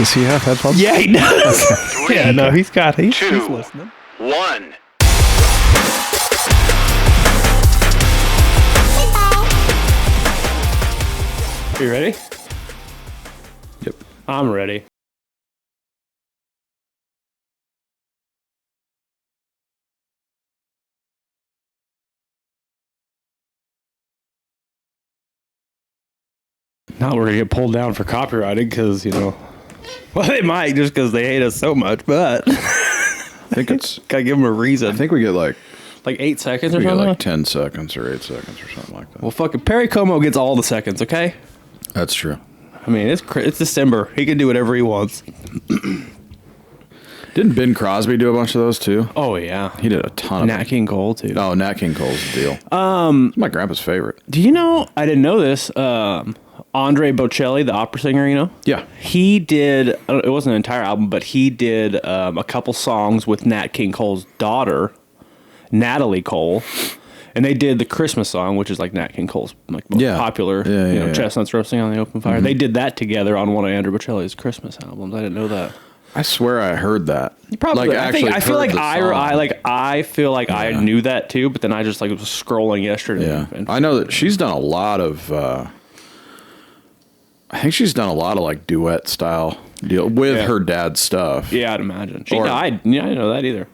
Does he have headphones? Yeah, he does. Three, yeah, no, he's two, listening. 1. You ready? Yep. I'm ready. Now we're gonna get pulled down for copyrighted because, you know, well, they might just because they hate us so much, but I think it's. gotta give them a reason. I think we get like 8 seconds or we get something. like 10 seconds or 8 seconds or something like that. Well, fucking Perry Como gets all the seconds, okay? That's true. I mean, it's December. He can do whatever he wants. Didn't Ben Crosby do a bunch of those too? Oh yeah, He did a ton of Nat them. King Cole too. Oh, Nat King Cole's the deal. It's my grandpa's favorite. Do you know? I didn't know this. Andre Bocelli, the opera singer, you know? Yeah. He did. It wasn't an entire album, but he did a couple songs with Nat King Cole's daughter, Natalie Cole, and they did the Christmas song, which is like Nat King Cole's like most popular, chestnuts roasting on the open fire. Mm-hmm. They did that together on one of Andre Bocelli's Christmas albums. I didn't know that. I swear I heard that. Probably. Like, I feel like I feel like I knew that too, but then I just like was scrolling yesterday. Yeah. I know that she's done a lot of. I think she's done a lot of like duet style deal with her dad's stuff. Yeah, I'd imagine. She died. Yeah, I didn't know that either.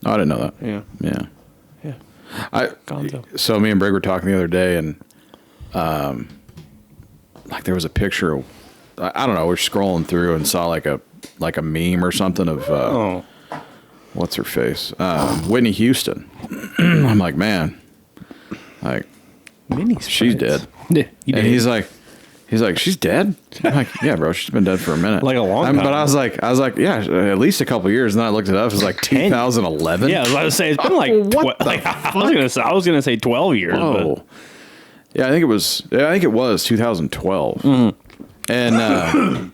Oh, I didn't know that. Yeah. Yeah. Yeah. So me and Brig were talking the other day, and like there was a picture of, I don't know, we're scrolling through and saw like a meme or something of what's her face, Whitney Houston. I'm like, man, like she's dead. Yeah, and he's like, she's dead? I'm like, yeah, bro, she's been dead for a minute. Like a long time. But I was like, yeah, at least a couple years. And then I looked it up. It was like 2011. Yeah, I was about to say, it's been like, I was going to say 12 years. Whoa. But. Yeah, I think it was 2012. Mm-hmm. And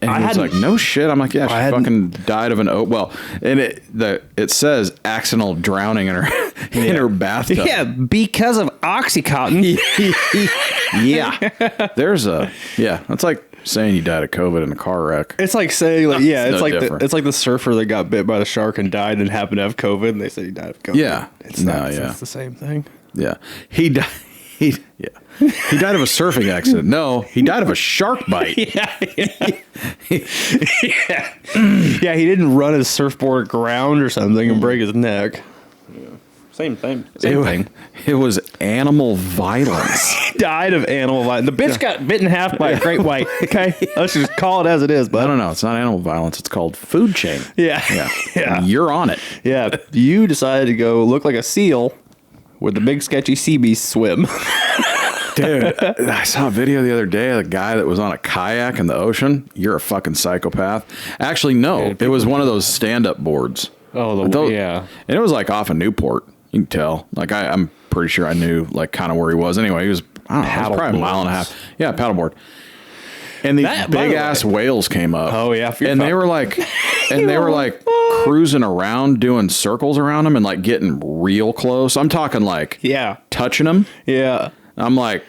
he was like, no shit. I'm like, yeah, she fucking died of an well, and it says accidental drowning in her in her bathtub. Yeah, because of Oxycontin. Yeah. That's like saying you died of COVID in a car wreck. It's like saying like, it's like the surfer that got bit by the shark and died and happened to have COVID, and they said he died of COVID. Yeah. It's the same thing. Yeah. He died. He died of a surfing accident. No, he died of a shark bite. Yeah, he didn't run his surfboard aground or something and break his neck. Yeah. Same thing. It was animal violence. He died of animal violence. The bitch got bitten in half by a great white. Okay, let's just call it as it is. But I don't know. It's not animal violence. It's called food chain. Yeah. You're on it. Yeah. You decided to go look like a seal where the big sketchy sea beasts swim. Dude, I saw a video the other day of a guy that was on a kayak in the ocean. You're a fucking psychopath. Actually, no. It was one of those stand-up boards. Oh, yeah. And it was like off of Newport. You can tell. Like, I'm pretty sure I knew like kind of where he was. Anyway, he was, I don't know, it was probably a mile and a half. Yeah, paddleboard. And these big-ass whales came up. Oh, yeah. And they were like... And they were like cruising around, doing circles around him and like getting real close. I'm talking like touching him. Yeah. I'm like,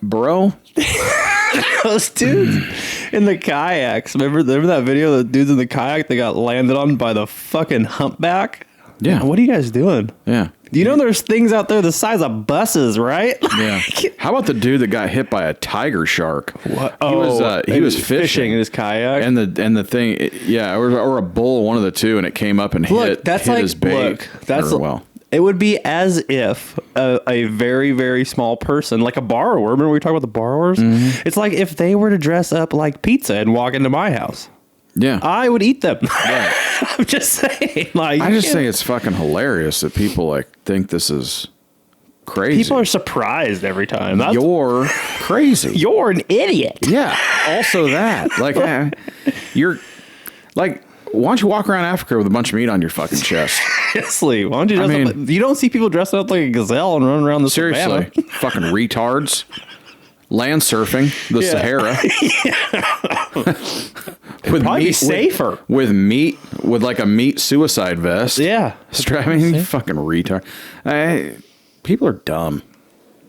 bro. Those dudes in the kayaks. Remember that video? The dudes in the kayak, they got landed on by the fucking humpback. Yeah. What are you guys doing? Yeah. You know there's things out there the size of buses, right? Yeah. How about the dude that got hit by a tiger shark? What? He was fishing in his kayak, and the thing, or a bull, one of the two, and it came up and hit his bait. It would be as if a very, very small person, like a borrower. Remember we talked about the borrowers? Mm-hmm. It's like if they were to dress up like pizza and walk into my house. Yeah, I would eat them. Yeah. I'm just saying. Like, I just think it's fucking hilarious that people like think this is crazy. People are surprised every time. You're crazy. You're an idiot. Yeah. Also that, like, you're like, why don't you walk around Africa with a bunch of meat on your fucking chest? Seriously, why don't you dress up? You don't see people dressing up like a gazelle and running around the savannah. Fucking retards. Land surfing the Sahara. With probably meat, safer. With like a meat suicide vest. Yeah. Strapping fucking retard. People are dumb.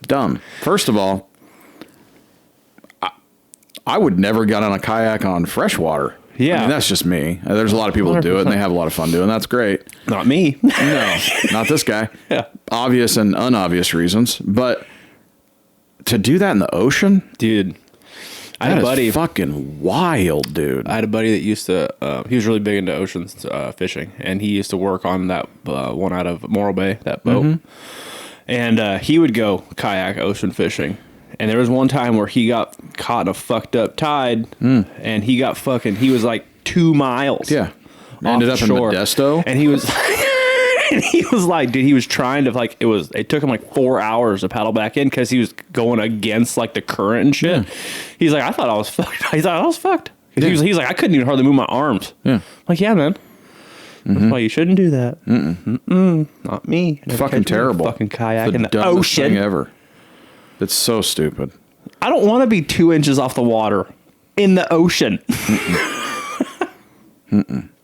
Dumb. First of all, I would never get on a kayak on freshwater. Yeah. I mean, that's just me. There's a lot of people that do it, and they have a lot of fun doing it. That's great. Not me. No, not this guy. Yeah. Obvious and unobvious reasons. But to do that in the ocean? Dude. I had That a buddy. is fucking wild, dude. I had a buddy that used to, he was really big into oceans fishing, and he used to work on that one out of Morro Bay, that boat. And he would go kayak ocean fishing. And there was one time where he got caught in a fucked up tide, and he got he was like 2 miles. Yeah. Ended up in Modesto. And he was... And he was like, dude, he was trying to it took him like 4 hours to paddle back in because he was going against like the current and shit. Yeah. He's like, I thought I was fucked. He thought I was fucked. Yeah. He's like, I couldn't even hardly move my arms. Yeah. I'm like, yeah, man. That's why you shouldn't do that. Not me. Fucking terrible. Fucking kayak in the dumbest ocean. thing ever. It's so stupid. I don't want to be 2 inches off the water in the ocean.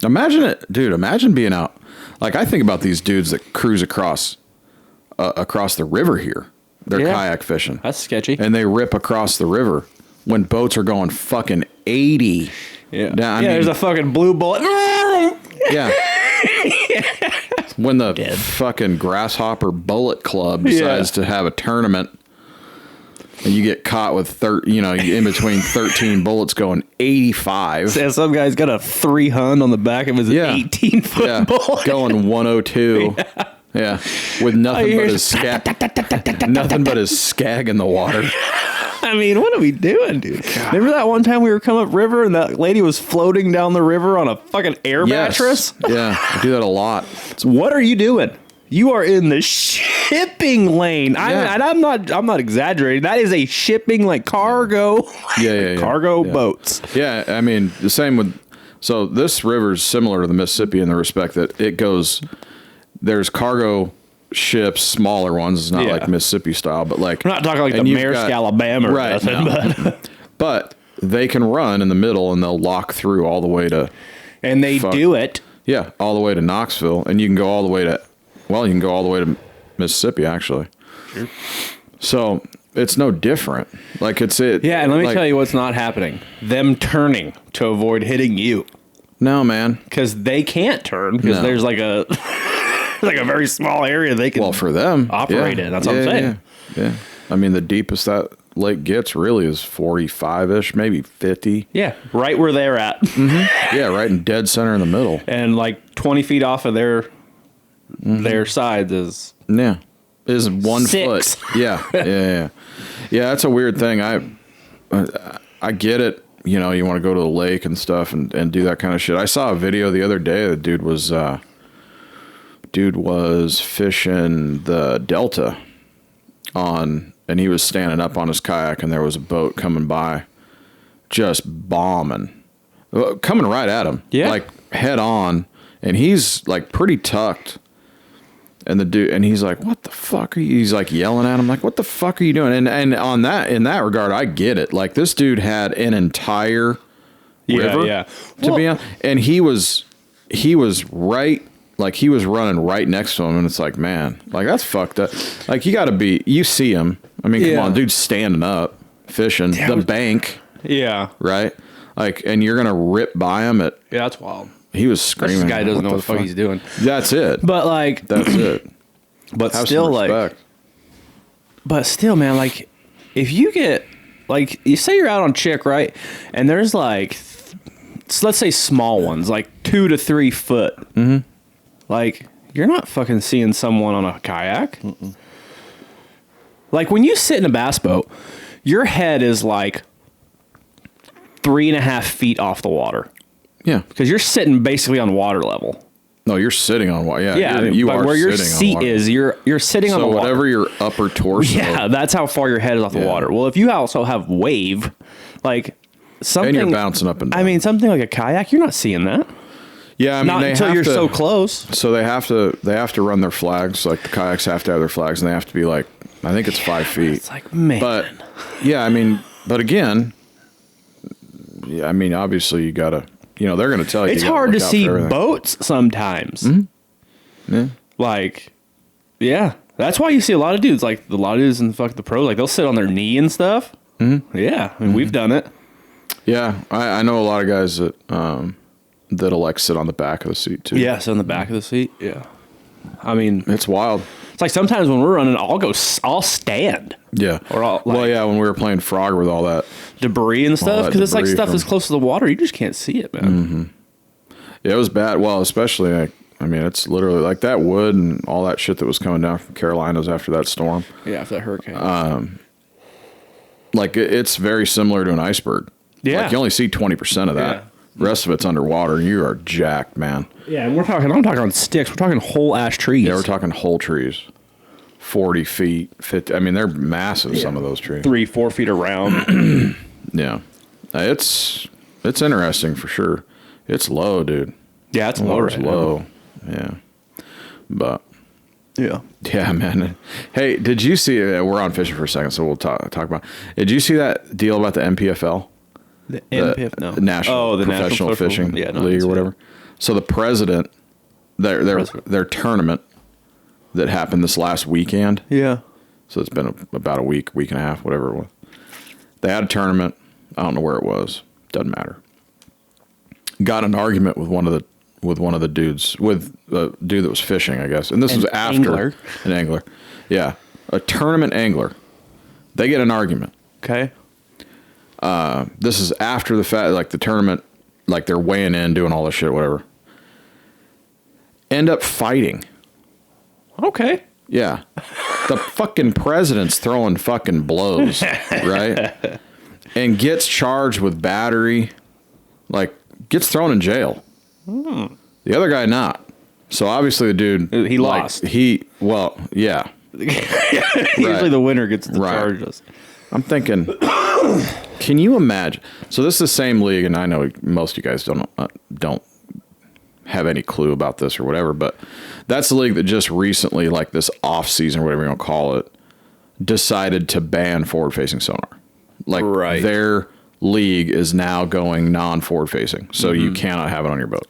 Imagine it, dude. Imagine being out. Like, I think about these dudes that cruise across the river here. They're kayak fishing. That's sketchy. And they rip across the river when boats are going fucking 80. Yeah. I mean, there's a fucking blue bullet. Yeah. When the fucking Grasshopper Bullet Club decides to have a tournament and you get caught with in between 13 bullets going 85. And some guy's got a 300 on the back of his 18-foot bullet. Going 102. Yeah. With nothing but his skag in the water. I mean, what are we doing, dude? God. Remember that one time we were coming up river and that lady was floating down the river on a fucking air mattress? Yeah, I do that a lot. What are you doing? You are in the shipping lane. Yeah. I'm not exaggerating. That is a shipping like cargo. Cargo boats. Yeah, I mean the same with. So this river is similar to the Mississippi in the respect that it goes. There's cargo ships, smaller ones. It's not like Mississippi style, but like we're not talking like the Maersk, Alabama, or right? Nothing, but they can run in the middle and they'll lock through all the way to. And they do it. Yeah, all the way to Knoxville, and you can go all the way to. Well, you can go all the way to Mississippi, actually. Sure. So it's no different. Like it's it. Yeah, and let me tell you what's not happening. Them turning to avoid hitting you. No, man. Because they can't turn because there's like a very small area they can. Well, for them operate in. That's what I'm saying. Yeah. I mean, the deepest that lake gets really is 45-ish, maybe 50. Yeah, right where they're at. Mm-hmm. Yeah, right in dead center in the middle. And like 20 feet off of their sides is 1 foot. 6. Yeah. That's a weird thing. I get it. You know, you want to go to the lake and stuff and do that kind of shit. I saw a video the other day. The dude was fishing the Delta and he was standing up on his kayak and there was a boat coming by, just bombing, coming right at him, like head on, and he's like pretty tucked. And the dude, and he's like, "What the fuck are you?" He's like yelling at him, like, "What the fuck are you doing?" And in that regard, I get it. Like this dude had an entire river to be on, and he was right, like he was running right next to him, and it's like, man, like that's fucked up. Like you see him. I mean, come on, dude's standing up fishing the bank, right? Like, and you're gonna rip by him at that's wild. He was screaming. This guy doesn't know what the fuck he's doing. That's it. But like, that's it. But have still, like, but still, man, like, if you get, like, you say you're out on chick, right? And there's like, let's say small ones, like 2 to 3 foot. Mm-hmm. Like, you're not fucking seeing someone on a kayak. Mm-mm. Like when you sit in a bass boat, your head is like 3.5 feet off the water. Yeah, because you're sitting basically on water level. No, you're sitting on water. Yeah, you are where your seat is. You're sitting on the water. So whatever your upper torso. Yeah, that's how far your head is off the water. Well, if you also have wave, like something, and you're bouncing up and down. I mean, something like a kayak, you're not seeing that. Yeah, I mean, not until you're so close. So they have to run their flags. Like the kayaks have to have their flags, and they have to be like, I think it's 5 feet. It's like, man. But yeah, I mean, but again, yeah, I mean, obviously you gotta. You know, they're going to tell you. It's hard to see boats sometimes. Mm-hmm. Yeah. Like, yeah. That's why you see a lot of dudes, like a lot of dudes in the pros, like they'll sit on their knee and stuff. Mm-hmm. Yeah. I mean, we've done it. Yeah, I know a lot of guys that'll like sit on the back of the seat too. Yeah, so in the back of the seat. Yeah. I mean, It's wild. it's like sometimes when we're running, I'll stand. Yeah. Or I'll, well, yeah, when we were playing Frogger with all that. Debris and stuff, that because it's like debris stuff from- that's close to the water. You just can't see it, man. Yeah, it was bad. Well, especially, like, I mean, it's literally like that wood and all that shit that was coming down from Carolinas after that storm. Yeah, after that hurricane. Like, it's very similar to an iceberg. Yeah. Like, you only see 20% of that. Yeah. The rest of it's underwater, and you are jacked, man. Yeah, and I'm talking on sticks. We're talking whole ash trees. Yeah, we're talking whole trees. 40 feet, 50. I mean, they're massive, some of those trees. 3-4 feet around. Yeah. It's interesting for sure. It's low, dude. Yeah, it's low Water's right now. low. Yeah. But, Yeah. yeah, man. Hey, did you see, we're on fishing for a second, so we'll talk about, did you see that deal about the MPFL? The NPF, no. National the Professional National Fishing no, I didn't League see or whatever. that. So the president, their tournament that happened this last weekend. Yeah. So it's been about a week and a half, whatever it was. They had a tournament. I don't know where it was. Doesn't matter. Got an argument with one of the dudes, with the dude that was fishing, I guess. And this was after angler. an angler. Yeah, a tournament angler. They get an argument. Okay. This is after the fact, like the tournament, like they're weighing in, doing all this shit, whatever. End up fighting. Okay. Yeah. The fucking president's throwing fucking blows, right? And gets charged with battery, like gets thrown in jail. The other guy not. So obviously the dude, He like, lost. Well, yeah. Usually the winner gets the Right. charges. I'm thinking, can you imagine? So this is the same league, and I know most of you guys don't have any clue about this or whatever, but that's the league that just recently, like this off season or whatever you want to call it, decided to ban forward facing sonar. Like Right. their league is now going non-forward facing, so you cannot have it on your boat.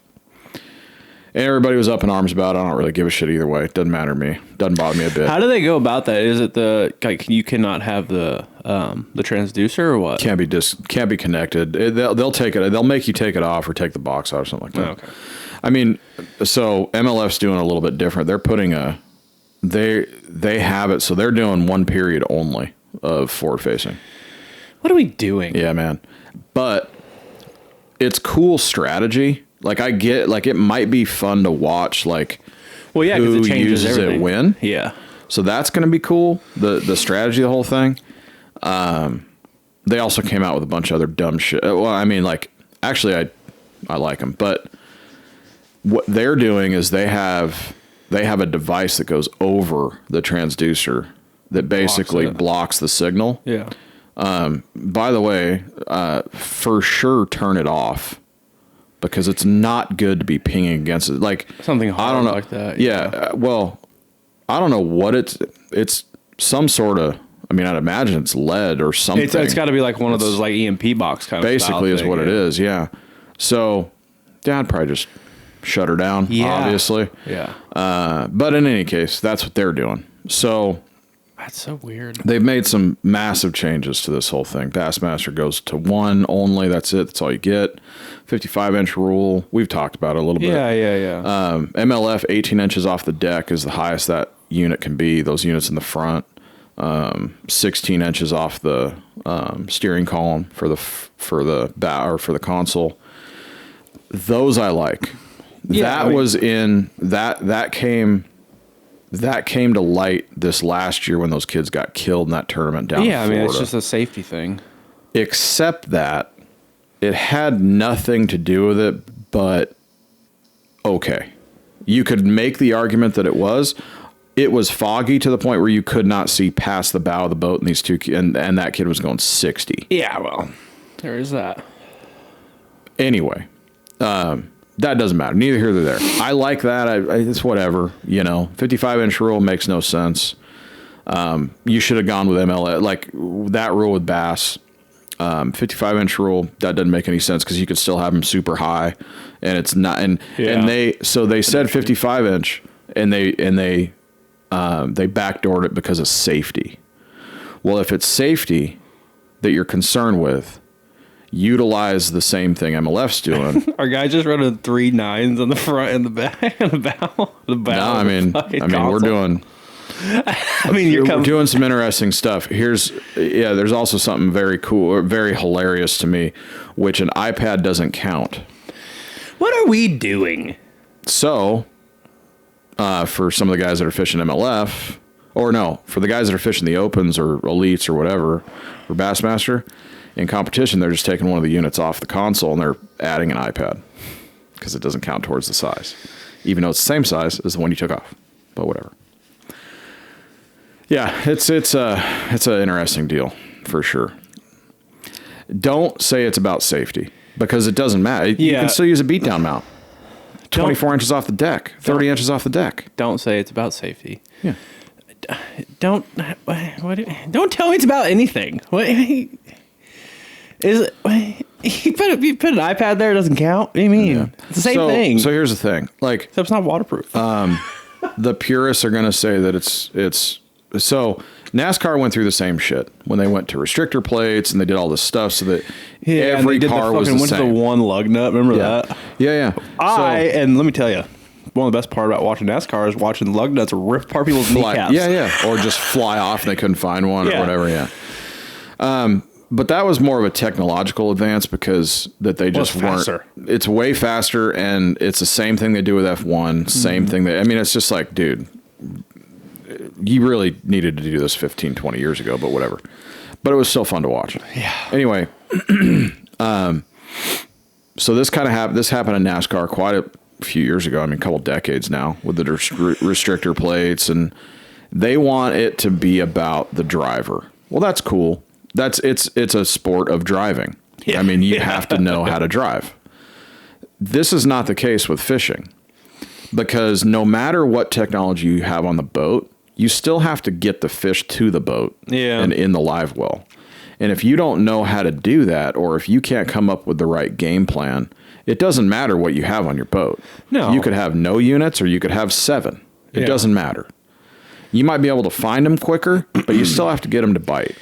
And everybody was up in arms about it. I don't really give a shit either way. It doesn't matter to me. Doesn't bother me a bit. How do they go about that? Is it like you cannot have the transducer or what? Can't be connected. They'll take it. They'll make you take it off or take the box out or something like that. Oh, okay. I mean, so MLF's doing a little bit different. They're putting they have it, so they're doing one period only of forward facing. What are we doing? Yeah, man. But it's cool strategy. Like I get, like it might be fun to watch. Like, Well, yeah, because who it changes uses everything. it when. Yeah. So that's going to be cool. The strategy, of the whole thing. They also came out with a bunch of other dumb shit. Well, I mean, like, actually, I like them, but what they're doing is they have a device that goes over the transducer that basically blocks the signal. Yeah. By the way, for sure, turn it off because it's not good to be pinging against it. Like Something hard I don't know, like that. Yeah. Well, I don't know what it's some sort of. I mean, I'd imagine it's lead or something. It's got to be like one of those like EMP box kind of basically style is thing, what it is. Yeah. So, yeah, I'd probably just shut her down. Yeah. Obviously. Yeah. But in any case, that's what they're doing. So. That's so weird. They've made some massive changes to this whole thing. Bassmaster goes to one only. That's it. That's all you get. 55-inch rule. We've talked about it a little bit. Yeah. MLF 18 inches off the deck is the highest that unit can be. Those units in the front. 16 inches off the steering column for the bow or for the console. Those I like. Yeah, That came to light this last year when those kids got killed in that tournament down in Florida. I mean, it's just a safety thing. Except that it had nothing to do with it, but okay. You could make the argument that it was. It was foggy to the point where you could not see past the bow of the boat, and these two and that kid was going 60. Yeah, well, there is that. Anyway, that doesn't matter. Neither here nor there. I like that. It's whatever. 55-inch rule makes no sense. You should have gone with MLF. Like that rule with bass. 55-inch rule, that doesn't make any sense because you could still have them super high, and it's not. And they said 55-inch, and they backdoored it because of safety. Well, if it's safety that you're concerned with, utilize the same thing MLF's doing. Our guy just running 3 9s on the front and the back and the bow. No, I mean, we're doing. You're doing some interesting stuff. There's also something very cool, or very hilarious to me, which an iPad doesn't count. What are we doing? So, for some of the guys that are fishing MLF, for the guys that are fishing the Opens or Elites or whatever, for Bassmaster, in competition, they're just taking one of the units off the console and they're adding an iPad because it doesn't count towards the size, even though it's the same size as the one you took off. But whatever. Yeah, it's an interesting deal for sure. Don't say it's about safety because it doesn't matter. You can still use a beatdown mount. 24 inches off the deck, 30 inches off the deck. Don't say it's about safety. Yeah. Don't tell me it's about anything. What is it? You put an iPad there, it doesn't count. What do you mean? Yeah. It's the same thing. So here's the thing. Like, except it's not waterproof. The purists are going to say that it's so NASCAR went through the same shit when they went to restrictor plates and they did all this stuff so that every car was the same. To the one lug nut. Remember that? Yeah. And let me tell you, one of the best part about watching NASCAR is watching lug nuts rip apart people's kneecaps. Yeah. Or just fly off and they couldn't find one or whatever. Yeah. But that was more of a technological advance because that they just weren't. Faster. It's way faster, and it's the same thing they do with F1. Same thing. It's just like, dude, you really needed to do this 15, 20 years ago, but whatever. But it was still fun to watch. Yeah. Anyway, so this happened in NASCAR quite a few years ago. A couple decades now with the restrictor plates, and they want it to be about the driver. Well, that's cool. It's a sport of driving. Yeah. You have to know how to drive. This is not the case with fishing because no matter what technology you have on the boat, you still have to get the fish to the boat and in the live well. And if you don't know how to do that, or if you can't come up with the right game plan, it doesn't matter what you have on your boat. No. You could have no units or you could have 7. It doesn't matter. You might be able to find them quicker, but you still have to get them to bite.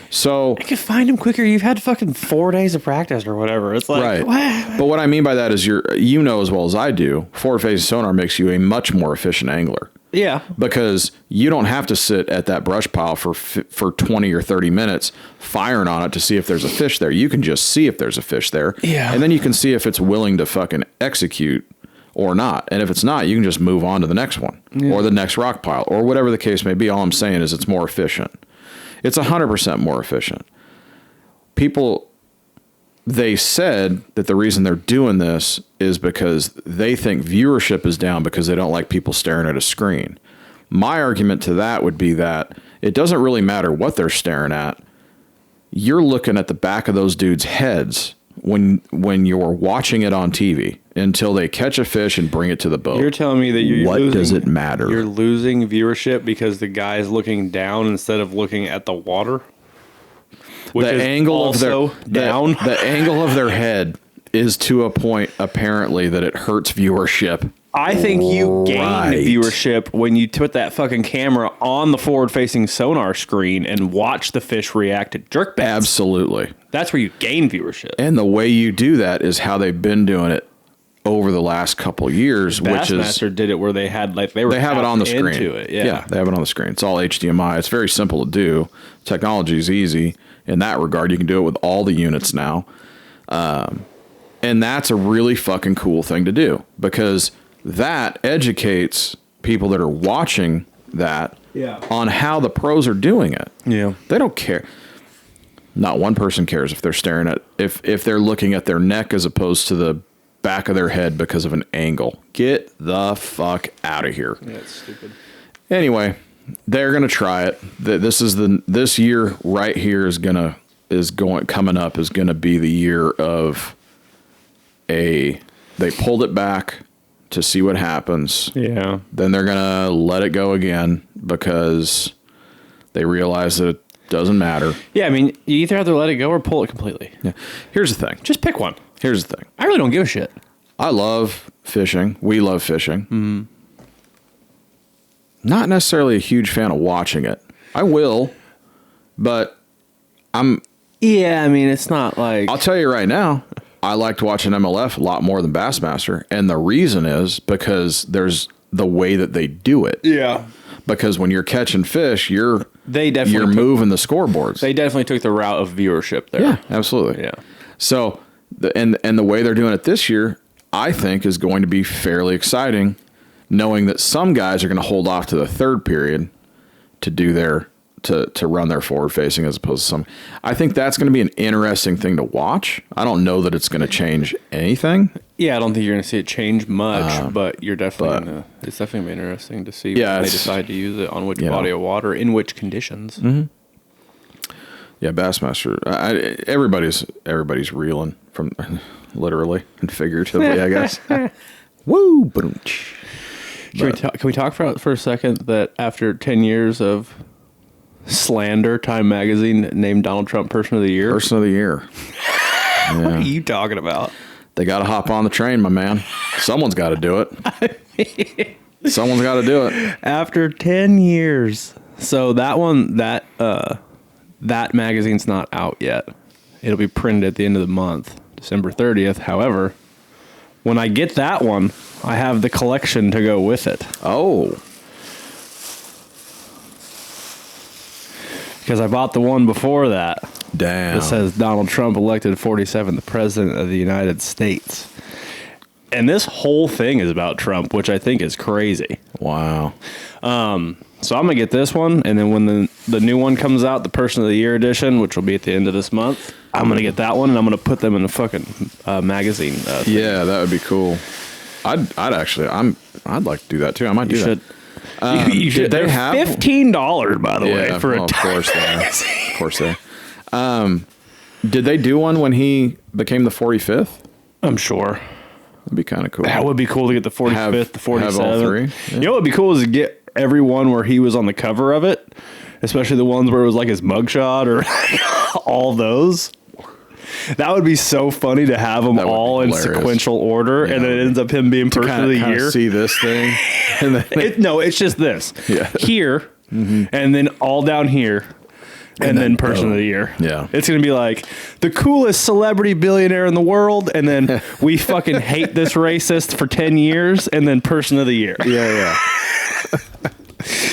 So I could find them quicker. You've had fucking 4 days of practice or whatever. It's like, right. What? But what I mean by that is you know as well as I do, forward-facing sonar makes you a much more efficient angler. Yeah. Because you don't have to sit at that brush pile for 20 or 30 minutes firing on it to see if there's a fish there. You can just see if there's a fish there. Yeah. And then you can see if it's willing to fucking execute or not. And if it's not, you can just move on to the next one or the next rock pile or whatever the case may be. All I'm saying is it's more efficient. It's 100% more efficient. They said that the reason they're doing this is because they think viewership is down because they don't like people staring at a screen. My argument to that would be that it doesn't really matter what they're staring at. You're looking at the back of those dudes' heads when you're watching it on TV until they catch a fish and bring it to the boat. You're telling me that what does it matter? You're losing viewership because the guy's looking down instead of looking at the water? The angle of their head is to a point apparently that it hurts viewership. I think you gain viewership when you put that fucking camera on the forward-facing sonar screen and watch the fish react to jerkbaits. Absolutely. That's where you gain viewership. And the way you do that is how they've been doing it over the last couple years, which is Bassmaster did it where they had they have it on the screen. Yeah, they have it on the screen. It's all HDMI. It's very simple to do. Technology is easy in that regard. You can do it with all the units now, and that's a really fucking cool thing to do because that educates people that are watching that on how the pros are doing it. Yeah, they don't care. Not one person cares if they're staring at if they're looking at their neck as opposed to the back of their head because of an angle. Get the fuck out of here. Yeah, it's stupid. Anyway, they're gonna try it. This year right here coming up is gonna be the year of they pulled it back to see what happens. Yeah. Then they're gonna let it go again because they realize that it doesn't matter. Yeah, you either have to let it go or pull it completely. Yeah. Here's the thing. Just pick one. Here's the thing. I really don't give a shit. I love fishing. We love fishing. Mm-hmm. Not necessarily a huge fan of watching it. I will, but I'm Yeah, I mean, it's not like... I'll tell you right now, I liked watching MLF a lot more than Bassmaster. And the reason is because there's the way that they do it. Yeah. Because when you're catching fish, you're moving the scoreboards. They definitely took the route of viewership there. Yeah, absolutely. Yeah. So, and the way they're doing it this year, I think is going to be fairly exciting, knowing that some guys are going to hold off to the third period to do their to run their forward facing as opposed to some. I think that's going to be an interesting thing to watch. I don't know that it's going to change anything. Yeah, I don't think you're going to see it change much, but you're definitely it's definitely gonna be interesting to see when they decide to use it on which body of water, in which conditions. Mm-hmm. Yeah, Bassmaster. Everybody's reeling from literally and figuratively, I guess. Woo! Boom. Can we talk for a second that after 10 years of slander, Time Magazine named Donald Trump Person of the Year? Person of the Year. Yeah. What are you talking about? They got to hop on the train, my man. Someone's got to do it. Someone's got to do it. After 10 years. So that magazine's not out yet. It'll be printed at the end of the month, December 30th. However, when I get that one, I have the collection to go with it. Oh. Because I bought the one before that. Damn. That says Donald Trump elected 47th president of the United States. And this whole thing is about Trump, which I think is crazy. Wow. So I'm going to get this one. And then when the new one comes out, the Person of the Year edition, which will be at the end of this month, I'm going to get that one and I'm going to put them in a fucking magazine. Yeah, that would be cool. I'd like to do that too. I might do that. You should. They have $15, by the way, for of course they. Of course they. Did they do one when he became the 45th? I'm sure. That'd be kind of cool. That would be cool to get the 45th, the 47th. Have all three. Yeah. You know what would be cool is to get every one where he was on the cover of it, especially the ones where it was like his mugshot or all those. That would be so funny to have them all in sequential order, and then it ends up him being Person of the Year. See this thing? And then it's just this. Yeah. Here, and then all down here, and then Person of the Year. Yeah. It's going to be like the coolest celebrity billionaire in the world, and then we fucking hate this racist for 10 years, and then Person of the Year. Yeah.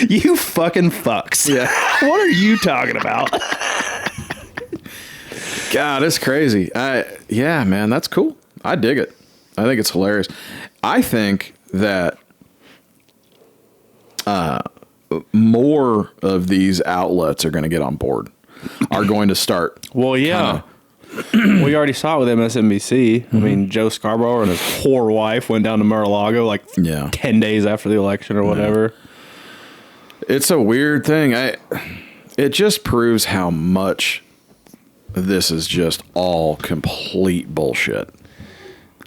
You fucking fucks. Yeah. What are you talking about? God, it's crazy. Yeah, man, that's cool. I dig it. I think it's hilarious. I think that more of these outlets are going to get on board, are going to start. Well, yeah. We already saw it with MSNBC. I mean, Joe Scarborough and his poor wife went down to Mar-a-Lago 10 days after the election or whatever. Yeah. It's a weird thing. It just proves how much this is just all complete bullshit.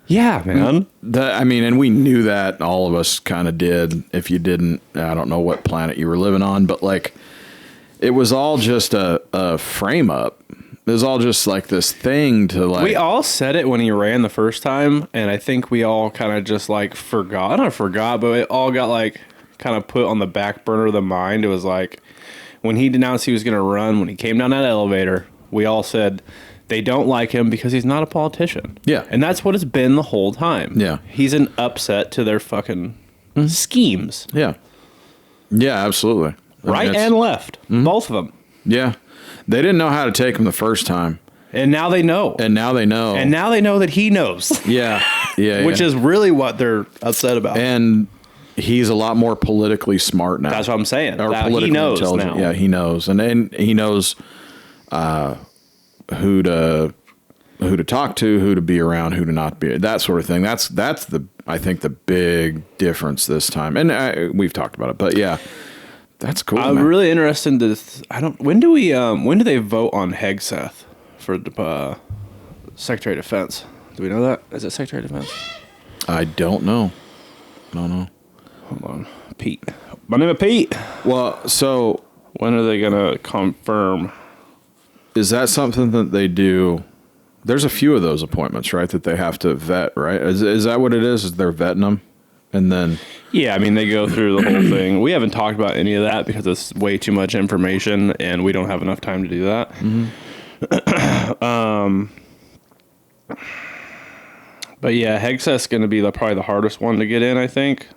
Yeah, man. And we knew that. All of us kind of did. If you didn't, I don't know what planet you were living on, but it was all just a frame up. It was all just this thing to We all said it when he ran the first time, and I think we all kind of just forgot. Not forgot, but it all got kind of put on the back burner of the mind. It was when he announced he was going to run, when he came down that elevator, we all said they don't like him because he's not a politician. Yeah. And that's what it's been the whole time. Yeah. He's an upset to their fucking schemes. Yeah. Yeah, absolutely. Right and left. Both of them. Yeah. They didn't know how to take him the first time. And now they know. And now they know. And now they know that he knows. Yeah. Yeah. Which is really what they're upset about. And he's a lot more politically smart now. That's what I'm saying. Or now politically he knows intelligent. now. Yeah, he knows. And he knows who to talk to, who to be around, who to not be, that sort of thing. That's I think the big difference this time. And we've talked about it, but yeah, that's cool. I'm really interested to. When do they vote on Hegseth for Secretary of Defense? Do we know that? Is it Secretary of Defense? I don't know. Hold on, Pete. My name is Pete. Well, so when are they gonna confirm? Is that something that they do? There's a few of those appointments, right, that they have to vet, right? Is that what it is? Is they're vetting them? And then... Yeah, I mean, they go through the whole thing. We haven't talked about any of that because it's way too much information, and we don't have enough time to do that. But yeah, Hegseth's going to be probably the hardest one to get in, I think.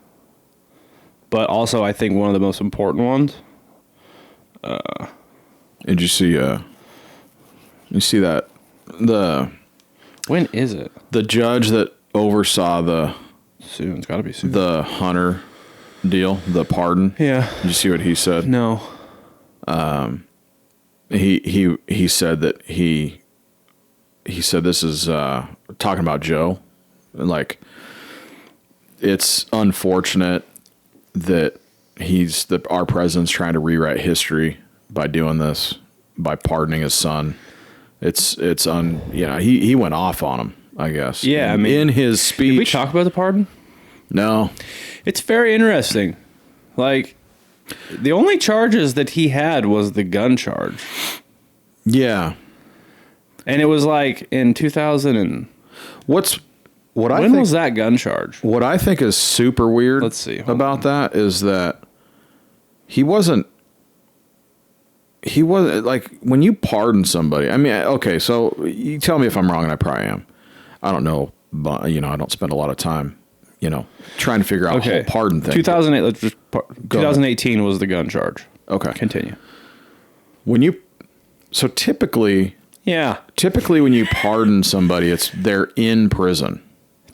But also, I think one of the most important ones. Did you see? You see that when is it? The judge that oversaw Soon. It's got to be soon. the Hunter deal, the pardon. Yeah. Did you see what he said? No. He said that he said this is talking about Joe, and like it's unfortunate that our president's trying to rewrite history by doing this, by pardoning his son. He went off on him, I guess. Yeah, I mean, in his speech. Did we talk about the pardon? No. It's very interesting. Like, the only charges that he had was the gun charge. Yeah. And it was like in 2000 and... When was that gun charge? What I think is super weird about that is that he wasn't like, when you pardon somebody, I mean, okay, so you tell me if I'm wrong, and I probably am. I don't know, but, I don't spend a lot of time, trying to figure out the whole pardon thing. 2018 was the gun charge. Okay. Continue. Typically when you pardon somebody, they're in prison.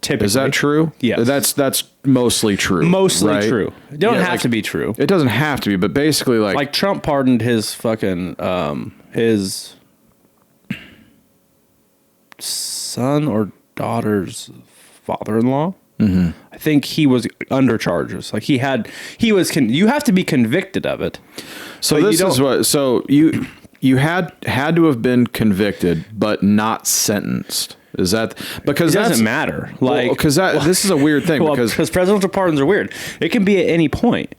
Typically. Is that true? Yes. That's mostly true. Mostly right? true. It don't have to be true. It doesn't have to be, but basically like Trump pardoned his fucking his son or daughter's father-in-law. Mm-hmm. I think he was under charges. Like you have to be convicted of it. So this is what. So you had to have been convicted, but not sentenced. Is that because it doesn't matter? Like this is a weird thing because presidential pardons are weird. It can be at any point,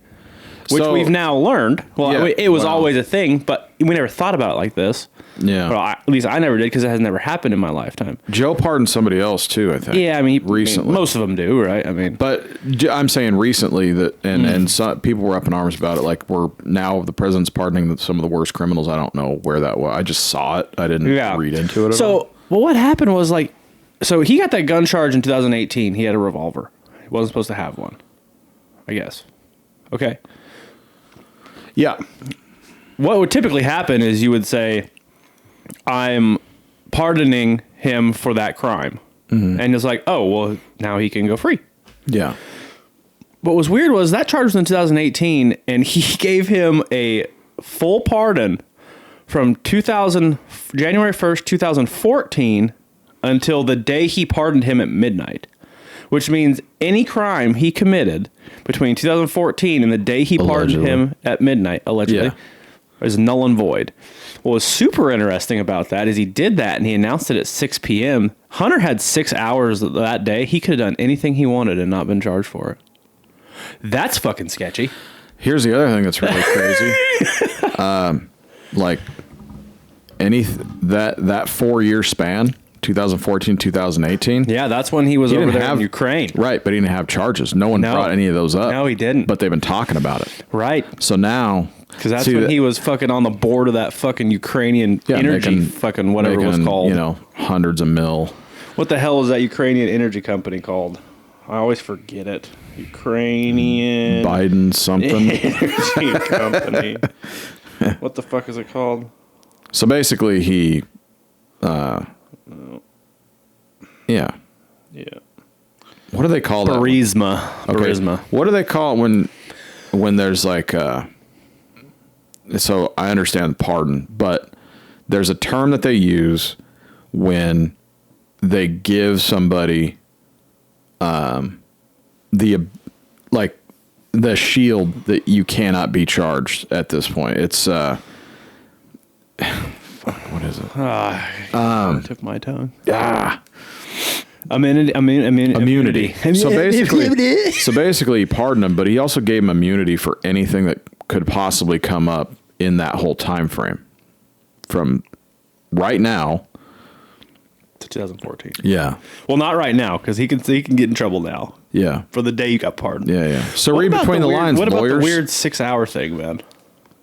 which we've now learned. Well, it was always a thing, but we never thought about it like this. Yeah. Well, at least I never did because it has never happened in my lifetime. Joe pardoned somebody else too, I think. Yeah, I mean, recently. Most of them do, right? I mean, but I'm saying recently that, and some people were up in arms about it. Like the president's pardoning some of the worst criminals. I don't know where that was. I just saw it. I didn't read into it at all. Well, what happened was so he got that gun charge in 2018. He had a revolver. He wasn't supposed to have one, I guess. Okay. Yeah. What would typically happen is you would say, I'm pardoning him for that crime. Mm-hmm. And it's like, oh, well, now he can go free. Yeah. What was weird was that charge was in 2018, and he gave him a full pardon from January 1st, 2014 until the day he pardoned him at midnight, which means any crime he committed between 2014 and the day he pardoned him at midnight, allegedly, is null and void. What was super interesting about that is he did that and he announced it at 6 p.m. Hunter had 6 hours that day. He could have done anything he wanted and not been charged for it. That's fucking sketchy. Here's the other thing that's really crazy. Like that 4-year span, 2014, 2018. Yeah, that's when he was over there in Ukraine. Right, but he didn't have charges. No one brought any of those up. No, he didn't. But they've been talking about it. Right. So now... Because that's when he was fucking on the board of that fucking Ukrainian energy fucking whatever it was called. Hundreds of mil. What the hell is that Ukrainian energy company called? I always forget it. Ukrainian... Biden something. Energy company. What the fuck is it called? So basically he... Yeah. What do they call that? Burisma. Okay. Burisma. What do they call it when there's like... So I understand pardon, but there's a term that they use when they give somebody the shield that you cannot be charged at this point. It's what is it? Tip my tongue. Immunity. So basically, he pardoned him, but he also gave him immunity for anything that could possibly come up in that whole time frame, from right now to 2014. Yeah. Well, not right now, because he can get in trouble now. Yeah. For the day you got pardoned. Yeah. So read between the lines, What lawyers. about the weird 6-hour thing, man?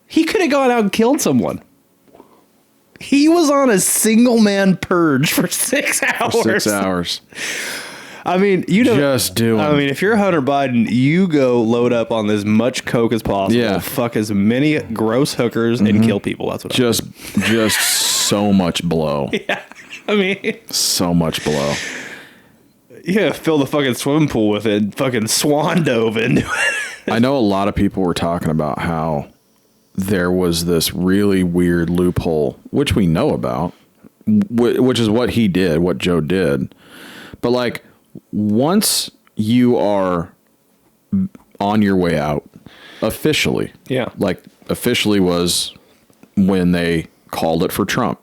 He could have gone out and killed someone. He was on a single man purge for 6 hours. 6 hours. I mean, you know, Just doing. I mean, if you're Hunter Biden, you go load up on as much coke as possible. Yeah. Fuck as many gross hookers and kill people. That's what. Just so much blow. Yeah. I mean, So much blow. yeah, fill the fucking swimming pool with it. And fucking swan dove into it. I know a lot of people were talking about how there was this really weird loophole, which we know about, which is what he did, what Joe did. But like, once you are on your way out officially, Yeah. like officially was when they called it for Trump.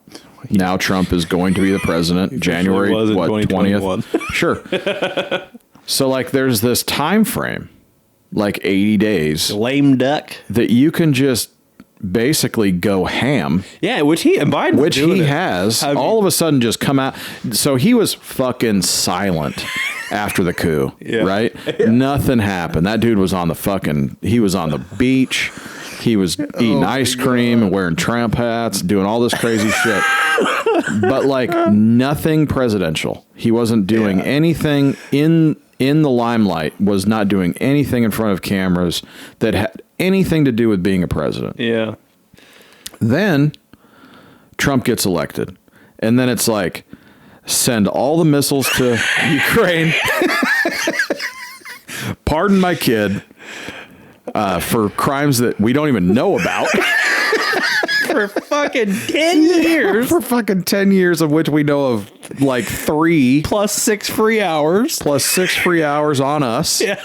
Now Trump is going to be the president January was in what 2021. 20th? Sure. So like there's this time frame, like 80 days, Lame duck. that you can just basically go ham, Yeah, which he and Biden, which he has all of a sudden just come out. So he was fucking silent after the coup, Yeah. right? Nothing happened. That dude was on he was on the beach. He was eating ice cream and wearing Trump hats, doing all this crazy shit. But like nothing presidential. He wasn't doing anything in the limelight, was not doing anything in front of cameras that had anything to do with being a president. Yeah. Then Trump gets elected. And then it's like, send all the missiles to Ukraine. Pardon my kid for crimes that we don't even know about. For fucking 10 years. For fucking 10 years, of which we know of like 3. Plus 6 free hours. Plus 6 free hours on us. Yeah.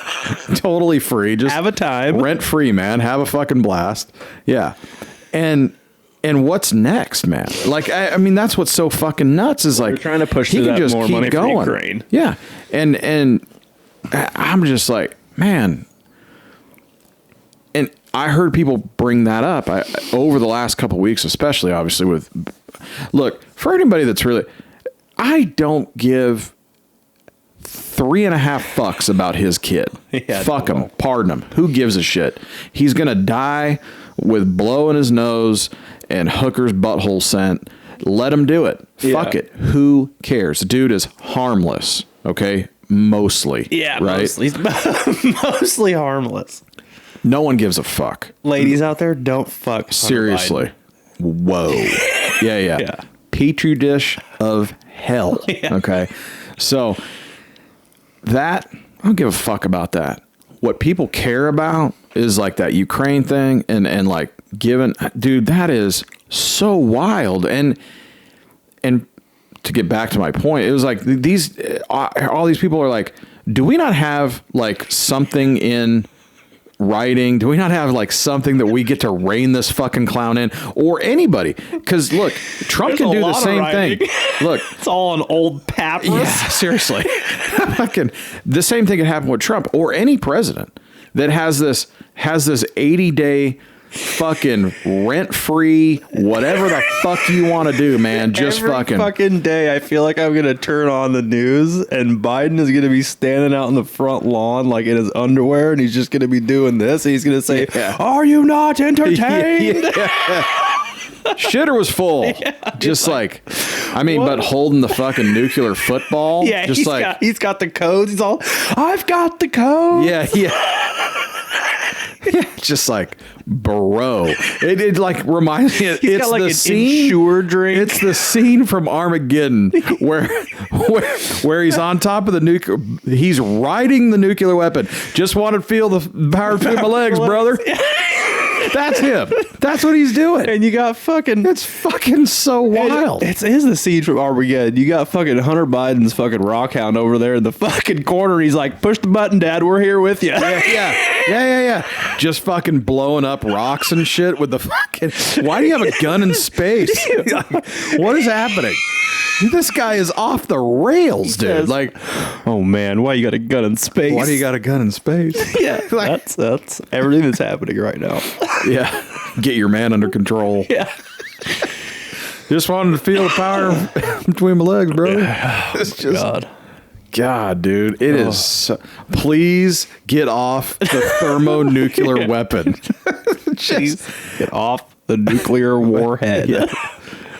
Totally free. Just Have a time. Rent free, man. Have a fucking blast. Yeah. And what's next, man? Like, I mean, that's what's so fucking nuts is like, They're trying to push he through can that just more keep money for going. Ukraine. Yeah. And I'm just like, man. And I heard people bring that up over the last couple of weeks, especially obviously with, look, for anybody that's really, I don't give 3.5 fucks about his kid. Yeah, Fuck no. him. Pardon him. Who gives a shit? He's going to die with blow in his nose and hooker's butthole scent. Let him do it. Yeah. Fuck it. Who cares? The dude is harmless. Okay. Mostly. Yeah, right. mostly harmless. No one gives a fuck. Ladies out there, don't fuck. Hunter Seriously. Whoa. Yeah. Yeah. Petri dish of hell. Yeah. Okay. So that, I don't give a fuck about that. What people care about is like that Ukraine thing and like giving, dude, that is so wild. And to get back to my point, it was like all these people are like, do we not have like something in writing? Do we not have like something that we get to rein this fucking clown in, or anybody? Because look, Trump can do the same thing. Look, It's all on old papyrus. yeah, seriously, fucking the same thing can happen with Trump or any president that has this 80-day fucking rent-free whatever the fuck you want to do, man. Just Every fucking day, I feel like I'm gonna turn on the news and Biden is gonna be standing out in the front lawn like in his underwear, and he's just gonna be doing this. And he's gonna say, Yeah. "Are you not entertained?" Shitter was full. Just like, I mean, but holding the fucking nuclear football. Yeah, just like, he's got the codes. He's all, "I've got the code." yeah. Yeah, just like, bro. It like reminds me. He's It's got like the an scene. Ensure drink. It's the scene from Armageddon where he's on top of the nuclear. He's riding the nuclear weapon. Just want to feel the power between my legs, brother. That's him. That's what he's doing. and you got fucking. It's fucking so wild. It is the scene from Armageddon. You got fucking Hunter Biden's fucking rockhound over there in the fucking corner. He's like, "Push the button, Dad. We're here with you." Yeah. Just fucking blowing up rocks and shit with the fucking. Why do you have a gun in space? What is happening? This guy is off the rails, dude. Yes. Like, Oh man, why you got a gun in space? why do you got a gun in space? Yeah, that's everything that's happening right now. Yeah. Get your man under control. Yeah. Just wanted to feel the power between my legs, brother. It's just God, dude. It is so, please get off the thermonuclear weapon. Please get off the nuclear warhead.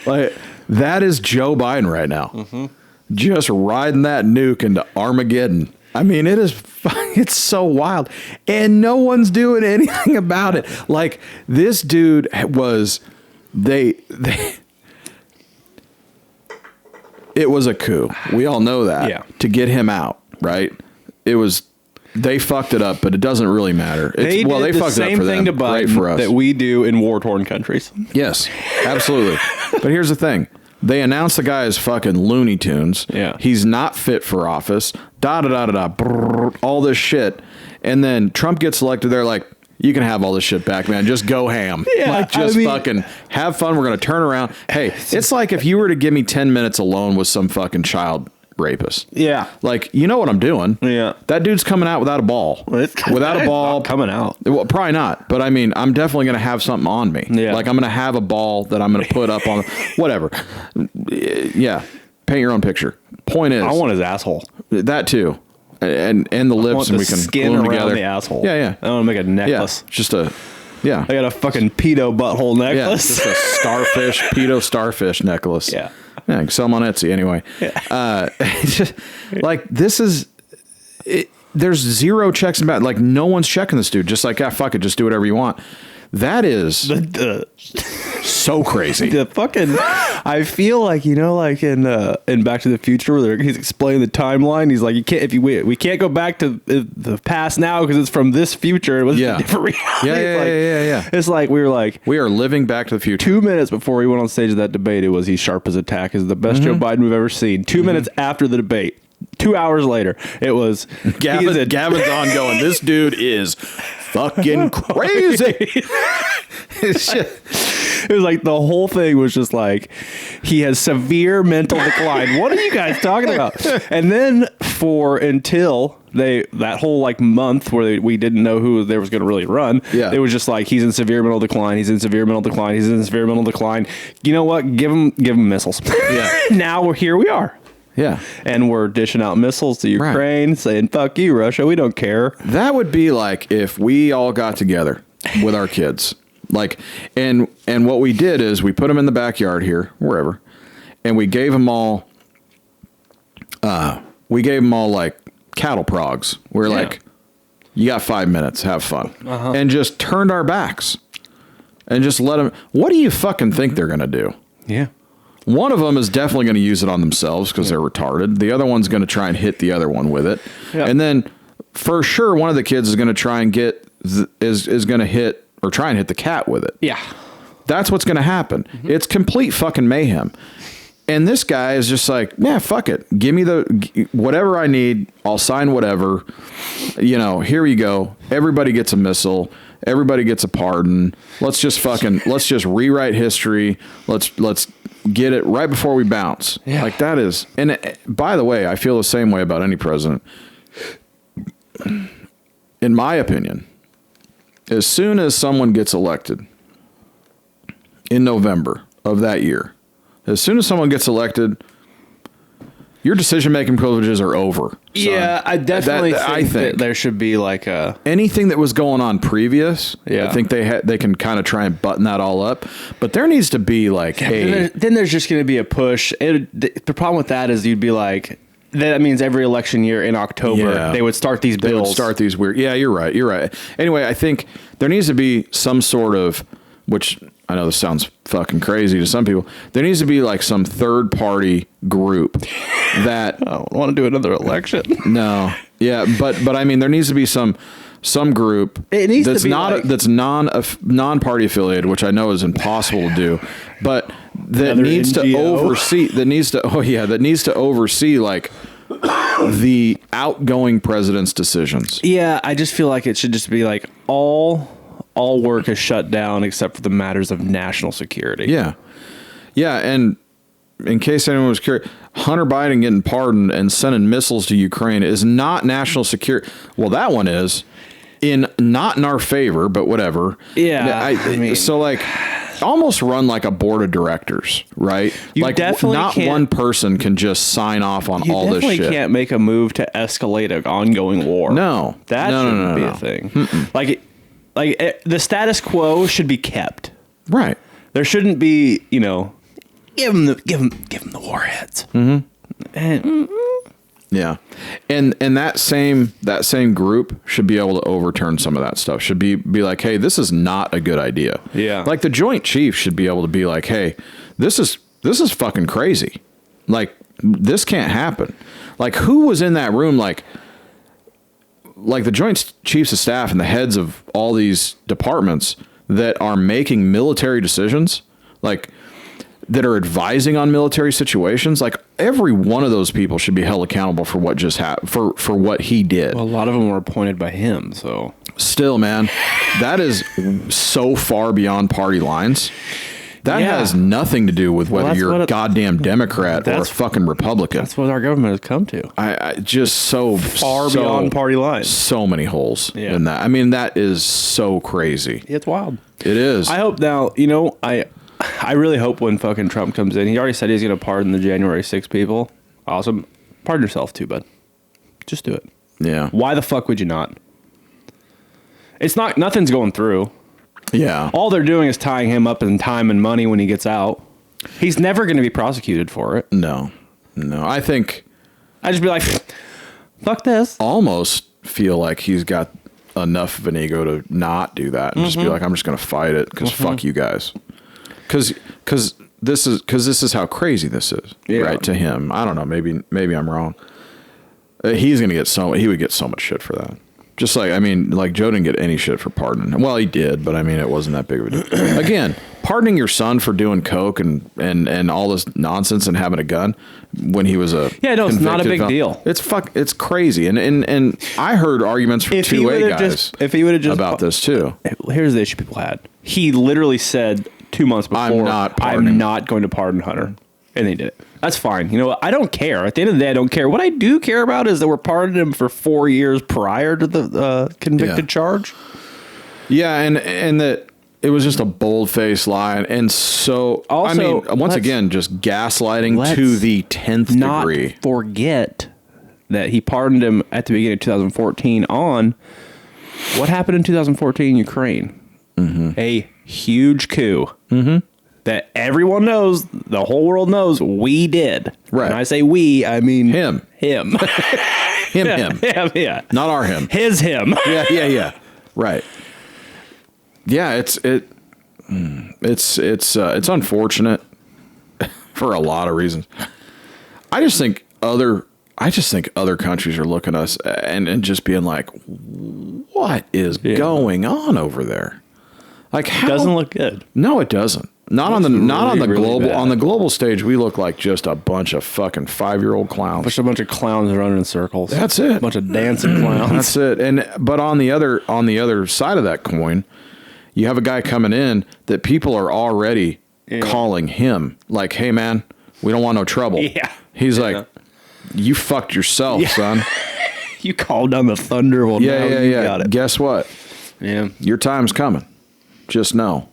Like, that is Joe Biden right now. Mm-hmm. Just riding that nuke into Armageddon. I mean, it's so wild. And no one's doing anything about it. Like, this dude was, it was a coup. We all know that. Yeah. To get him out, right? They fucked it up, but it doesn't really matter. They fucked it up for them. Same thing to Biden that we do in war-torn countries. Yes, absolutely. But here's the thing. They announced the guy is fucking Looney Tunes. Yeah. He's not fit for office. All this shit. And then Trump gets elected. They're like, you can have all this shit back, man. Just go ham. Yeah, like, fucking have fun. We're going to turn around. Hey, it's like if you were to give me 10 minutes alone with some fucking child rapist. Yeah. Like, you know what I'm doing. Yeah. That dude's coming out without a ball. Without a ball. Not coming out. Well, probably not. But I mean, I'm definitely going to have something on me. Yeah. Like, I'm going to have a ball that I'm going to put up on. Whatever. Yeah. Paint your own picture. Point is, I want his asshole. That too. And the lips, and we can skin glue them around together. the asshole. Yeah, yeah. I want to make a necklace. Yeah. Just a, yeah. I got a fucking pedo butthole necklace. Yeah, just a starfish, pedo starfish necklace. Yeah. Yeah, I can sell them on Etsy anyway. Yeah. Like, this is, there's zero checks and balances. Like, no one's checking this dude. Just like, fuck it, just do whatever you want. That is so crazy. The fucking, I feel like, you know, like in Back to the Future, where he's explaining the timeline. He's like, you can't, we can't go back to the past now because it's from this future. It was a different reality. Yeah. It's like we are living Back to the Future. 2 minutes before he went on stage of that debate, it was he's sharp as a tack. Is the best Joe Biden we've ever seen. 2 minutes after the debate. 2 hours later, it was Gavin's on going, this dude is fucking crazy. It was like the whole thing was just like, he has severe mental decline. What are you guys talking about? And then until that whole like month where we didn't know who there was going to really run. Yeah. It was just like, he's in severe mental decline. He's in severe mental decline. He's in severe mental decline. You know what? Give him missiles. Yeah. Now here we are. Yeah. And we're dishing out missiles to Ukraine, saying, fuck you, Russia. We don't care. That would be like if we all got together with our kids. Like, and what we did is we put them in the backyard here, wherever, and we gave them all like cattle progs. We're like, you got 5 minutes, have fun. And just turned our backs and just let them, what do you fucking think they're going to do? Yeah. One of them is definitely going to use it on themselves because they're retarded. The other one's going to try and hit the other one with it. Yep. And then for sure, one of the kids is going to try and is going to hit or try and hit the cat with it. Yeah. That's what's going to happen. Mm-hmm. It's complete fucking mayhem. And this guy is just like, yeah, fuck it. Give me whatever I need. I'll sign whatever. You know, here you go. Everybody gets a missile. Everybody gets a pardon. Let's just rewrite history. Let's get it right before we bounce. Yeah. Like, that is, and by the way, I feel the same way about any president. In my opinion, as soon as someone gets elected in November of that year, as soon as someone gets elected, your decision-making privileges are over. Son. Yeah, I definitely think that there should be like anything that was going on previous. Yeah. I think they can kind of try and button that all up. But there needs to be like, hey, then there's just going to be a push. The problem with that is you'd be like, that means every election year in October they would start these bills. They would start these weird. Yeah, you're right. Anyway, I think there needs to be some sort of, which I know this sounds fucking crazy to some people, there needs to be like some third party group that I don't want to do another election. No. Yeah, but I mean there needs to be some group that's non-party affiliated, which I know is impossible to do, but that needs NGO. To oversee that needs to oversee like the outgoing president's decisions. Yeah, I just feel like it should just be like all work is shut down except for the matters of national security. Yeah. Yeah, and in case anyone was curious, Hunter Biden getting pardoned and sending missiles to Ukraine is not national security. Well, that one is not in our favor, but whatever. Yeah. I mean, so like almost run like a board of directors, right? You like definitely not one person can just sign off on all this shit. You definitely can't make a move to escalate an ongoing war. No. That shouldn't be a thing. Mm-mm. Like the status quo should be kept. Right. There shouldn't be, give them the warheads. Mm-hmm. And, Yeah. And that same group should be able to overturn some of that stuff. Should be like, hey, this is not a good idea. Yeah. Like the Joint Chiefs should be able to be like, hey, this is fucking crazy. Like, this can't happen. Like, who was in that room? Like the Joint Chiefs of Staff and the heads of all these departments that are making military decisions, like, that are advising on military situations, like, every one of those people should be held accountable for what just happened, for what he did. well, a lot of them were appointed by him, so. Still, man, that is so far beyond party lines. That Yeah. has nothing to do with whether that's you're what a it- goddamn Democrat or a that's- fucking Republican. That's what our government has come to. I just so Far so- beyond party lines. So many holes Yeah. in that. I mean, that is so crazy. It's wild. It is. I hope now, I really hope when fucking Trump comes in, he already said he's going to pardon the January 6 people. Awesome. Pardon yourself too, bud. Just do it. Yeah. Why the fuck would you not? Nothing's going through. Yeah. All they're doing is tying him up in time and money when he gets out. He's never going to be prosecuted for it. No. I think I'd just be like, fuck this. almost feel like he's got enough of an ego to not do that and just be like, I'm just going to fight it because fuck you guys. Because this is how crazy this is, Yeah. right? To him, I don't know. Maybe I'm wrong. He would get so much shit for that. Just like, I mean, like Joe didn't get any shit for pardoning. Well, he did, but I mean, it wasn't that big of a deal. Again, pardoning your son for doing coke and all this nonsense and having a gun when he was a it's not a convicted big felon. deal. It's crazy. And I heard arguments from If he 2A would've guys if he would've just about this too. Here's the issue people had. He literally said 2 months before, I'm not pardoning. I'm not going to pardon Hunter. And they did it. That's fine. You know what? I don't care. At the end of the day, I don't care. What I do care about is that we're pardoning him for 4 years prior to the convicted charge. Yeah, and that it was just a bold-faced lie, and so Also, I mean, once let's- again, just gaslighting let's to the 10th Not degree. forget that he pardoned him at the beginning of 2014 on what happened in 2014 in Ukraine. Mm-hmm. A huge coup. Mm-hmm. That everyone knows, the whole world knows, we did. Right. When I say we, I mean Him. Him. Him. Yeah. Not our him. His him. Yeah. Right. Yeah, it's unfortunate for a lot of reasons. I just think other countries are looking at us and just being like, what is going on over there? Like, how Doesn't look good. No, it doesn't. Not on the really global bad. on the global stage. We look like just a bunch of fucking 5-year-old clowns. Just a bunch of clowns running in circles. That's it. A bunch of dancing clowns. That's it. But on the other side of that coin, you have a guy coming in that people are already calling him like, "Hey man, we don't want no trouble." Yeah. He's like, "You fucked yourself, son." You called down the thunder. Well, now you got it. Guess what? Yeah. Your time's coming. Just know.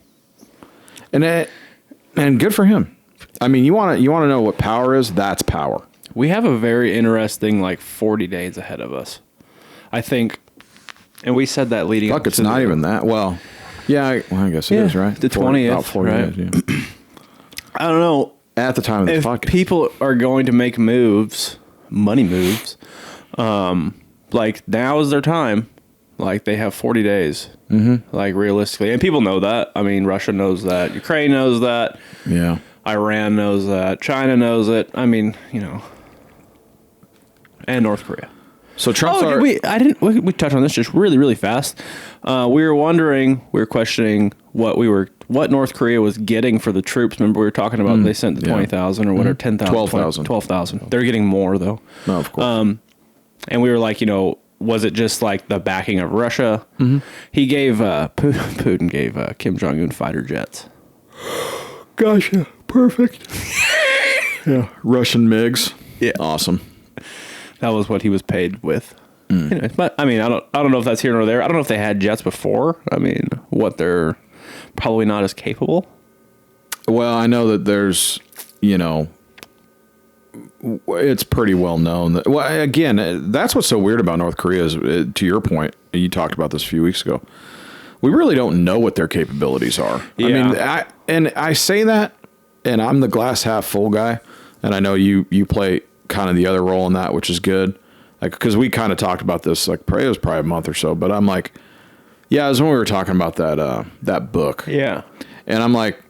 And good for him. I mean, you want to know what power is? That's power. We have a very interesting 40 days ahead of us. I think, and we said that leading up Fuck, it's to not the- even that. Well, yeah, I guess it is, right? the 20th, About 40 right? days, yeah. I don't know At the time of the if fucking. people are going to make moves, money moves. Now is their time. They have 40 days. Mm-hmm. Realistically, and people know that. I mean, Russia knows that. Ukraine knows that. Yeah. Iran knows that. China knows it. I mean, and North Korea. So Trump's We touched on this just really, really fast. We were questioning what North Korea was getting for the troops. Remember, we were talking about they sent the 20,000 or whatever, 10,000, 12,000. 12,000. They're getting more though. No, of course. And we were like, was it just the backing of Russia? Mm-hmm. He gave Putin gave Kim Jong-un fighter jets. Gotcha. Perfect. Yeah. Russian MiGs. Yeah. Awesome. That was what he was paid with. Anyway, but I mean, I don't know if that's here nor there. I don't know if they had jets before. I mean, what they're probably not as capable. Well, I know that there's, it's pretty well known that, well, again, that's what's so weird about North Korea is, to your point, you talked about this a few weeks ago. We really don't know what their capabilities are. Yeah. I mean, I say that and I'm the glass half full guy, and I know you play kind of the other role in that, which is good. Like, because we kind of talked about this, like, it was probably a month or so, but I'm like, yeah, it was when we were talking about that book. Yeah. And I'm like,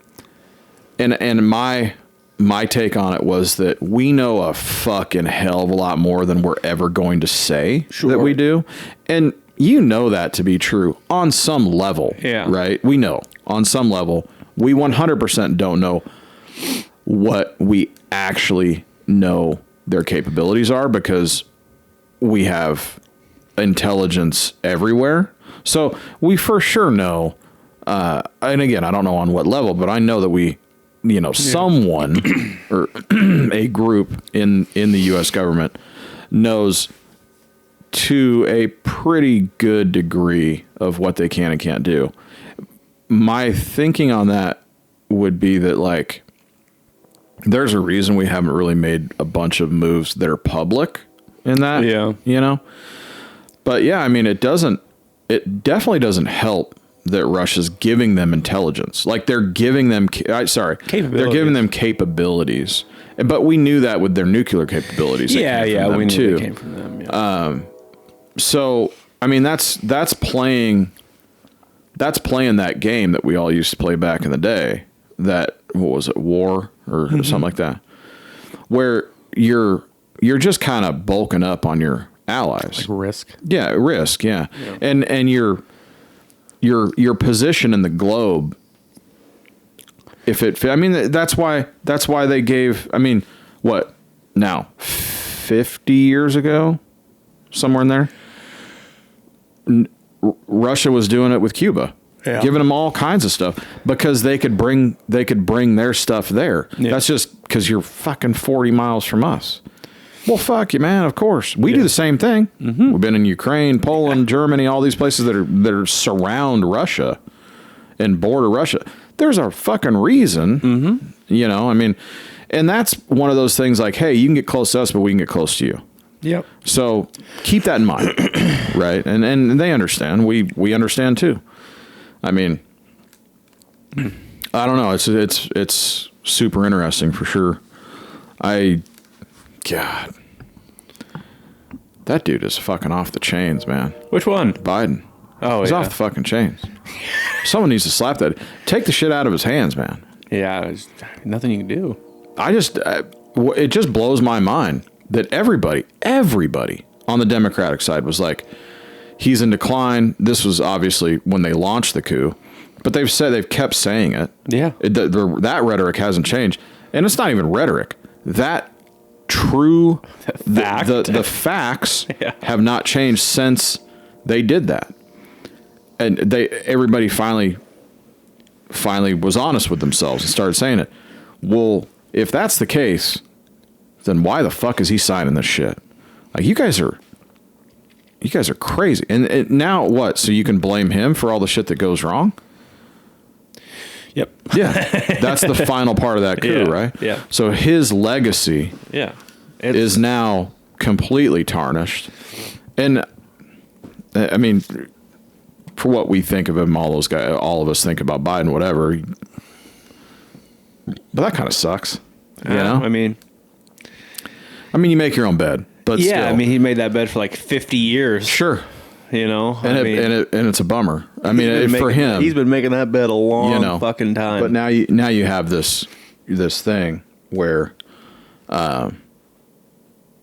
and my take on it was that we know a fucking hell of a lot more than we're ever going to say that we do. And you know that to be true on some level. Yeah. Right? We know on some level. We 100% don't know what we actually know their capabilities are, because we have intelligence everywhere. So we for sure know, and again, I don't know on what level, but I know that we, someone or a group in the U.S. government knows to a pretty good degree of what they can and can't do. My thinking on that would be that, like, there's a reason we haven't really made a bunch of moves that are public in that. Yeah. But yeah, I mean, it definitely doesn't help that Russia's giving them intelligence. Like, they're giving them, they're giving them capabilities. But we knew that with their nuclear capabilities. Yeah, we knew too. it came from them. Yeah. So, I mean, that's playing that game that we all used to play back in the day. That, what was it, War or something like that, where you're just kind of bulking up on your allies. Like risk. Yeah, risk. Yeah, and your position in the globe. I mean, that's why they gave. I mean, what now? 50 years ago, somewhere in there. Russia was doing it with Cuba. Yeah. Giving them all kinds of stuff because they could bring their stuff there. Yeah. That's just because you're fucking 40 miles from us. Well, fuck you, man. Of course, we do the same thing. Mm-hmm. We've been in Ukraine, Poland, Germany, all these places that are surround Russia and border Russia. There's a fucking reason, I mean, and that's one of those things. Like, hey, you can get close to us, but we can get close to you. Yep. So keep that in mind, right? And they understand. We understand too. I mean, I don't know. It's super interesting for sure. God, that dude is fucking off the chains, man. Which one? Biden. Oh, he's off the fucking chains. Someone needs to slap that. Take the shit out of his hands, man. Yeah, there's nothing you can do. It just blows my mind that everybody on the Democratic side was like, he's in decline. This was obviously when they launched the coup, but they've kept saying it. Yeah. That rhetoric hasn't changed. And it's not even rhetoric. That true fact. The facts have not changed since they did that. And everybody finally was honest with themselves and started saying it. Well, if that's the case, then why the fuck is he signing this shit? Like, you guys are crazy. And now what? So you can blame him for all the shit that goes wrong? Yep. Yeah. That's the final part of that coup, right? Yeah. So his legacy is now completely tarnished. And I mean, for what we think of him, all of us think about Biden, whatever. But that kind of sucks. You know? I mean, you make your own bed. But yeah, still. I mean, he made that bed for like 50 years. Sure. And it's a bummer. I mean, for him, he's been making that bed a long fucking time. But now you have this thing where, now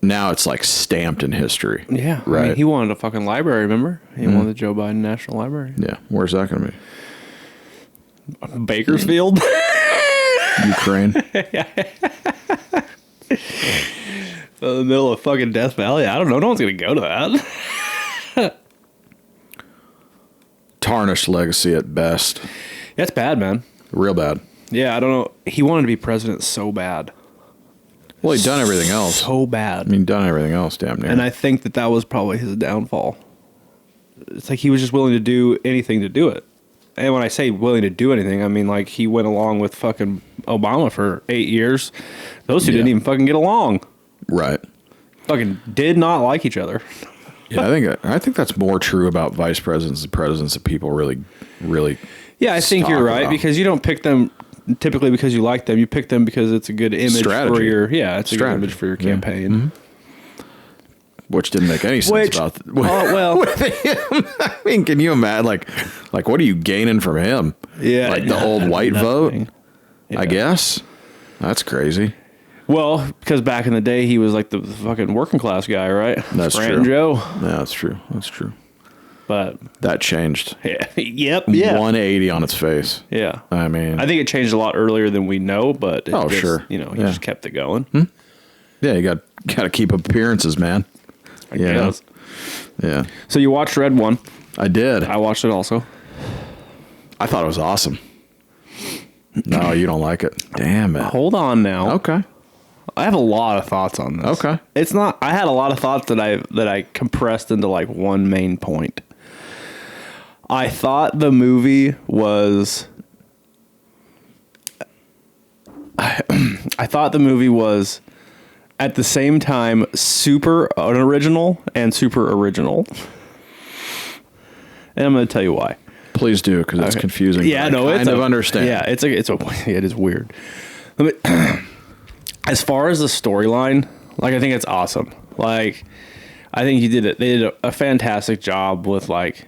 it's like stamped in history. Yeah, right. I mean, he wanted a fucking library. Remember, he wanted the Joe Biden National Library. Yeah, where's that going to be? Bakersfield, Ukraine. In the middle of fucking Death Valley. I don't know. No one's gonna go to that. Tarnished legacy at best. That's bad, man. Real bad. Yeah, I don't know. He wanted to be president so bad. Well, he'd done everything else. So bad. I mean, done everything else, damn near. And I think that was probably his downfall. It's like he was just willing to do anything to do it. And when I say willing to do anything, I mean like he went along with fucking Obama for 8 years. Those two didn't even fucking get along. Right. Fucking did not like each other. Yeah, I think that's more true about vice presidents and presidents that people really Yeah, I think you're right because you don't pick them typically because you like them. You pick them because it's a good image Strategy. for your it's a good image for your campaign. Mm-hmm. Which didn't make any sense about with him. I mean, can you imagine? Like, what are you gaining from him? Yeah, like the old white vote. Yeah. I guess that's crazy. Well, because back in the day, he was like the fucking working class guy, right? That's Scranton true. Joe. Yeah, that's true. That's true. But that changed. Yeah. Yep. Yeah. 180 on its face. Yeah. I mean, I think it changed a lot earlier than we know, but sure. He just kept it going. Yeah, you got to keep appearances, man. I guess. Yeah. So you watched Red 1. I did. I watched it also. I thought it was awesome. No, you don't like it. Damn it. Hold on now. Okay. I have a lot of thoughts on this. Okay. It's not. I had a lot of thoughts that I compressed into like one main point. I thought the movie was. I thought the movie was, at the same time, super unoriginal and super original. And I'm going to tell you why. Please do, because it's confusing. Yeah, no, I kind of understand. Yeah, it is weird. As far as the storyline, like, I think it's awesome. Like, I think they did a fantastic job with, like,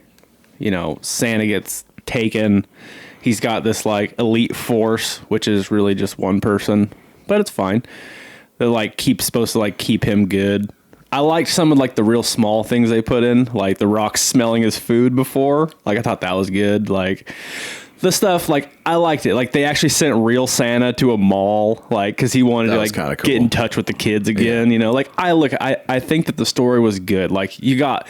Santa gets taken. He's got this like elite force, which is really just one person, but it's fine. They're like supposed to like keep him good. I liked some of like the real small things they put in, like the Rock smelling his food before. Like, I thought that was good. Like, the stuff, like, I liked it. Like, they actually sent real Santa to a mall, like, because he wanted to like cool. get in touch with the kids again. Yeah. Like, I think that the story was good. Like, you got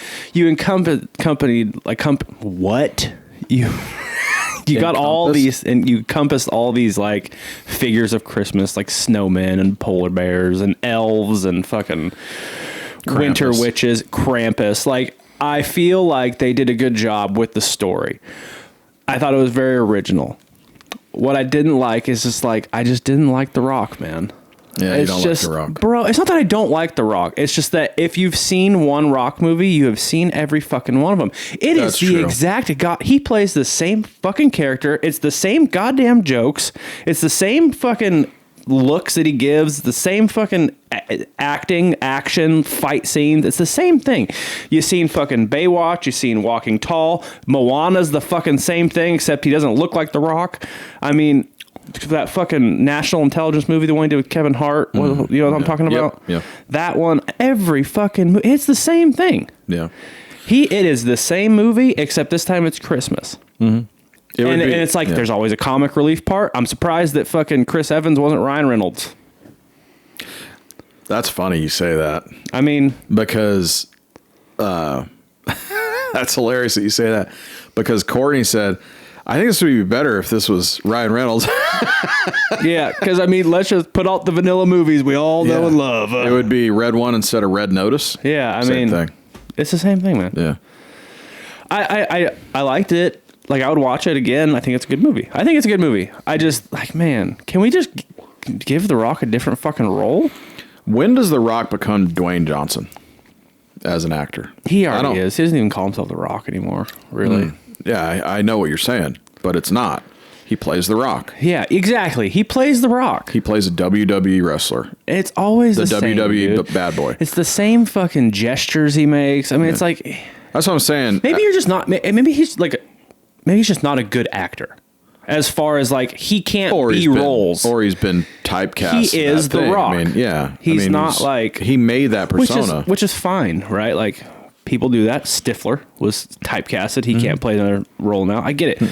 all these, and you encompassed all these like figures of Christmas, like snowmen and polar bears and elves and fucking winter witches, Krampus. Like, I feel like they did a good job with the story. I thought it was very original. What I didn't like is just like, I just didn't like The Rock, man. Yeah, you don't like The Rock. Bro, it's not that I don't like The Rock. It's just that if you've seen one Rock movie, you have seen every fucking one of them. That's the true. Exact... He plays the same fucking character. It's the same goddamn jokes. It's the same fucking looks that he gives. The same fucking acting, action, fight scenes. It's the same thing. You've seen fucking Baywatch. You've seen Walking Tall. Moana's the fucking same thing, except he doesn't look like The Rock. I mean... that fucking National Intelligence movie, the one he did with Kevin Hart, you know what I'm talking about? Yeah. That one, every fucking movie, it's the same thing. Yeah. It is the same movie, except this time it's Christmas. Mm-hmm. And it's like, there's always a comic relief part. I'm surprised that fucking Chris Evans wasn't Ryan Reynolds. That's funny you say that. I mean... because, that's hilarious that you say that. Because Courtney said... I think this would be better if this was Ryan Reynolds. Yeah, because, I mean, let's just put out the vanilla movies we all know and love. It would be Red One instead of Red Notice. Yeah, Same thing. It's the same thing, man. Yeah. I liked it. Like, I would watch it again. I think it's a good movie. I just, like, man, can we just give The Rock a different fucking role? When does The Rock become Dwayne Johnson as an actor? He already is. He doesn't even call himself The Rock anymore, really. Yeah, I know what you're saying, but it's not. He plays The Rock. Yeah, exactly. He plays The Rock. He plays a WWE wrestler. It's always the same, WWE dude. bad boy. It's the same fucking gestures he makes. I mean, it's like... That's what I'm saying. Maybe you're just not... Maybe he's just not a good actor. As far as, like, he can't be roles. Or he's been typecast. He is The Rock. I mean, yeah. He's not like... He made that persona. Which is fine, right? Like... People do that. Stifler was typecasted. He can't play another role now. I get it.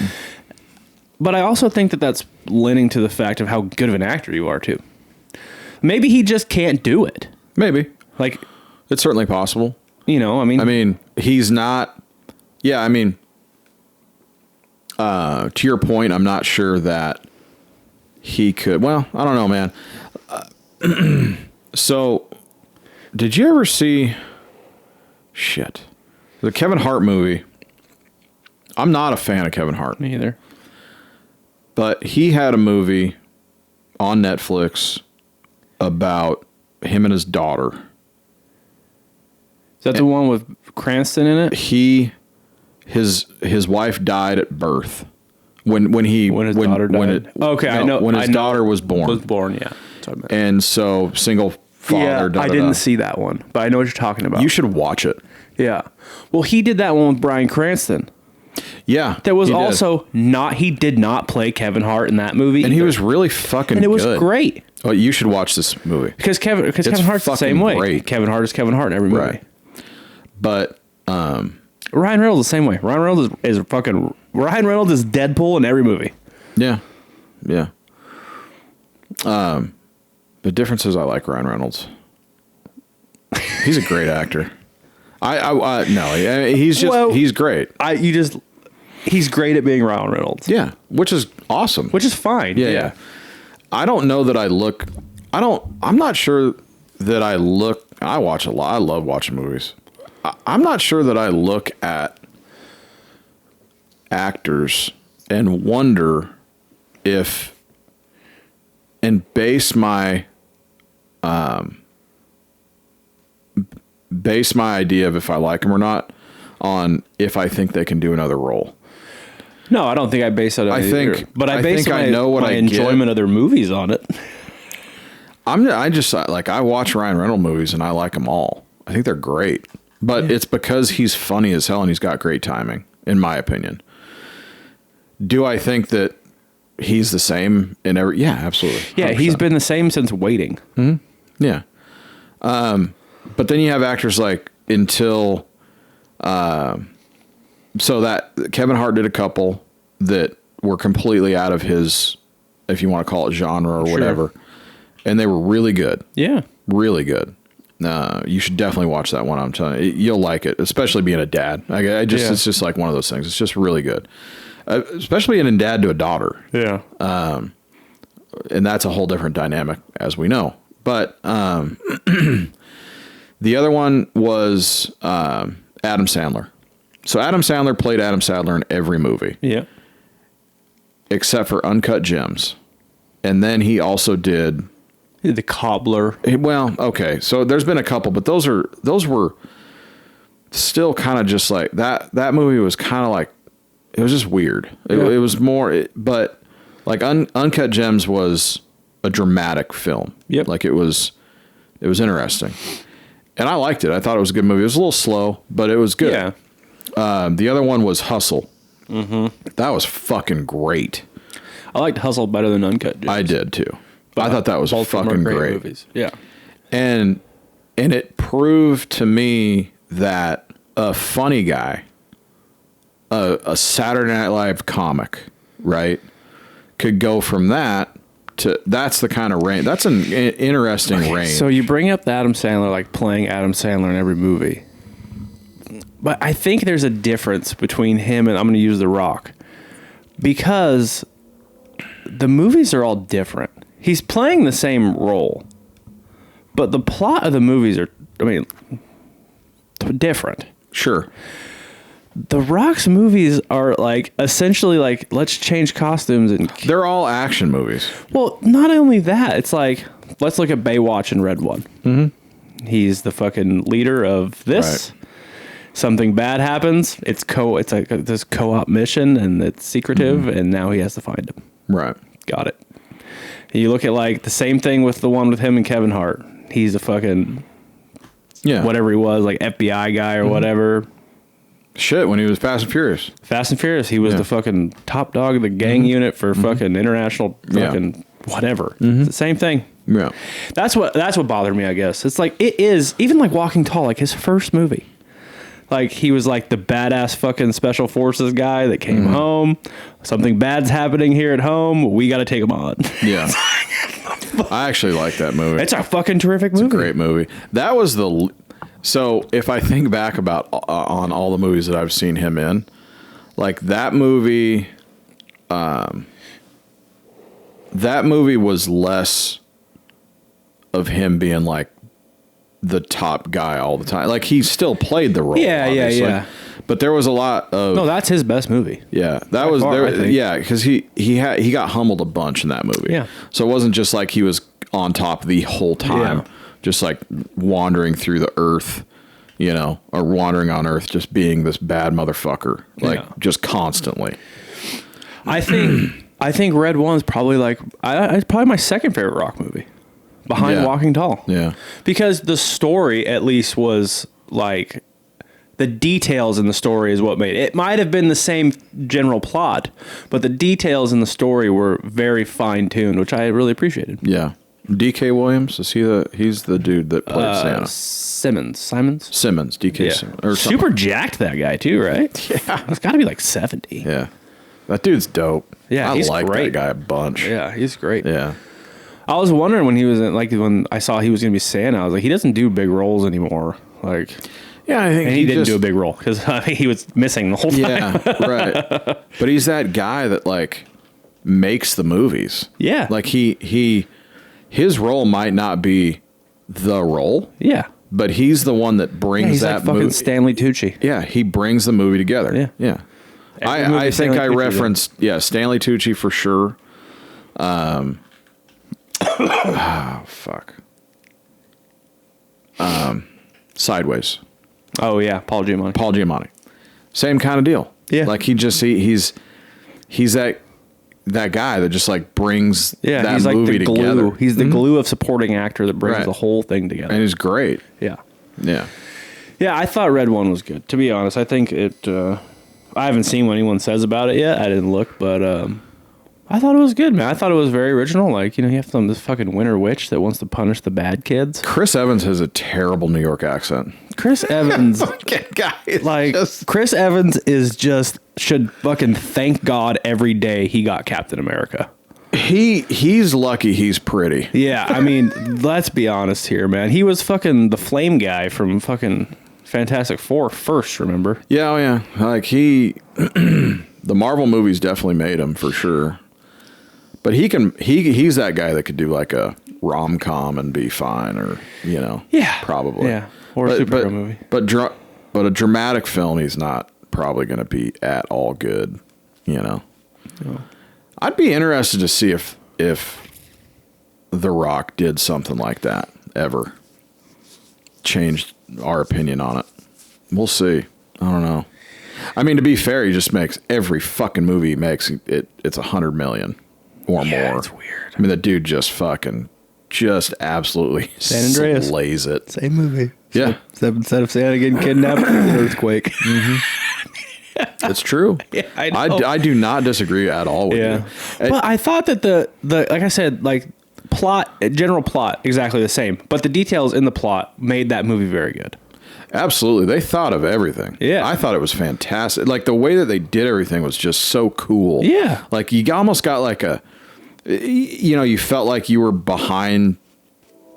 But I also think that that's lending to the fact of how good of an actor you are, too. Maybe he just can't do it. Maybe. Like, it's certainly possible. I mean, he's not... Yeah, I mean... to your point, I'm not sure that he could... Well, I don't know, man. So, did you ever see... Shit. The Kevin Hart movie. I'm not a fan of Kevin Hart. Me either. But he had a movie on Netflix about him and his daughter. Is that the one with Cranston in it? His wife died at birth when his daughter died. I know. When his daughter was born. Was born, yeah. That's what I meant. And so single father. Yeah, I didn't see that one, but I know what you're talking about. You should watch it. Yeah. Well, he did that one with Bryan Cranston. Yeah. That was also not. He did not play Kevin Hart in that movie, and he was really fucking good. And it was great. Oh, you should watch this movie Because Kevin Hart's the same way. Great. Kevin Hart is Kevin Hart in every movie. Right. But Ryan Reynolds the same way. Ryan Reynolds is Deadpool in every movie. Yeah. Yeah. The difference is I like Ryan Reynolds. He's a great actor. He's great. He's great at being Ryan Reynolds. Yeah, which is awesome. Which is fine. Yeah. I don't know that I'm not sure that I look. I watch a lot. I love watching movies. I'm not sure that I look at actors and wonder if, and base my idea of if I like them or not on if I think they can do another role. No, I don't think I base it on either. But I base my enjoyment of their movies on it. I watch Ryan Reynolds movies and I like them all. I think they're great. But it's because he's funny as hell and he's got great timing, in my opinion. Do I think that he's the same in every... Yeah, absolutely. 100%. Yeah, he's been the same since Waiting. Mm-hmm. Yeah. But then you have actors like so that Kevin Hart did a couple that were completely out of his, if you want to call it genre or whatever. And they were really good. Yeah. Really good. You should definitely watch that one. I'm telling you, you'll like it, especially being a dad. It's just like one of those things. It's just really good. Especially being a dad to a daughter. Yeah. And that's a whole different dynamic, as we know. But the other one was Adam Sandler. So Adam Sandler played Adam Sandler in every movie. Yeah. Except for Uncut Gems. And then he also did... The Cobbler. Well, okay. So there's been a couple, but those were still kind of just like... That movie was kind of like... It was just weird. It was more... But like Uncut Gems was a dramatic film. Yep. Like it was interesting. And I liked it. I thought it was a good movie. It was a little slow, but it was good. Yeah. The other one was Hustle. Mm-hmm. That was fucking great. I liked Hustle better than Uncut Gems. I did too. But I thought that was fucking great. Movies. Yeah. And it proved to me that a funny guy, a Saturday Night Live comic, right, could go from that to... That's the kind of range. That's an interesting range. So you bring up the Adam Sandler, like playing Adam Sandler in every movie. But I think there's a difference between him and I'm going to use The Rock, because the movies are all different. He's playing the same role, but the plot of the movies are, different. Sure. The Rock's movies are like essentially like, let's change costumes, and they're all action movies. Well, not only that, it's like, let's look at Baywatch and Red One. Mm-hmm. He's the fucking leader of this. Right. Something bad happens. It's like this co-op mission, and it's secretive, and now he has to find him. Right. Got it. You look at like the same thing with the one with him and Kevin Hart. He's a fucking whatever he was, like FBI guy or whatever. Shit, when he was Fast and Furious. Fast and Furious, he was the fucking top dog of the gang unit for fucking international fucking whatever. It's the same thing. Yeah. That's what bothered me, I guess. It's like, it is, even like Walking Tall, like his first movie. Like, he was like the badass fucking special forces guy that came home. Something bad's happening here at home. We got to take him on. Yeah. I actually like that movie. It's a fucking terrific movie. It's a great movie. That was so if I think back about on all the movies that I've seen him in, like that movie was less of him being like the top guy all the time. Like, he still played the role. Yeah, obviously. Yeah. But there was a lot of... No, that's his best movie. Yeah, that was there. Yeah, because he got humbled a bunch in that movie. Yeah. So it wasn't just like he was on top the whole time, just like wandering through the earth, or wandering on earth, just being this bad motherfucker, like just constantly. I think Red One's probably like it's probably my second favorite rock movie, behind Walking Tall. Yeah, because the story at least was like the details in the story is what made it. It might have been the same general plot, but the details in the story were very fine tuned, which I really appreciated. Yeah. DK Williams, he's the dude that played Santa. Simmons, DK Simmons. Or super jacked, that guy too, right? Yeah. He's got to be like 70. Yeah. That dude's dope. Yeah, I like that guy a bunch. Yeah, he's great. Yeah. I was wondering when he was in, like, when I saw he was going to be Santa, I was like, he doesn't do big roles anymore. Like, yeah, I think and he didn't do a big role because he was missing the whole time. Yeah, right. But he's that guy that like makes the movies. Yeah, like his role might not be the role. Yeah, but he's the one that brings he's that like fucking movie. Stanley Tucci. Yeah, he brings the movie together. Yeah, yeah. I think I referenced Stanley Tucci for sure. Fuck. Sideways. Oh yeah, Paul Giamatti. Same kind of deal. Yeah, like he's that guy that just like brings that he's movie like the glue. together. He's the glue of supporting actor that brings the whole thing together. And he's great. Yeah. Yeah. Yeah, I thought Red One was good. To be honest, I think it. I haven't seen what anyone says about it yet. I didn't look, but I thought it was good, man. I thought it was very original. Like, you know, you have this fucking winter witch that wants to punish the bad kids. Chris Evans has a terrible New York accent. Chris Evans, Chris Evans should fucking thank God every day he got Captain America. He's lucky he's pretty. Yeah, I mean, let's be honest here, man. He was fucking the flame guy from fucking Fantastic Four first, remember? Yeah, oh yeah. Like the Marvel movies definitely made him for sure. But he's that guy that could do like a rom-com and be fine, or, you know, probably. Yeah, or a superhero movie. But a dramatic film, he's not probably going to be at all good, you know. Oh. I'd be interested to see if The Rock did something like that ever. Changed our opinion on it. We'll see. I don't know. I mean, to be fair, he just makes every fucking movie he makes it's 100 million or more. That's weird. I mean, the dude just absolutely San Andreas slays it. Same movie. Yeah. Instead of Santa getting kidnapped, an earthquake. Mm-hmm. It's true. Yeah, I know. I do not disagree at all with you. But I thought that the like I said, like general plot, exactly the same. But the details in the plot made that movie very good. Absolutely. They thought of everything. Yeah. I thought it was fantastic. Like the way that they did everything was just so cool. Yeah. Like you almost got like you felt like you were behind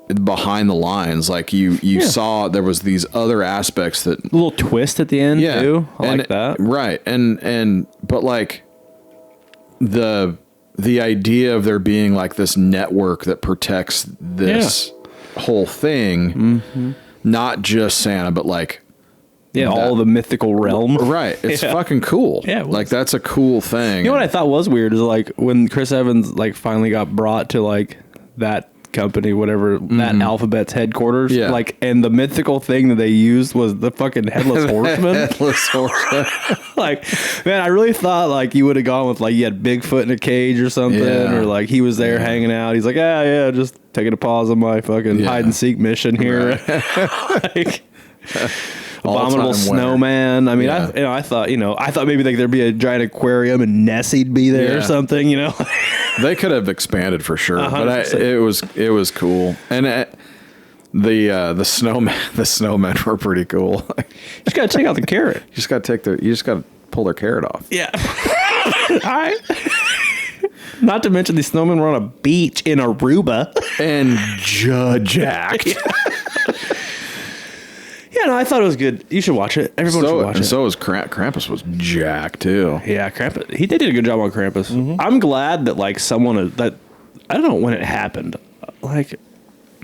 the lines. Like you saw there was these other aspects that... A little twist at the end too. I like that. Right. But like the idea of there being like this network that protects this whole thing... Mm-hmm. Not just Santa, but like... Yeah, all the mythical realm. Right. It's fucking cool. Yeah. Like, that's a cool thing. You know what I thought was weird is, like, when Chris Evans, like, finally got brought to, like, that company, whatever, that Alphabet's headquarters. Yeah. Like, and the mythical thing that they used was the fucking Headless Horseman. Headless Horseman. Like, man, I really thought, like, you would have gone with, like, you had Bigfoot in a cage or something, or, like, he was there hanging out. He's like, just taking a pause on my fucking hide-and-seek mission here. Right. Like... Abominable Snowman. I mean, I thought maybe like there'd be a giant aquarium and Nessie'd be there or something. You know, they could have expanded for sure, 100%. But it was cool, and the snowmen were pretty cool. You just gotta take out the carrot. You just gotta pull their carrot off. Yeah. All right. Not to mention these snowmen were on a beach in Aruba and jacked. Yeah, no, I thought it was good. You should watch it. Everyone should watch it. And so was Krampus was jacked too. Yeah, Krampus. He did a good job on Krampus. Mm-hmm. I'm glad that like someone that I don't know when it happened. Like it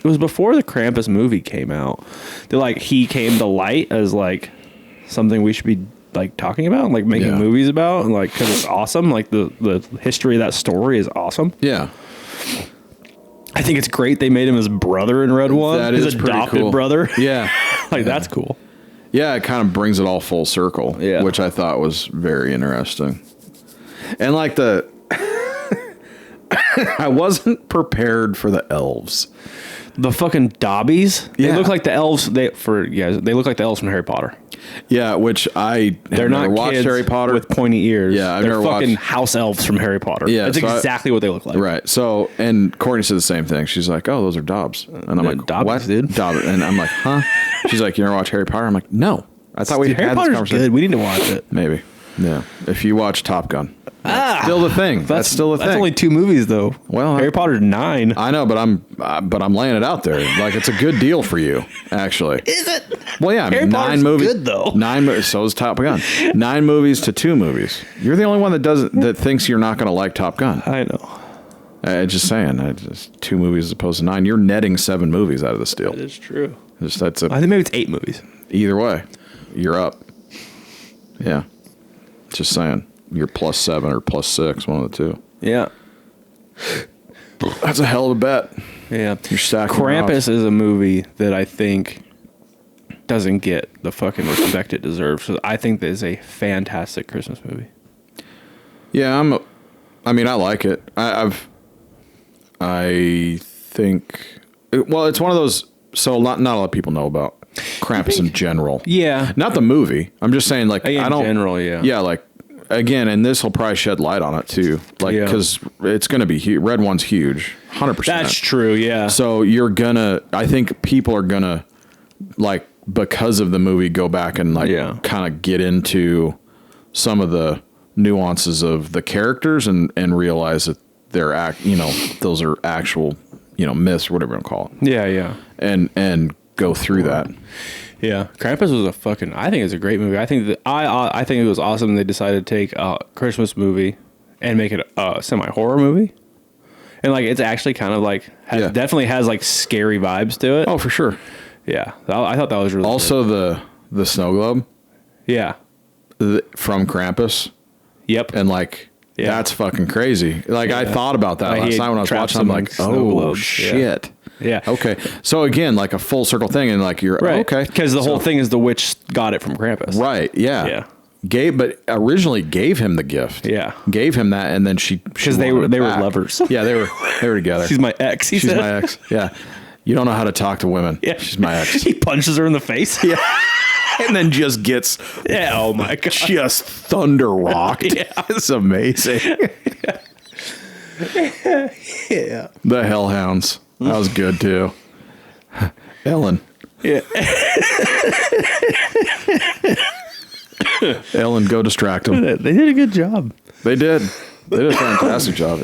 was before the Krampus movie came out. That like he came to light as like something we should be like talking about, like making movies about, and like because it's awesome. Like the history of that story is awesome. Yeah. I think it's great they made him his brother in Red One. That his is adopted cool. brother. Yeah. That's cool. Yeah, it kind of brings it all full circle, which I thought was very interesting. And like I wasn't prepared for the elves. The fucking Dobbies. Yeah. They look like the elves. They look like the elves from Harry Potter. Yeah, which They're never not watched kids Harry Potter with pointy ears. Yeah, I've They're never fucking watched house elves from Harry Potter. Yeah, That's so exactly what they look like. Right. So, and Courtney said the same thing. She's like, "Oh, those are Dobbs," and I'm like, Dobbies, "What, dude?" Dobbs?" And I'm like, "Huh?" She's like, "You never watch Harry Potter?" I'm like, "No." I thought we Dude, had Harry this Potter's conversation. good. We need to watch it. Maybe. Yeah. If you watch Top Gun, that's still the thing. That's still the thing. That's only 2 movies though. Well, Harry Potter's 9. I know, but I'm laying it out there. Like it's a good deal for you, actually. Is it? Well, yeah, I mean, Harry 9 Potter's movies. good, though. 9. So is Top Gun. 9 movies to 2 movies. You're the only one that thinks you're not going to like Top Gun. I know. Just saying. 2 movies as opposed to 9. You're netting 7 movies out of this deal. That is true. I think maybe it's 8 movies. Either way, you're up. Yeah. Just saying. You're +7 or +6, one of the two. Yeah. That's a hell of a bet. Yeah. You're stacking Krampus is a movie that I think doesn't get the fucking respect it deserves. So I think that is a fantastic Christmas movie. Yeah, I like it. I think. Well, it's one of those. So not a lot of people know about Krampus in general. Yeah. Not the movie. I'm just saying, like, In general, yeah. Yeah, like, again, and this will probably shed light on it too. Like, because it's going to be huge. Red One's huge. 100%. That's true, yeah. So I think people are going to, like, because of the movie, go back and, like, kind of get into some of the nuances of the characters and realize that those are actual, myths or whatever you want to call it. Yeah, yeah. And go through that. Yeah, Krampus was I think it's a great movie. I think it was awesome they decided to take a Christmas movie and make it a semi-horror movie. And like it's actually kind of like definitely has like scary vibes to it. Oh, for sure. Yeah. I thought that was really also good. the snow globe. Yeah. From Krampus. Yep. And like that's fucking crazy. Like I thought about that last night when I was watching. I'm like, oh shit. Yeah. Okay. So again, like a full circle thing, and like you're right. Okay. Because the whole thing is the witch got it from Krampus. Right. Yeah. Yeah. But originally gave him the gift. Yeah. Gave him that, and then because they were lovers. Yeah, they were together. She's my ex. She's my ex. Yeah. You don't know how to talk to women. Yeah. She's my ex. He punches her in the face. Yeah. And then just gets oh my god, just thunder rocked. Yeah. It's amazing. Yeah. The Hellhounds. That was good too. Ellen. Yeah. Ellen, go distract them. They did a good job. They did. They did a fantastic job.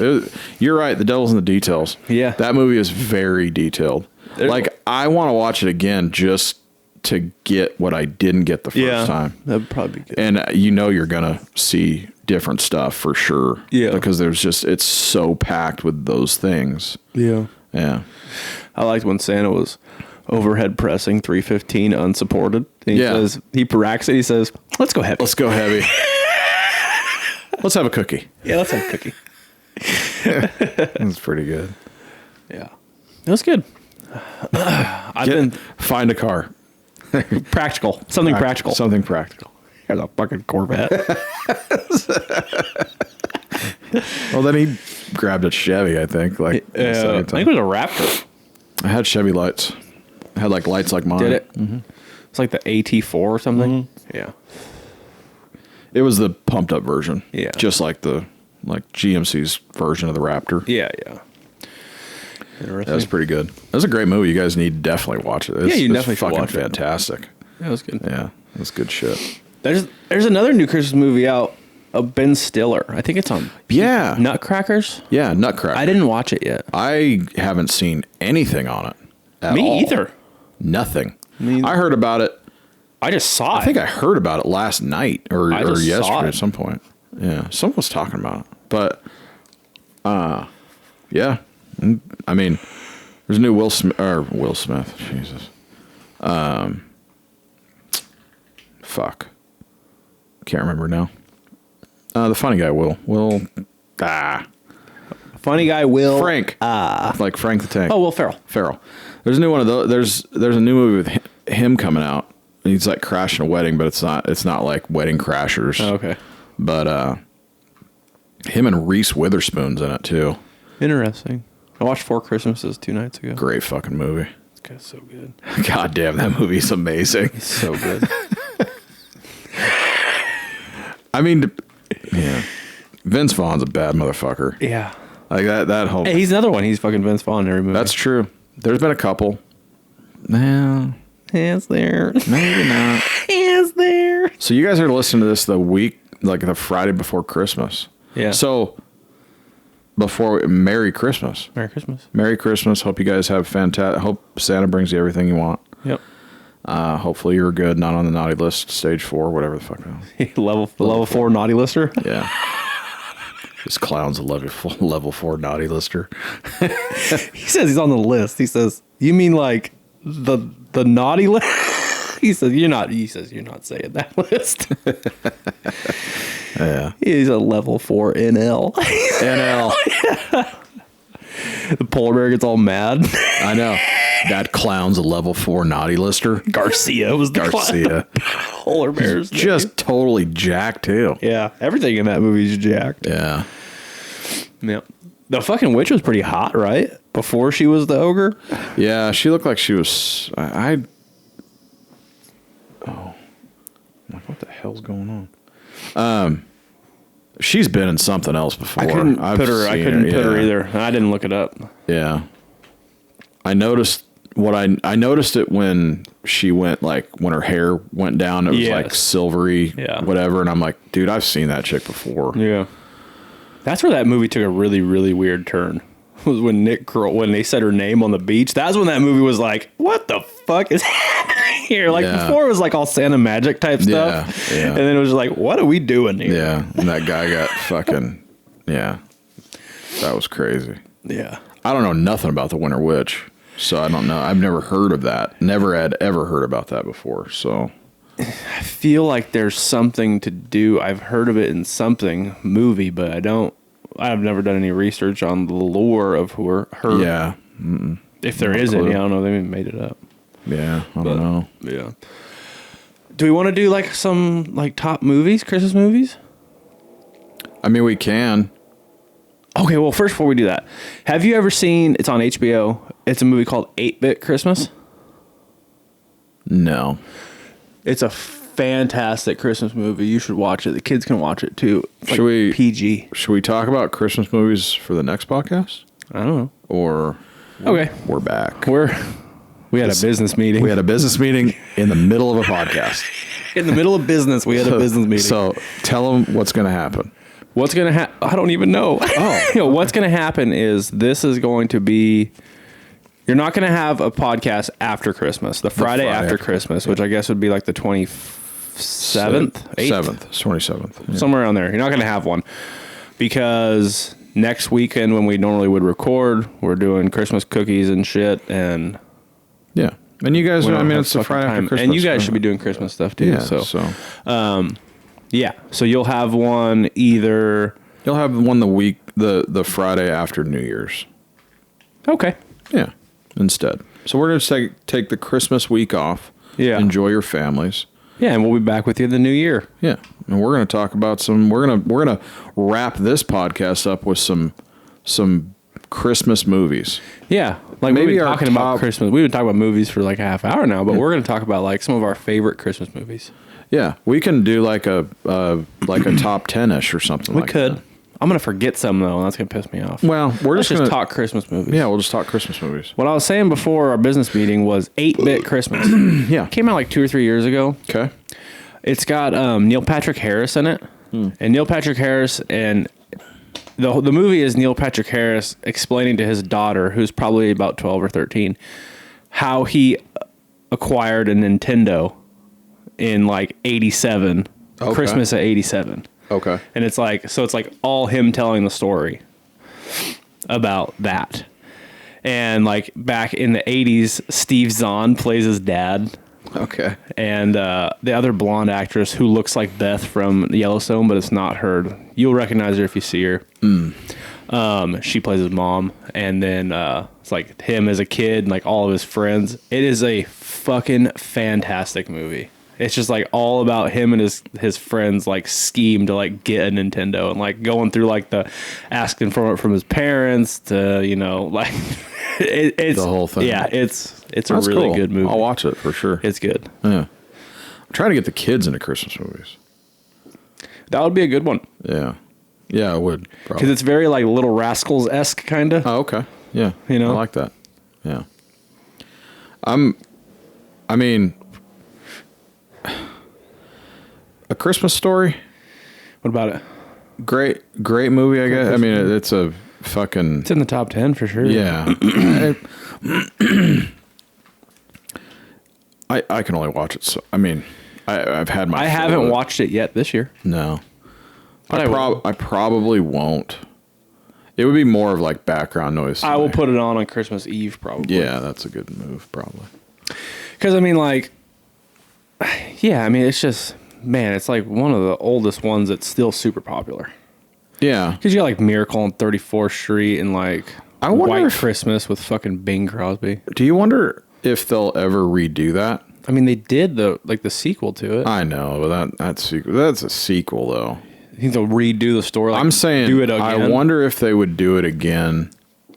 You're right. The devil's in the details. Yeah. That movie is very detailed. Like, I want to watch it again just to get what I didn't get the first time. That'd probably be good. And you're going to see different stuff for sure. Yeah. Because it's so packed with those things. Yeah. Yeah. I liked when Santa was overhead pressing 315 unsupported. And he says, he racks it. He says, let's go heavy. Let's go heavy. Let's have a cookie. Yeah, let's have a cookie. That's pretty good. Yeah. That was good. Find a car. Practical. Something practical. Something practical. There's a fucking Corvette. Well, then he grabbed a Chevy, I think. Like, I think it was a Raptor. I had Chevy lights. I had like lights like mine. Did it? Mm-hmm. It's like the AT4 or something. Mm-hmm. Yeah. It was the pumped up version. Yeah. Just like GMC's version of the Raptor. Yeah, yeah. That was pretty good. That was a great movie. You guys need to definitely watch it. You definitely should watch it. Fantastic. That was good. Yeah, that's good shit. There's another new Christmas movie out of Ben Stiller. I think it's on Nutcrackers. Yeah, Nutcracker. I didn't watch it yet. I haven't seen anything on it at all. Me either. Nothing. I heard about it. I just saw it. I think I heard about it last night or yesterday at some point. Yeah, someone was talking about it. But, yeah. I mean, there's a new Will Smith. Jesus. Fuck. Can't remember now. The funny guy, Will. Funny guy, Will. Frank. Like Frank the Tank. Oh, Will Ferrell. There's a new one of those. There's a new movie with him coming out. He's like crashing a wedding, but it's not like Wedding Crashers. Oh, okay. But Him and Reese Witherspoon's in it too. Interesting. I watched Four Christmases 2 nights ago. Great fucking movie. This guy's so good. God damn, that movie's amazing. He's so good. I mean, yeah. Vince Vaughn's a bad motherfucker. Yeah. Like that whole... Hey, he's another one. He's fucking Vince Vaughn in every movie. That's true. There's been a couple. No. Is there? Maybe not. Is there? So you guys are listening to this the week, like the Friday before Christmas. Yeah. So Merry Christmas. Merry Christmas. Merry Christmas. Hope you guys have fantastic. Hope Santa brings you everything you want. Yep. Hopefully you're good, not on the naughty list, stage 4, whatever the fuck. level 4 naughty lister. Yeah. This clown's a level 4 naughty lister. He says he's on the list. He says, "You mean like the naughty list?" He says you're not saying that list. Yeah. He's a level 4 NL. NL. The polar bear gets all mad. I know. That clown's a level 4 naughty lister. Garcia was the Garcia. Polar bear's Just totally jacked too. yeah. Everything in that movie is jacked. Yeah. Yeah. The fucking witch was pretty hot, right? Before she was the ogre. Yeah, she looked like she was. Oh, I'm like, what the hell's going on? She's been in something else before. I couldn't put her either. I didn't look it up. Yeah, I noticed I noticed it when she went, like, when her hair went down. It was like silvery, whatever. And I'm like, dude, I've seen that chick before. Yeah, that's where that movie took a really, really weird turn. Was when when they said her name on the beach. That's when that movie was like, what the fuck is happening here? Like before it was like all Santa magic type stuff. Yeah. And then it was like, what are we doing here? Yeah. And that guy got fucking, yeah. That was crazy. Yeah. I don't know nothing about the Winter Witch, so I don't know. I've never heard of that. Never had ever heard about that before, so. I feel like there's something to do. I've heard of it in something movie, but I've never done any research on the lore of her. Yeah. If there is any, I don't know. They made it up. Yeah, I don't know. Yeah. Do we want to do like some like top movies, Christmas movies? I mean, we can. Okay, well, first before we do that, have you ever seen? It's on HBO. It's a movie called 8-Bit Christmas. No. It's a fantastic Christmas movie. You should watch it. The kids can watch it too. It's Should we PG? Should we talk about Christmas movies for the next podcast? I don't know. Or Okay, we're back. We had a business meeting. We had a business meeting in the middle of a podcast. In the middle of business, we had a business meeting. So tell them what's going to happen. What's going to happen? I don't even know. Oh. What's going to happen is this is going to be... You're not going to have a podcast after Christmas. The Friday after Christmas, which I guess would be like the 27th? 7th. 27th. Yeah. Somewhere around there. You're not going to have one. Because next weekend when we normally would record, we're doing Christmas cookies and shit. And yeah. And you guys, it's the Friday after Christmas. And you guys should be doing Christmas stuff too. Yeah, so. Yeah, so you'll have one either... You'll have one the Friday after New Year's. Okay. Yeah, instead. So we're going to take the Christmas week off. Yeah. Enjoy your families. Yeah, and we'll be back with you in the new year. Yeah, and we're going to talk about we're going to wrap this podcast up with some Christmas movies. Yeah, like maybe we've been talking about Christmas. We've been talking about movies for like a half hour now, but we're going to talk about like some of our favorite Christmas movies. Yeah, we can do like a top 10-ish or something. We could. I'm going to forget some though, and that's going to piss me off. Well, let's just talk Christmas movies. Yeah, we'll just talk Christmas movies. What I was saying before our business meeting was 8-Bit Christmas. Yeah, it came out like 2 or 3 years ago. Okay. It's got Neil Patrick Harris in it, and Neil Patrick Harris and the movie is Neil Patrick Harris explaining to his daughter, who's probably about 12 or 13, how he acquired a Nintendo in like 87, Christmas of 87. Okay. And it's like all him telling the story about that. And like back in the 80s, Steve Zahn plays his dad. Okay. And the other blonde actress who looks like Beth from Yellowstone, but it's not her. You'll recognize her if you see her. She plays his mom. And then it's like him as a kid and like all of his friends. It is a fucking fantastic movie. It's just like all about him and his friends like scheme to like get a Nintendo and like going through like the asking for it from his parents to, you know, like it's the whole thing. Yeah, it's That's a really cool. good movie. I'll watch it for sure. It's good. Yeah. I'm trying to get the kids into Christmas movies. That would be a good one. Yeah. Yeah, I would. Because it's very like Little Rascals-esque kind of. Oh, okay. Yeah. You know? I like that. Yeah. I mean, A Christmas Story. What about it? Great movie, I guess. I mean, it's a fucking... It's in the top 10 for sure. Yeah. I can only watch it. So, I mean, I've had my... I haven't watched it yet this year. No. But I probably won't. It would be more of like background noise. I will put it on Christmas Eve probably. Yeah, that's a good move, probably. Because, I mean, like... Yeah, I mean, it's just... Man, it's like one of the oldest ones that's still super popular. Yeah. Because you got like Miracle on 34th Street and like I wonder White if- Christmas with fucking Bing Crosby. Do you wonder if they'll ever redo that? I mean, they did the sequel to it. I know, but that's a sequel though. You think they'll redo the story? Like, I'm saying, do it again. I wonder if they would do it again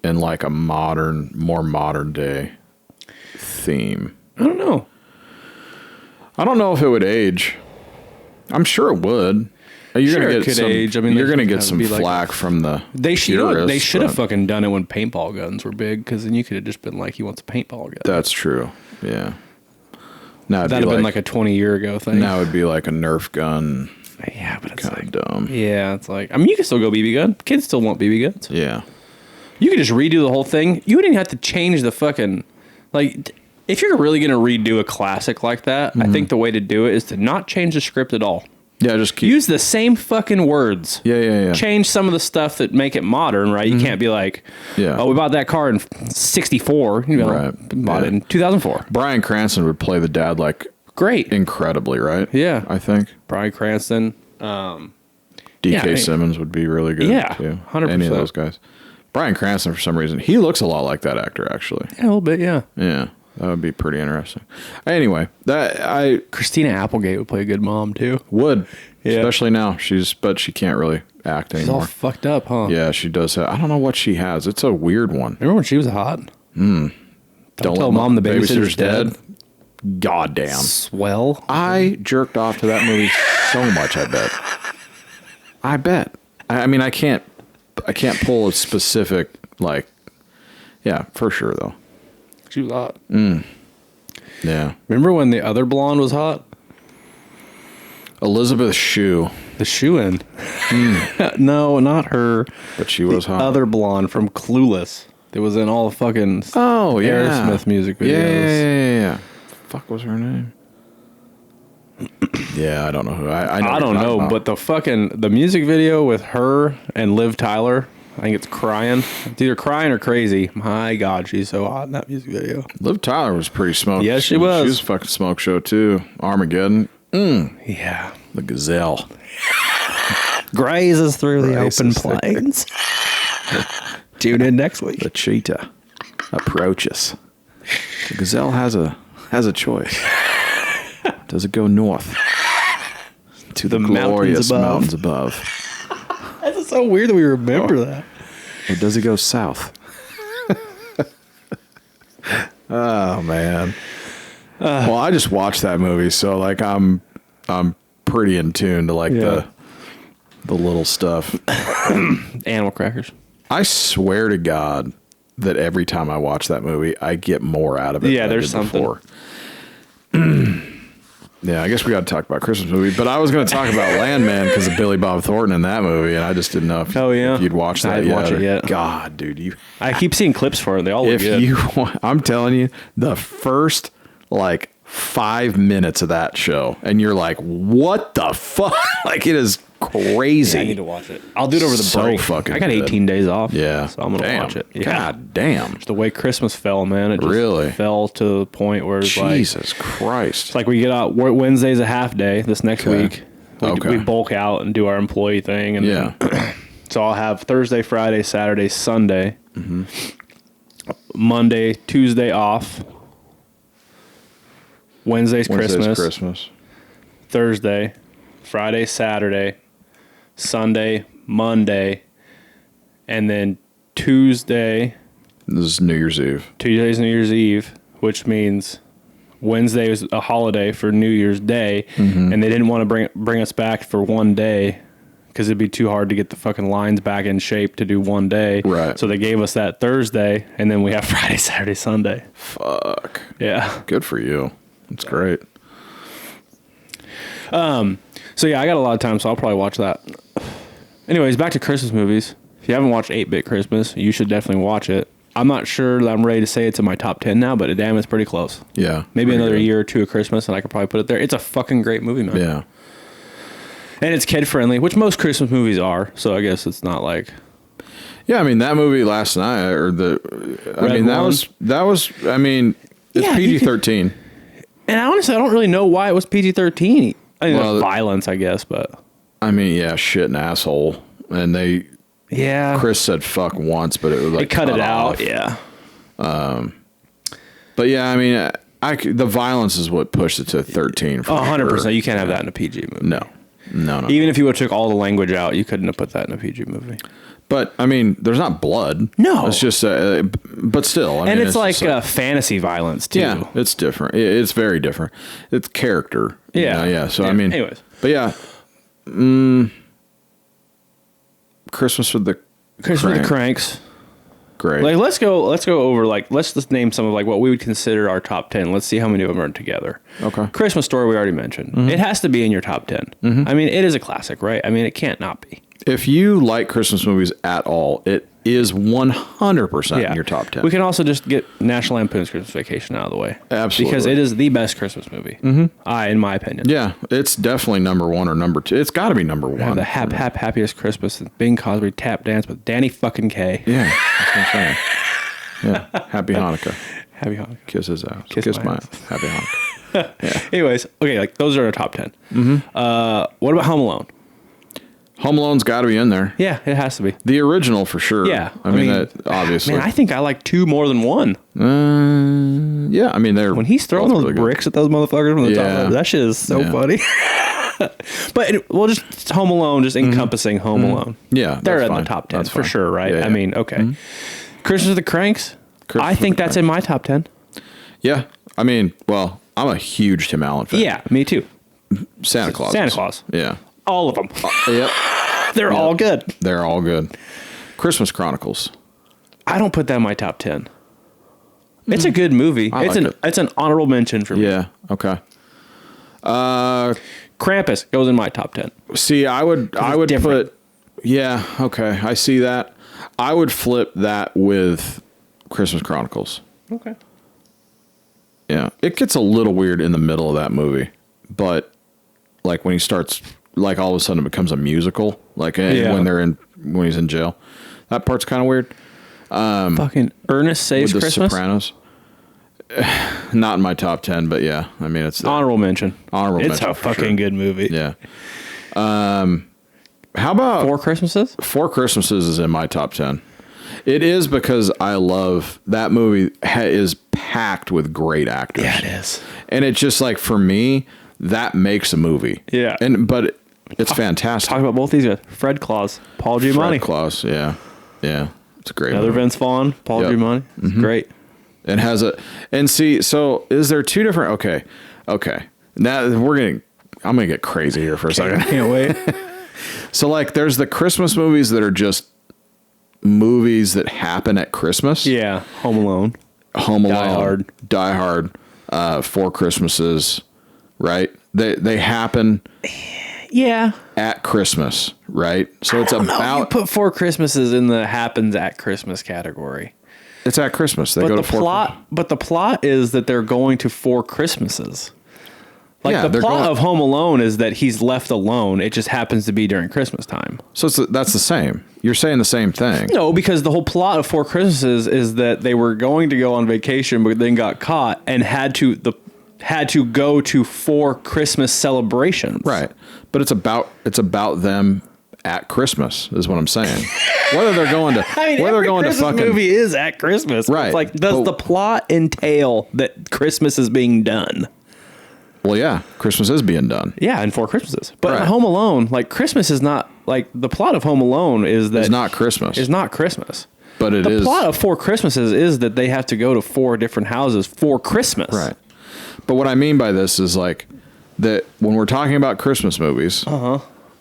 in like a more modern day theme. I don't know. I don't know if it would age. I'm sure it would. You're Sure, gonna it get could some. age. I mean, you're there's gonna get gonna some be, like- flack from the. They should purists, have but fucking done it when paintball guns were big, because then you could have just been like, he wants a paintball gun. That's true. Yeah. Now That'd have been like a 20-year ago thing. Now it'd be like a Nerf gun. Yeah, but it's Kind like... of dumb. Yeah, it's like... I mean, you can still go BB gun. Kids still want BB guns. Yeah. You could just redo the whole thing. You wouldn't even have to change the fucking... Like, if you're really going to redo a classic like that, I think the way to do it is to not change the script at all. Yeah, just keep. Use the same fucking words. Yeah. Change some of the stuff that make it modern, right? You can't be like, Yeah. oh, we bought that car in 64. You know, Right. bought it in 2004. Bryan Cranston would play the dad like Great. incredibly, right? Yeah. I think Bryan Cranston. DK Yeah, I mean- Simmons would be really good. Yeah, too. 100%. Any of those guys. Bryan Cranston, for some reason, he looks a lot like that actor. Actually, Yeah, a little bit, yeah. yeah, that would be pretty interesting. Anyway, that I Christina Applegate would play a good mom, too. would, Yeah. especially now. But she can't really act She's all anymore. fucked up, huh? Yeah, she does have. I don't know what she has. It's a weird one. Remember when she was hot? Don't tell let mom the babysitter's dead. God damn. Swell. I jerked off to that movie so much. I bet. I mean, I can't pull a specific like. Yeah, for sure though. She was hot. Yeah, Remember when the other blonde was hot? Elizabeth Shue, The shoe-in. No, not her. but she was hot. Other blonde from Clueless. That was in all the fucking Oh yeah, Aerosmith music videos. Yeah. Fuck was her name? Yeah, I don't know who. I I don't know, but the music video with her and Liv Tyler, I think it's Crying. It's either Crying or Crazy. My God, she's so hot in that music video. Liv Tyler was pretty smoked. Yes, she was. She was a fucking smoke show too. Armageddon. Yeah. The Gazelle. Grazes through the Grazes open plains. Tune in next week. The cheetah approaches. The Gazelle has a choice. Does it go north to the glorious mountains above, That's so weird that we remember that. or does it go south? Oh man. Well, I just watched that movie, so like I'm pretty in tune to like Yeah. the little stuff. Animal crackers. I swear to God that every time I watch that movie, I get more out of it. Yeah, than I there's did something. before. Yeah, I guess we got to talk about Christmas movie, but I was going to talk about Landman because of Billy Bob Thornton in that movie, and I just didn't know if, Oh, yeah? if you'd watched that I didn't watch it yet. God, dude, I keep seeing clips for it. They all look if good. you, I'm telling you, the first like 5 minutes of that show, and you're like, what the fuck? Like, it is crazy. Yeah, I need to watch it. I'll do it over the So break. fucking I got good. 18 days off. Yeah, So I'm going to Damn. watch it. Yeah. God damn. Just the way Christmas fell, man. It just Really? fell to the point where it's like... Jesus Christ. It's like we get out Wednesday's a half day this next Okay. week. We Okay. bulk out and do our employee thing. And Yeah. so I'll have Thursday, Friday, Saturday, Sunday. Mm-hmm. Monday, Tuesday off. Wednesday's Christmas. Thursday, Friday, Saturday, Sunday, Monday, and then Tuesday. This is New Year's Eve. Tuesday's New Year's Eve, which means Wednesday is a holiday for New Year's Day, and they didn't want to bring us back for one day because it'd be too hard to get the fucking lines back in shape to do one day. Right. So they gave us that Thursday, and then we have Friday, Saturday, Sunday. Fuck. Yeah. Good for you. That's great. So yeah, I got a lot of time, so I'll probably watch that. Anyways, back to Christmas movies. If you haven't watched 8-Bit Christmas, you should definitely watch it. I'm not sure that I'm ready to say it's in my top 10 now, but damn, it's pretty close. Yeah. Maybe another good. year or two of Christmas, and I could probably put it there. It's a fucking great movie, man. Yeah. And it's kid-friendly, which most Christmas movies are, so I guess it's not like... Yeah, I mean, that movie last night, or that was, I mean, it's Yeah, PG-13. And honestly, I don't really know why it was PG-13. I mean, Well, there's violence, I guess, but... I mean, yeah, shit, an asshole. And Yeah. Chris said fuck once, but it was like They cut it out, off. yeah. But yeah, I mean, the violence is what pushed it to 13. For 100%. sure. You can't have that in a PG movie. No. Even if you would have took all the language out, you couldn't have put that in a PG movie. But I mean, there's not blood. No. It's just, but still. I And mean, it's like just fantasy violence, too. yeah, it's different. It's very different. It's character. Yeah. Yeah. So, Yeah. I mean, Anyways. But yeah. Christmas with the Cranks. Great. Like, let's go over, like, let's just name some of, like, what we would consider our top 10. Let's see how many of them are together. Okay. Christmas Story, we already mentioned. It has to be in your top 10. I mean, it is a classic, right? I mean, it can't not be. If you like Christmas movies at all, it is 100% in your top 10. We can also just get National Lampoon's Christmas Vacation out of the way. Absolutely. Because it is the best Christmas movie. In my opinion. Yeah, it's definitely number one or number two. It's got to be number one. The happiest Christmas, Bing Crosby tap dance with Danny fucking K. Yeah, that's what I'm saying. Yeah, happy Hanukkah. Happy Hanukkah. Kiss his ass. Kiss my ass. Happy Hanukkah. Yeah. Anyways, okay, like those are our top 10. What about Home Alone? Home Alone's got to be in there. Yeah, it has to be. The original for sure. Yeah, I mean that obviously. Man, I think I like two more than one. Yeah, I mean they're When he's throwing both those really good. bricks at those motherfuckers from the top, Yeah. that shit is so Yeah. funny. But we'll just Home Alone, just encompassing Home Alone. Yeah, They're that's in fine. the top 10 That's for fine. sure, right? Yeah, I yeah. mean, okay. Christmas with the Cranks. Christmas I with think the that's in my top 10. Yeah, I mean, well, I'm a huge Tim Allen fan. Yeah, me too. Santa Claus. Santa Claus. Yeah. All of them. Yep. They're all good. They're all good. Christmas Chronicles. I don't put that in my top 10. It's a good movie. I like it. It's an honorable mention for me. Yeah. Okay. Krampus goes in my top 10. See, I would different. put. Yeah. Okay. I see that. I would flip that with Christmas Chronicles. Okay. Yeah. It gets a little weird in the middle of that movie, but like when he starts, like all of a sudden it becomes a musical. Like when he's in jail, that part's kind of weird. Fucking Ernest Saves With the Christmas. Sopranos. Not in my top 10, but yeah. I mean, it's Honorable mention. Honorable It's mention a for fucking sure. good movie. Yeah. How about Four Christmases? Four Christmases is in my top 10. It is because I love that movie is packed with great actors. Yeah, it is. And it's just like, for me, that makes a movie. Yeah. But it's fantastic. Talk about both these guys. Fred Claus, Paul Giamatti. Fred Claus, yeah. Yeah. It's a great Another movie. Vince Vaughn, Paul Yep. Giamatti. It's great. And has a, and see, so is there two different, okay. Now I'm going to get crazy here for a second. Can't wait. So like there's the Christmas movies that are just movies that happen at Christmas. Yeah. Home Alone. Home Alone, Die Hard, Four Christmases, right? They happen Yeah. at Christmas, right? So it's You about put Four Christmases in the happens at Christmas category. it's at Christmas. They But go the to Four plot, but the plot is that they're going to Four Christmases. Like Yeah, the they're plot going- of Home Alone is that he's left alone. It just happens to be during Christmas time. So that's the same. You're saying the same thing. No, because the whole plot of Four Christmases is that they were going to go on vacation, but then got caught and had to go to 4 Christmas celebrations. Right. But it's about them at Christmas is what I'm saying. Whether they're going to whether they're going Christmas to fucking movie is at Christmas. Right. It's like, does But- the plot entail that Christmas is being done? Well, yeah, Christmas is being done. Yeah, in Four Christmases. But Right. in Home Alone, like Christmas is not like the plot of Home Alone is that It's not Christmas. Is not Christmas. But it the is. plot of Four Christmases is that they have to go to 4 different houses for Christmas. Right. But what I mean by this is like that when we're talking about Christmas movies,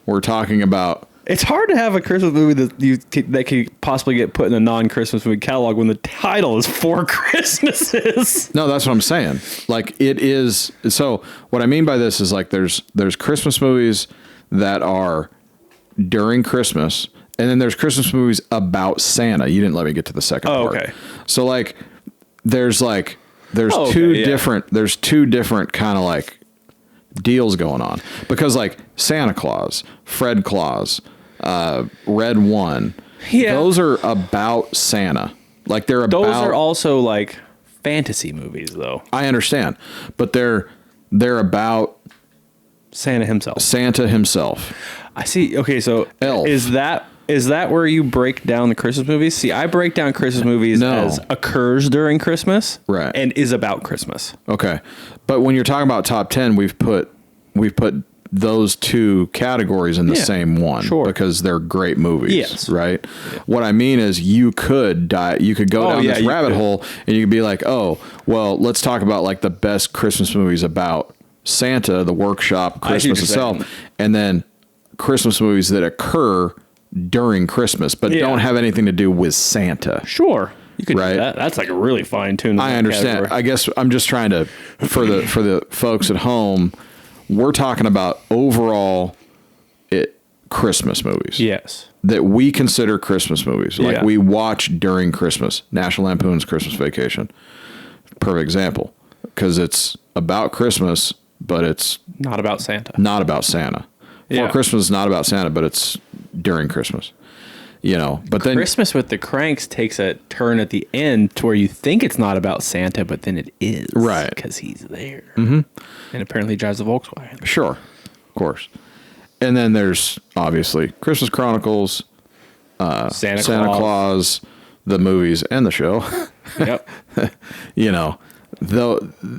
we're talking about. It's hard to have a Christmas movie that could possibly get put in a non-Christmas movie catalog when the title is Four Christmases. No, that's what I'm saying. Like it is. So what I mean by this is like there's Christmas movies that are during Christmas. And then there's Christmas movies about Santa. You didn't let me get to the second part. Okay. So like there's Oh, two okay, yeah. different kind of like deals going on. Because like Santa Claus, Fred Claus, Red One, Yeah. those are about Santa. Like they're about. Those are also like fantasy movies, though. I understand, but they're about Santa himself. Santa himself. I see. Okay, so Elf. Is that where you break down the Christmas movies? See, I break down Christmas movies No. as occurs during Christmas, Right. and is about Christmas. Okay, but when you're talking about top 10, we've put those two categories in the Yeah, same one sure. because they're great movies. Yes. Right. What I mean is you could go down this you rabbit could. hole and you could be like, oh, well, let's talk about like the best Christmas movies about Santa, the workshop, I see what Christmas you're saying. itself, and then Christmas movies that occur during Christmas, but Yeah. don't have anything to do with Santa. Sure, you could Right. do that. That's like a really fine tune. I understand. I guess I'm just trying to, for the folks at home, we're talking about overall Christmas movies. Yes. That we consider Christmas movies. Like Yeah. we watch during Christmas. National Lampoon's Christmas Vacation. Perfect example. Because it's about Christmas, but it's Not about Santa. not about Santa. Yeah. For Christmas is not about Santa, but it's during Christmas. But then Christmas with the Cranks takes a turn at the end to where you think it's not about Santa, but then it is. Right. Because he's there. Mm-hmm. And apparently drives a Volkswagen. Sure, of course. And then there's obviously Christmas Chronicles, Santa Claus, the movies and the show. Yep.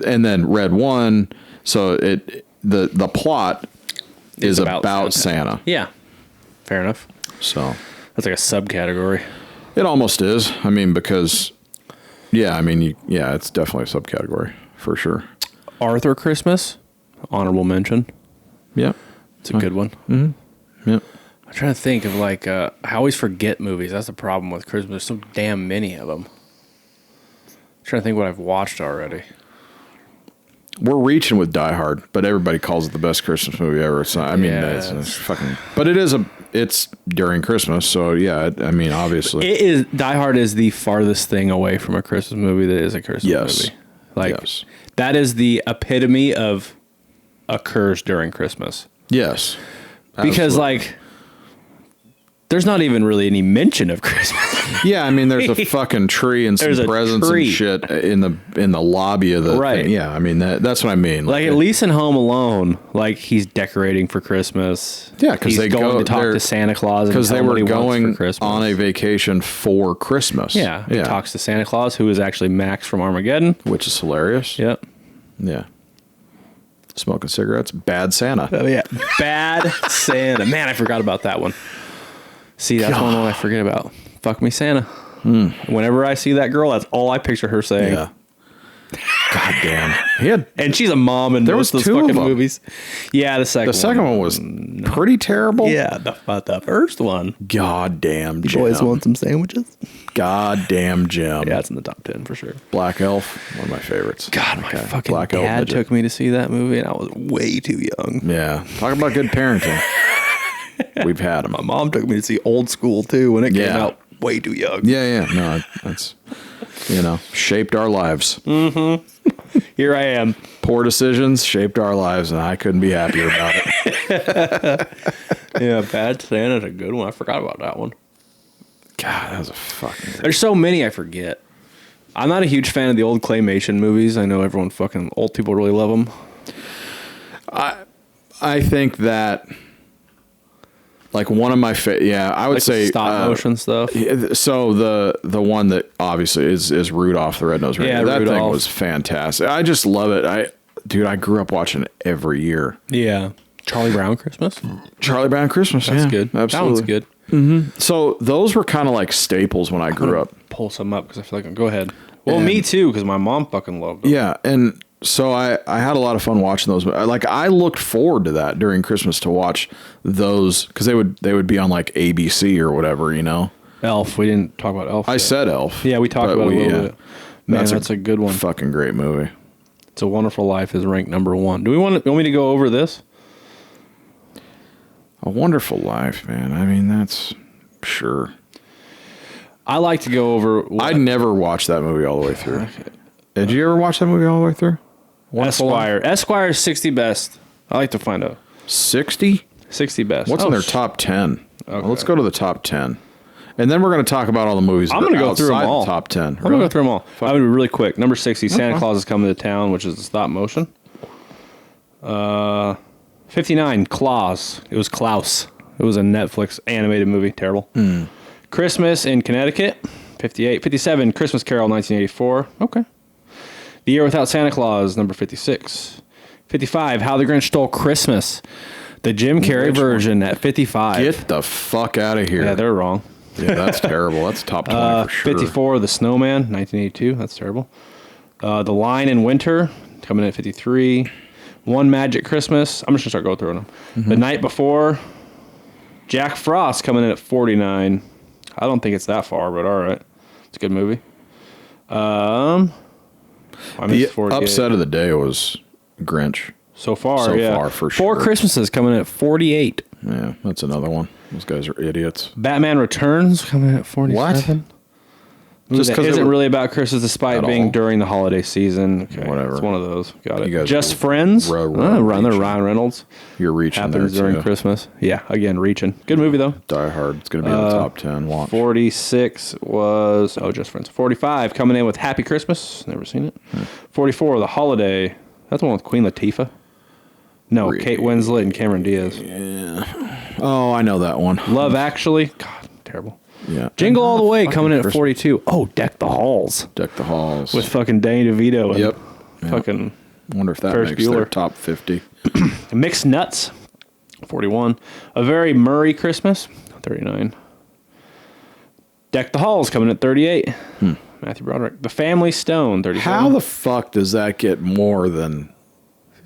And then Red One. So the plot is about Santa. Yeah. Fair enough. So That's like a subcategory. it almost is. I mean, because it's definitely a subcategory for sure. Arthur Christmas, honorable mention. Yeah. It's a good one. Mm-hmm. Yeah. I'm trying to think of like, I always forget movies. That's the problem with Christmas. There's so damn many of them. I'm trying to think what I've watched already. We're reaching with Die Hard, but everybody calls it the best Christmas movie ever. So I mean, Yeah, it's fucking. But it's during Christmas, so yeah. I mean, obviously, It is Die Hard is the farthest thing away from a Christmas movie that is a Christmas Yes. movie. Like Yes. that is the epitome of occurs during Christmas. yes, Because absolutely. like there's not even really any mention of Christmas. Yeah, I mean, there's a fucking tree and some There's a presents tree. and shit in the lobby of the Right. thing. Yeah, I mean that's what I mean. Like at least in Home Alone, like he's decorating for Christmas. Yeah, 'cause he's they going go- to talk they're- to Santa Claus and because tell they him what were he wants going for Christmas. on a vacation for Christmas. yeah, he talks to Santa Claus, who is actually Max from Armageddon. which is hilarious. Yep. Yeah. Smoking cigarettes, bad Santa. Oh yeah, Bad Santa. Man, I forgot about that one. See, that's one I forget about. Fuck me, Santa. Whenever I see that girl, that's all I picture her saying. Yeah. God damn. He had And she's a mom in There most was of those two of fucking them. movies. Yeah, the second one was pretty terrible. Yeah, the first one. God damn Jim. some sandwiches? God damn Jim. Yeah, it's in the top 10 for sure. Black Elf, one of my favorites. God, my fucking Black Elf dad midget. took me to see that movie, and I was way too young. Yeah. Talk about good parenting. We've had them. My mom took me to see Old School, too, when it came Yeah. out way too young. Yeah. No, that's, shaped our lives. Here I am. Poor decisions shaped our lives, and I couldn't be happier about it. Yeah, Bad Santa's a good one. I forgot about that one. God, that was a fucking. There's so many I forget. I'm not a huge fan of the old claymation movies. I know everyone fucking old people really love them. I think that, like, one of my I would Like say stop motion stuff. So the one that obviously is Rudolph the Red-Nosed Reindeer. Yeah, That thing Rudolph. was fantastic. I just love it. dude, I grew up watching it every year. Yeah. Charlie Brown Christmas? Charlie Brown Christmas. That's yeah, good. Absolutely. That one's good. So those were kind of like staples when I grew up. Pull some up because I feel like go ahead. Well, me too, because my mom fucking loved them. Yeah, and so I had a lot of fun watching those. Like I looked forward to that during Christmas to watch those because they would be on like ABC or whatever, you know. Elf. We didn't talk about Elf. I said Elf. Yeah, we talked about it a little bit. Man, that's a good one. Fucking great movie. It's a Wonderful Life is ranked number 1. Do we want me to go over this? A Wonderful Life, man. I mean, that's sure. I like to go over. I never watched that movie all the way through. Did you ever watch that movie all the way through? Esquire. Esquire 60 best. I like to find out. 60? 60 best. What's in their top 10? Okay. Well, let's go to the top 10. And then we're going to talk about all the movies. I'm going to go through them all. The top 10. I'm going to go through them all. I'm going to be really quick. Number 60, Santa Claus is Coming to Town, which is the stop motion. 59, Klaus. It was Klaus. It was a Netflix animated movie. Terrible. Christmas in Connecticut. 58. 57, Christmas Carol, 1984. Okay. The Year Without Santa Claus, number 56. 55, How the Grinch Stole Christmas. The Jim Carrey version at 55. Get the fuck out of here. Yeah, they're wrong. Yeah, that's terrible. That's top 20 for sure. 54, The Snowman, 1982. That's terrible. The Line in Winter, coming in at 53. One Magic Christmas. I'm just going to start going through them. The Night Before. Jack Frost, coming in at 49. I don't think it's that far, but all right. It's a good movie. The upset of the day was Grinch. So far, yeah. For sure. Four Christmases coming in at 48. Yeah, that's another one. Those guys are idiots. Batman Returns coming in at 47. What? Just because it isn't really about Christmas, despite being during the holiday season. Okay, whatever. It's one of those. Got it. You guys Just Friends. Ryan Reynolds. You're reaching. Happens there during Christmas. Yeah, again, reaching. Good movie though. Die Hard. It's going to be in the top 10. Watch. 46 was Just Friends. 45 coming in with Happy Christmas. Never seen it. 44 The Holiday. That's the one with Queen Latifah. No, Kate Winslet and Cameron Diaz. Yeah. Oh, I know that one. Love Actually. God, terrible. Yeah. Jingle All the Way coming in at 42. Oh, Deck the Halls. Deck the Halls. With fucking Danny DeVito. And Yep. Fucking wonder if that Ferris makes Bueller. their top 50. Mixed Nuts. 41. A Very Murray Christmas. 39. Deck the Halls coming at 38. Matthew Broderick. The Family Stone. 37. How the fuck does that get more than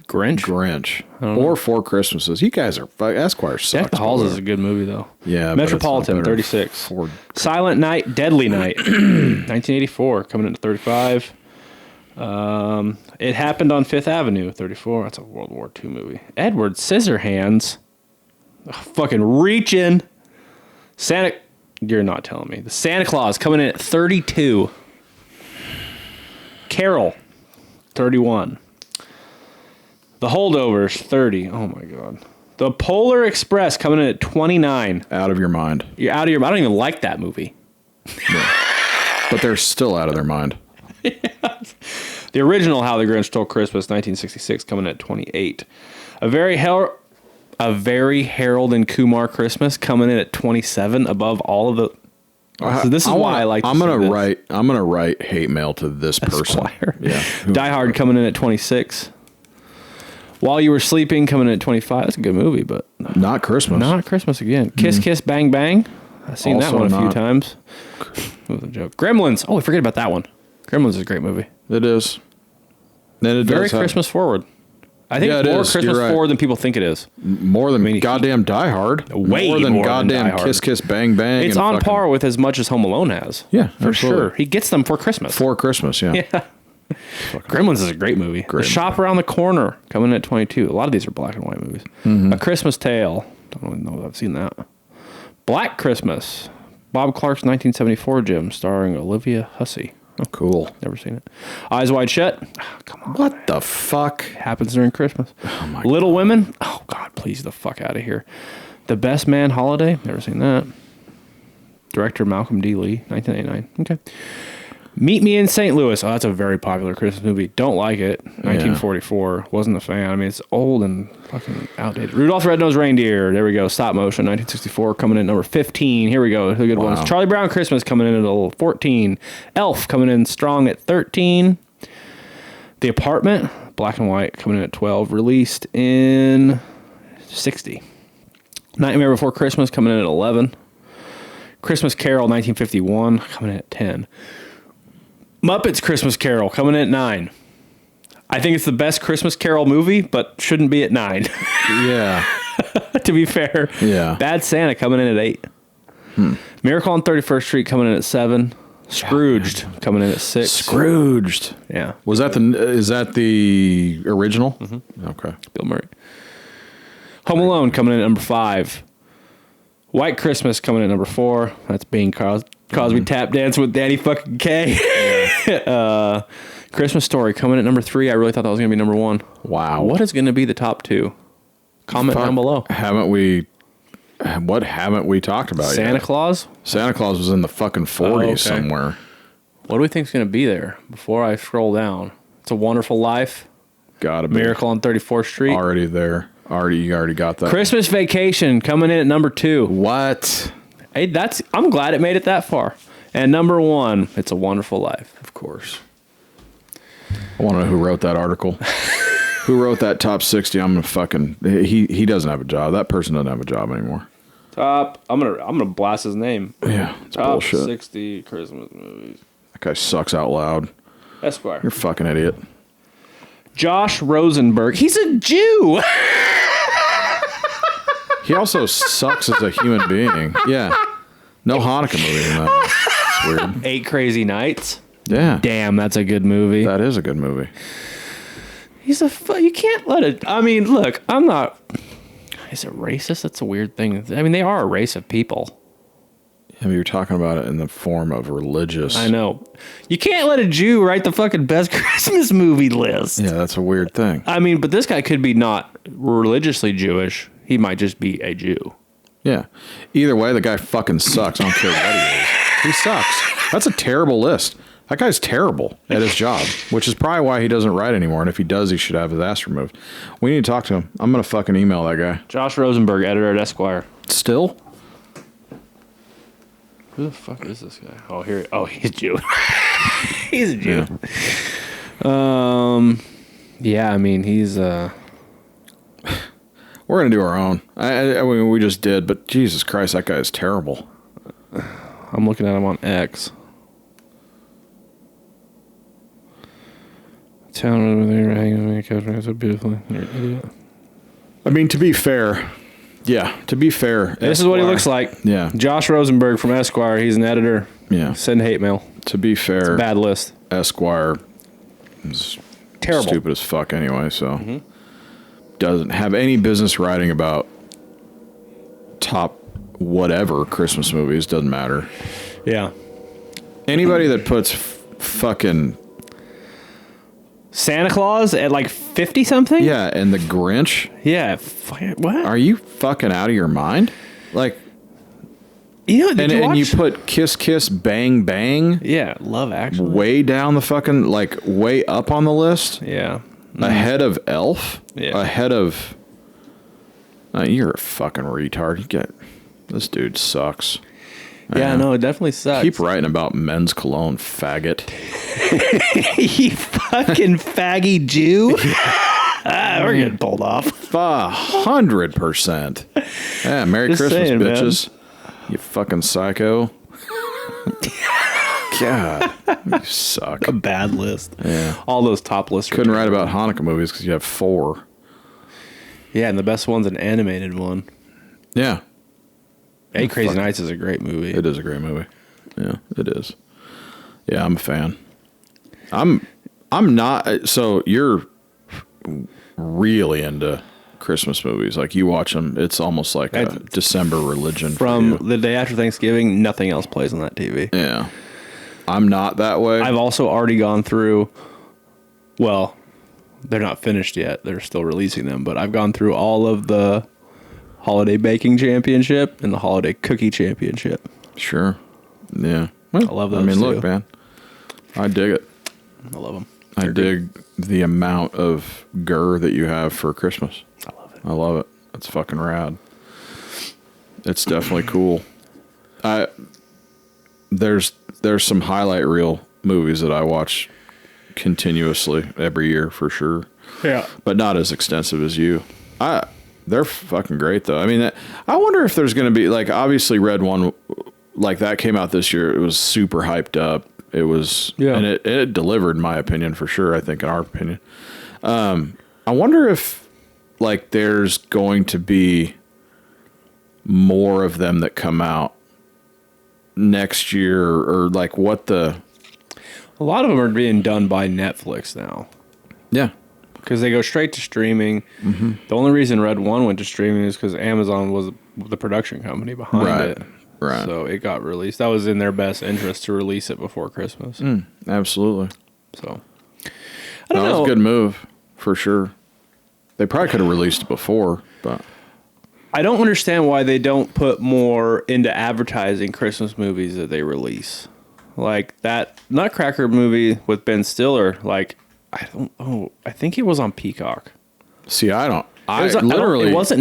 Grinch? Or Four Christmases? You guys are Esquire sucks. Deck the Halls is a good movie though. Yeah. Metropolitan. 36. Silent Night, Deadly Night. 1984 coming in at 35. It Happened on Fifth Avenue. 34. That's a World War II movie. Edward Scissorhands. Fucking reaching. Santa. You're not telling me. The Santa Claus coming in at 32. Carol. 31. The Holdovers, 30. Oh, my God. The Polar Express coming in at 29. Out of your mind. You're out of your mind. I don't even like that movie. Yeah. But they're still out of their mind. The original How the Grinch Stole Christmas, 1966, coming in at 28. A Very Harold and Kumar Christmas coming in at 27, above all of the... So this is why I like to I'm gonna write hate mail to this person. Esquire. Yeah. Die Hard coming in at 26. While You Were Sleeping coming in at 25. That's a good movie, but not Christmas. Not Christmas again. Kiss Kiss Bang Bang. I've seen that one a few times. It was a joke. Gremlins. Oh, I forget about that one. Gremlins is a great movie. It is. And it Very Christmas forward. I think it's more Christmas forward than people think it is. More than goddamn Die Hard. Way more than goddamn Kiss Kiss Bang Bang. It's on par with as much as Home Alone has. Yeah, for sure. He gets them for Christmas. For Christmas, yeah. Yeah. Gremlins is a great movie. The Shop Around the Corner coming in at 22. A lot of these are black and white movies. A Christmas Tale. Don't really know if I've seen that. Black Christmas. Bob Clark's 1974 Jim, starring Olivia Hussey. Oh, cool. Never seen it. Eyes Wide Shut. Oh, come on. What the fuck? Happens during Christmas. Oh my Little Women. Oh, God, please the fuck out of here. The Best Man Holiday. Never seen that. Director Malcolm D. Lee, 1989. Okay. Meet Me in St. Louis. Oh, that's a very popular Christmas movie. Don't like it. 1944. Wasn't a fan. I mean, it's old and fucking outdated. Rudolph the Red-Nosed Reindeer. There we go. Stop motion. 1964 coming in at number 15. Here we go. The good ones. Charlie Brown Christmas coming in at 14. Elf coming in strong at 13. The Apartment. black and white, coming in at 12. Released in 60. Nightmare Before Christmas, coming in at 11. Christmas Carol, 1951, coming in at 10. Muppets Christmas Carol, coming in at 9. I think it's the best Christmas Carol movie, but shouldn't be at 9. Yeah. To be fair. Yeah. Bad Santa, coming in at 8. Miracle on 31st Street, coming in at 7. Scrooged, coming in at 6. Scrooged. Yeah. Is that the original? Mm-hmm. Okay. Bill Murray. Home Alone, coming in at number 5. White Christmas, coming in at number 4. That's Bing Cosby Tap Dance with Danny fucking K. Christmas Story, coming in at number 3. I really thought that was going to be number 1. Wow. What is going to be the top 2? Comment down below. What haven't we talked about yet? Santa Claus? Santa Claus was in the fucking 40s okay. somewhere. What do we think is going to be there before I scroll down? It's a Wonderful Life. Gotta be. Miracle on 34th Street. Already there. You already got that. Christmas Vacation, coming in at number 2. What? Hey, I'm glad it made it that far. And number 1, It's a Wonderful Life. Of course. I want to know who wrote that article. Who wrote that top 60? I'm gonna fucking. He doesn't have a job. That person doesn't have a job anymore. I'm gonna blast his name. Yeah, it's Top bullshit. 60 Christmas movies. That guy sucks out loud. Esquire. You're a fucking idiot. Josh Rosenberg. He's a Jew. He also sucks as a human being. Yeah. No Hanukkah movie in that. It's weird. 8 Crazy Nights. Yeah. Damn, that's a good movie. That is a good movie. You can't let it. I mean, look, I'm not. Is it racist? That's a weird thing. I mean, they are a race of people. I mean, you're talking about it in the form of religious. I know. You can't let a Jew write the fucking best Christmas movie list. Yeah, that's a weird thing. I mean, but this guy could be not religiously Jewish. He might just be a Jew. Yeah. Either way, the guy fucking sucks. I don't care what he is. He sucks. That's a terrible list. That guy's terrible at his job, which is probably why he doesn't write anymore. And if he does, he should have his ass removed. We need to talk to him. I'm going to fucking email that guy. Josh Rosenberg, editor at Esquire. Still? Who the fuck is this guy? Oh, here. Oh, he's a Jew. He's a Jew. Yeah. Yeah, I mean, he's We're going to do our own. I mean, we just did, but Jesus Christ, that guy is terrible. I'm looking at him on X. Town over there hanging on so beautifully. You're an idiot. I mean, to be fair, This is what he looks like. Yeah. Josh Rosenberg from Esquire. He's an editor. Yeah. Send hate mail. To be fair, Bad list. Esquire is Terrible. stupid as fuck anyway, so doesn't have any business writing about top whatever Christmas movies. Doesn't matter. Yeah. Anybody that puts fucking Santa Claus at like 50 something? yeah, and the Grinch. Yeah. What? Are you fucking out of your mind? Like, You know, and you put Kiss Kiss Bang Bang yeah, Love Actually. way down the fucking, like, way up on the list. Yeah. Ahead of Elf. Yeah. Ahead of. You're a fucking retard. You get. This dude sucks. Yeah, no, it definitely sucks. Keep writing about men's cologne, faggot. You fucking faggy Jew. We're getting pulled off. 100%. Yeah, Merry Just Christmas, saying, bitches. You fucking psycho. God, you suck. A bad list. Yeah. All those top lists. Couldn't write about Hanukkah movies because you have 4. Yeah, and the best one's an animated one. Yeah. 8 Crazy Nights is a great movie. It is a great movie. Yeah, it is. Yeah, I'm a fan. I'm not. So you're really into Christmas movies. Like, you watch them. It's almost like a December religion. From the day after Thanksgiving, nothing else plays on that TV. Yeah. I'm not that way. I've also already gone through, well, they're not finished yet. They're still releasing them, but I've gone through all of the Holiday Baking Championship and the Holiday Cookie Championship. Sure. Yeah. Well, I love those I mean, too. look, man. I dig it. I love them. I dig the amount of gur that you have for Christmas. I love it. I love it. It's fucking rad. It's definitely cool. There's some highlight reel movies that I watch continuously every year for sure. Yeah. but not as extensive as you. They're fucking great though. I mean, I wonder if there's going to be like, obviously Red One, like that came out this year. It was super hyped up. It was, and it delivered, in my opinion, for sure. I think in our opinion, I wonder if like there's going to be more of them that come out next year, or like what a lot of them are being done by Netflix now. Yeah. Because they go straight to streaming. Mm-hmm. The only reason Red One went to streaming is because Amazon was the production company behind it. Right. So it got released. That was in their best interest to release it before Christmas. Absolutely. So I don't know. That was a good move for sure. They probably could have released it before, but I don't understand why they don't put more into advertising Christmas movies that they release. Like that Nutcracker movie with Ben Stiller, like I think it was on Peacock. See, it wasn't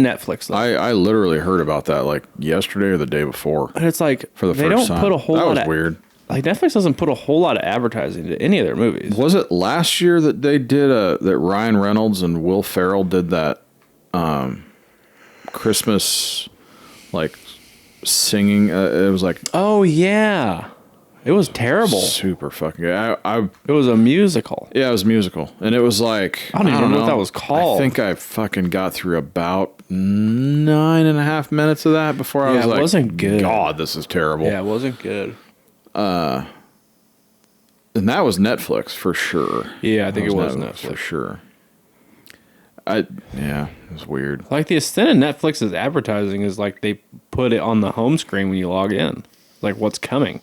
Netflix though. I literally heard about that like yesterday or the day before. And it's like for the first time. Put a whole lot of weird. Like Netflix doesn't put a whole lot of advertising to any of their movies. Was it last year that they did that Ryan Reynolds and Will Ferrell did that Christmas like singing? It was like, oh yeah. It was terrible. Super fucking good. It was a musical. Yeah, it was a musical. And it was like, I don't even know what that was called. I think I fucking got through about 9.5 minutes of that before I was like, it wasn't good. God, this is terrible. Yeah, it wasn't good. And that was Netflix for sure. Yeah, I think it was Netflix for sure. It was weird. Like the extent of Netflix's advertising is like they put it on the home screen when you log in. Like what's coming.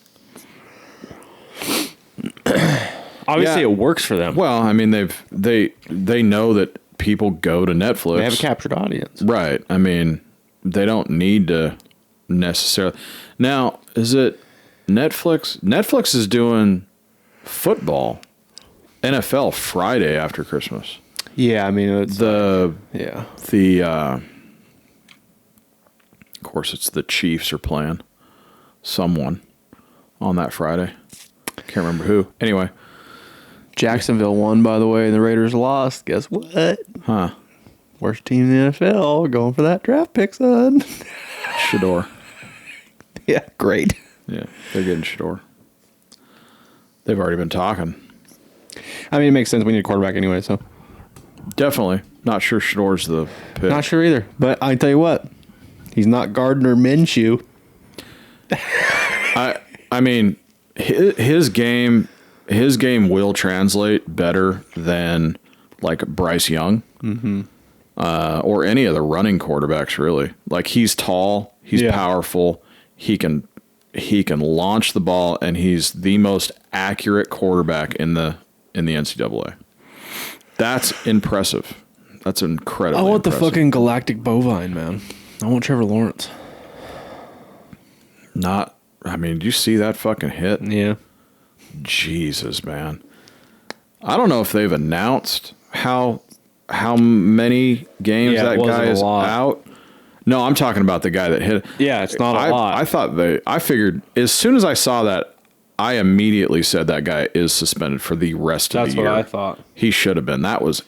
Obviously, it works for them. Well, I mean, they know that people go to Netflix. They have a captured audience, right? I mean, they don't need to necessarily. Now, is it Netflix? Netflix is doing football, NFL Friday after Christmas. Yeah, I mean it's of course, it's the Chiefs are playing someone on that Friday. Can't remember who. Anyway. Jacksonville won, by the way, and the Raiders lost. Guess what? Huh. Worst team in the NFL. Going for that draft pick, son. Shador. Yeah, great. Yeah, they're getting Shador. They've already been talking. I mean, it makes sense. We need a quarterback anyway, so. Definitely. Not sure Shador's the pick. Not sure either. But I tell you what, he's not Gardner Minshew. I mean, his game will translate better than like Bryce Young, or any of the running quarterbacks. Really, like he's tall, he's powerful, he can launch the ball, and he's the most accurate quarterback in the NCAA. That's impressive. That's incredible. I want the fucking galactic bovine, man. I want Trevor Lawrence. I mean, did you see that fucking hit? Yeah. Jesus, man. I don't know if they've announced how many games that guy is out. No, I'm talking about the guy that hit it. Yeah, it's not a lot. I figured as soon as I saw that, I immediately said that guy is suspended for the rest of the year. That's what I thought. He should have been. That was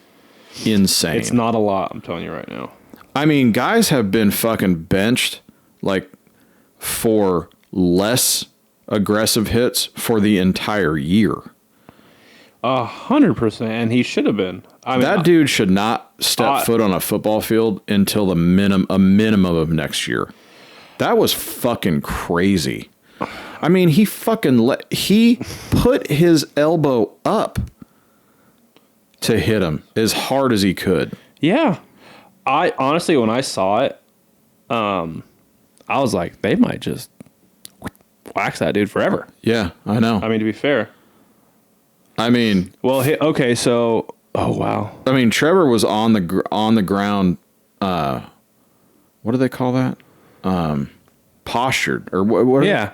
insane. It's not a lot, I'm telling you right now. I mean, guys have been fucking benched like for less aggressive hits for the entire year. 100%, and he should have been. I mean, that dude should not step foot on a football field until a minimum of next year. That was fucking crazy. I mean, he put his elbow up to hit him as hard as he could. Yeah. I honestly, when I saw it, I was like, they might just wax that dude forever. Yeah, I know. I mean, to be fair. I mean, well, okay, so wow. I mean, Trevor was on the ground. What do they call that? Postured or what? Yeah.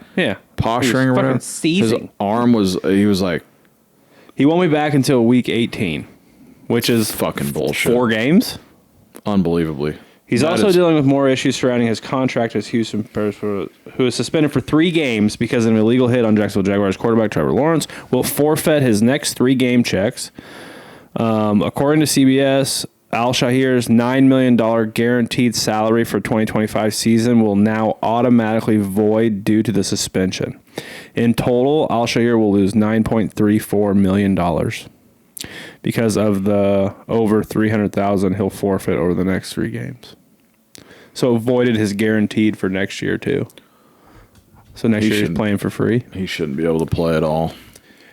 Posturing or whatever. Fucking seizing. His arm was. He was like. He won't be back until week 18, which is fucking bullshit. 4 games. Unbelievably. He's also dealing with more issues surrounding his contract as Houston, who is suspended for 3 games because of an illegal hit on Jacksonville Jaguars quarterback Trevor Lawrence, will forfeit his next 3 game checks. According to CBS, Al-Shahir's $9 million guaranteed salary for 2025 season will now automatically void due to the suspension. In total, Al-Shahir will lose $9.34 million because of the over $300,000 he'll forfeit over the next 3 games. So it voided his guaranteed for next year too. So next year he's playing for free. He shouldn't be able to play at all.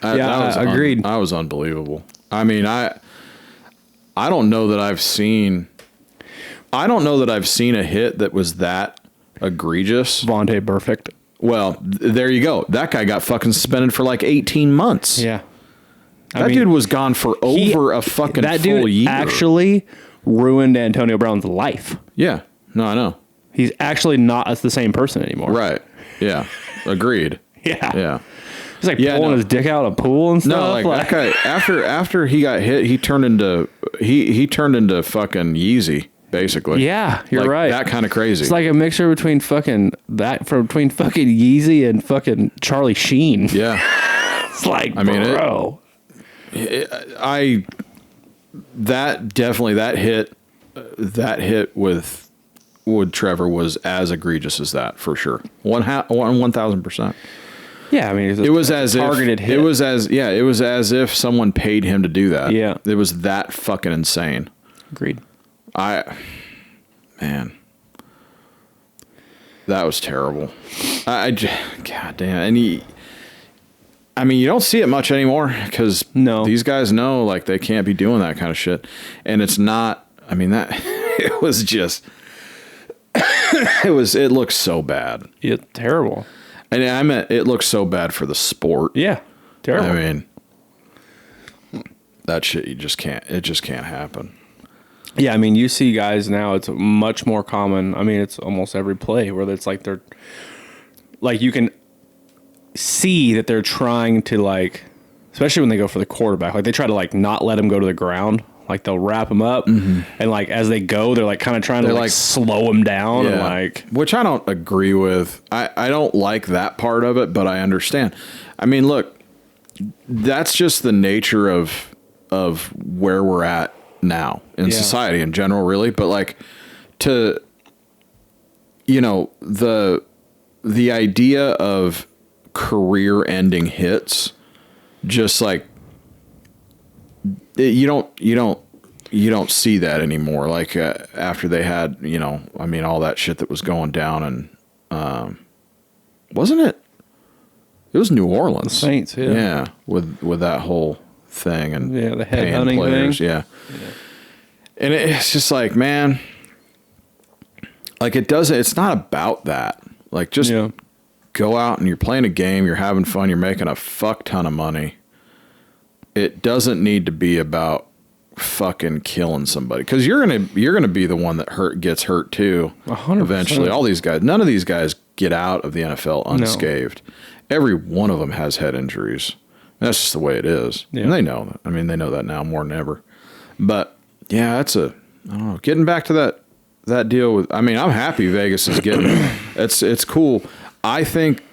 Agreed. That was unbelievable. I mean, I don't know that I've seen a hit that was that egregious. Vontae Perfect. Well, there you go. That guy got fucking suspended for like 18 months. Yeah. That dude was gone for over a fucking full year. Actually ruined Antonio Brown's life. Yeah. No, I know. He's actually not the same person anymore. Right. Yeah. Agreed. Yeah. Yeah. He's like pulling his dick out of a pool and stuff. No, like that guy after he got hit, he turned into fucking Yeezy, basically. Yeah, you're like, right. That kind of crazy. It's like a mixture between fucking Yeezy and fucking Charlie Sheen. Yeah. It's like, bro. That hit with Trevor was as egregious as that for sure. 1,000%. Yeah, I mean, it was as targeted if hit. it was as if someone paid him to do that. Yeah, it was that fucking insane. Agreed. Man, that was terrible. God damn. And I mean, you don't see it much anymore because these guys know like they can't be doing that kind of shit, and it's not. I mean, that it was just. It looks so bad. Yeah, terrible. And I meant it looks so bad for the sport. Yeah, terrible. I mean, that shit it just can't happen. Yeah, I mean, you see guys now, it's much more common. I mean, it's almost every play where it's like they're like you can see that they're trying to like, especially when they go for the quarterback, like they try to like not let him go to the ground. Like they'll wrap him up, and like as they go, they're like kind of trying to like slow him down, and like which I don't agree with. I don't like that part of it, but I understand. I mean, look, that's just the nature of where we're at now in society in general, really. But like the idea of career-ending hits, just like. You don't see that anymore. Like after they had, I mean, all that shit that was going down, and wasn't it? It was New Orleans, the Saints, yeah, with that whole thing and the headhunting thing, yeah. And it's just like, man, like it's not about that. Like just go out and you're playing a game, you're having fun, you're making a fuck ton of money. It doesn't need to be about fucking killing somebody because you're gonna be the one that gets hurt too. 100%. Eventually, all these guys, none of these guys get out of the NFL unscathed. No. Every one of them has head injuries. That's just the way it is, and they know that. I mean, they know that now more than ever. But yeah, I don't know. Getting back to that deal with. I mean, I'm happy Vegas is getting it. It's cool. I think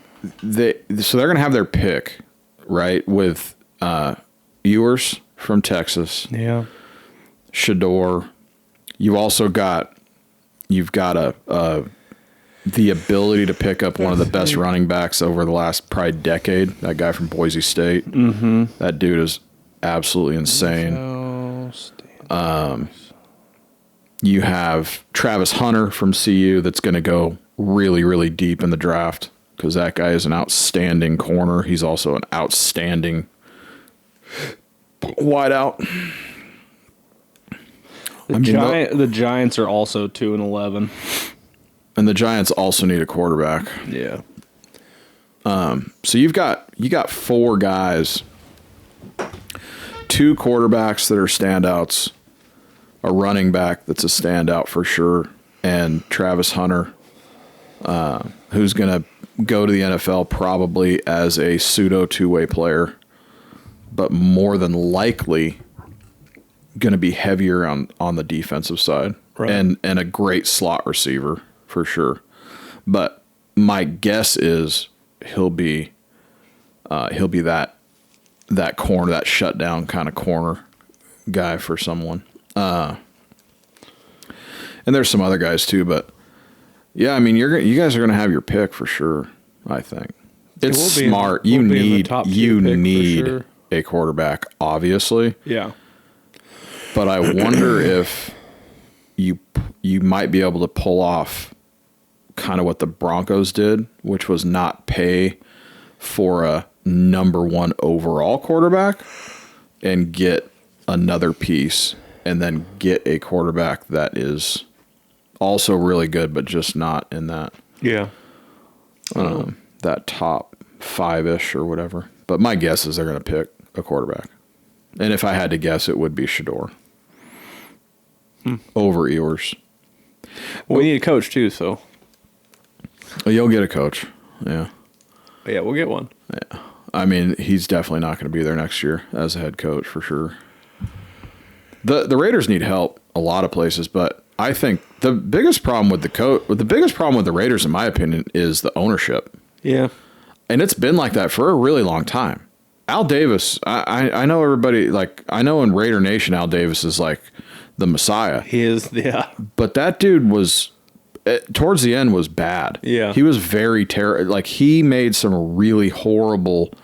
they're gonna have their pick right with. Ewers from Texas. Yeah. Shador. You've got the ability to pick up one of the best running backs over the last probably decade. That guy from Boise State. Mm-hmm. That dude is absolutely insane. You have Travis Hunter from CU that's going to go really, really deep in the draft because that guy is an outstanding corner. He's also an outstanding wideout. The Giants are also 2-11, and the Giants also need a quarterback. Yeah. So you got 4 guys, 2 quarterbacks that are standouts, a running back that's a standout for sure, and Travis Hunter, who's going to go to the NFL probably as a pseudo 2-way player. But more than likely going to be heavier on the defensive side, right. and a great slot receiver for sure. But my guess is he'll be that corner, that shutdown kind of corner guy for someone. And there's some other guys too, but yeah, I mean, you guys are going to have your pick for sure. I think it's smart. You need a quarterback, obviously. Yeah. But I wonder if you might be able to pull off kind of what the Broncos did, which was not pay for a number 1 overall quarterback and get another piece and then get a quarterback that is also really good, but just not in that that top 5-ish or whatever. But my guess is they're going to pick a quarterback. And if I had to guess, it would be Shador over Ewers. Well, we need a coach too, so. Well, you'll get a coach. Yeah. Yeah, we'll get one. Yeah. I mean, he's definitely not going to be there next year as a head coach for sure. The Raiders need help a lot of places, but I think the biggest problem with the Raiders, in my opinion, is the ownership. Yeah. And it's been like that for a really long time. Al Davis, I know everybody, like, I know in Raider Nation, Al Davis is like the Messiah. He is, yeah. But that dude was, towards the end, was bad. Yeah. He was very terrible. Like, he made some really horrible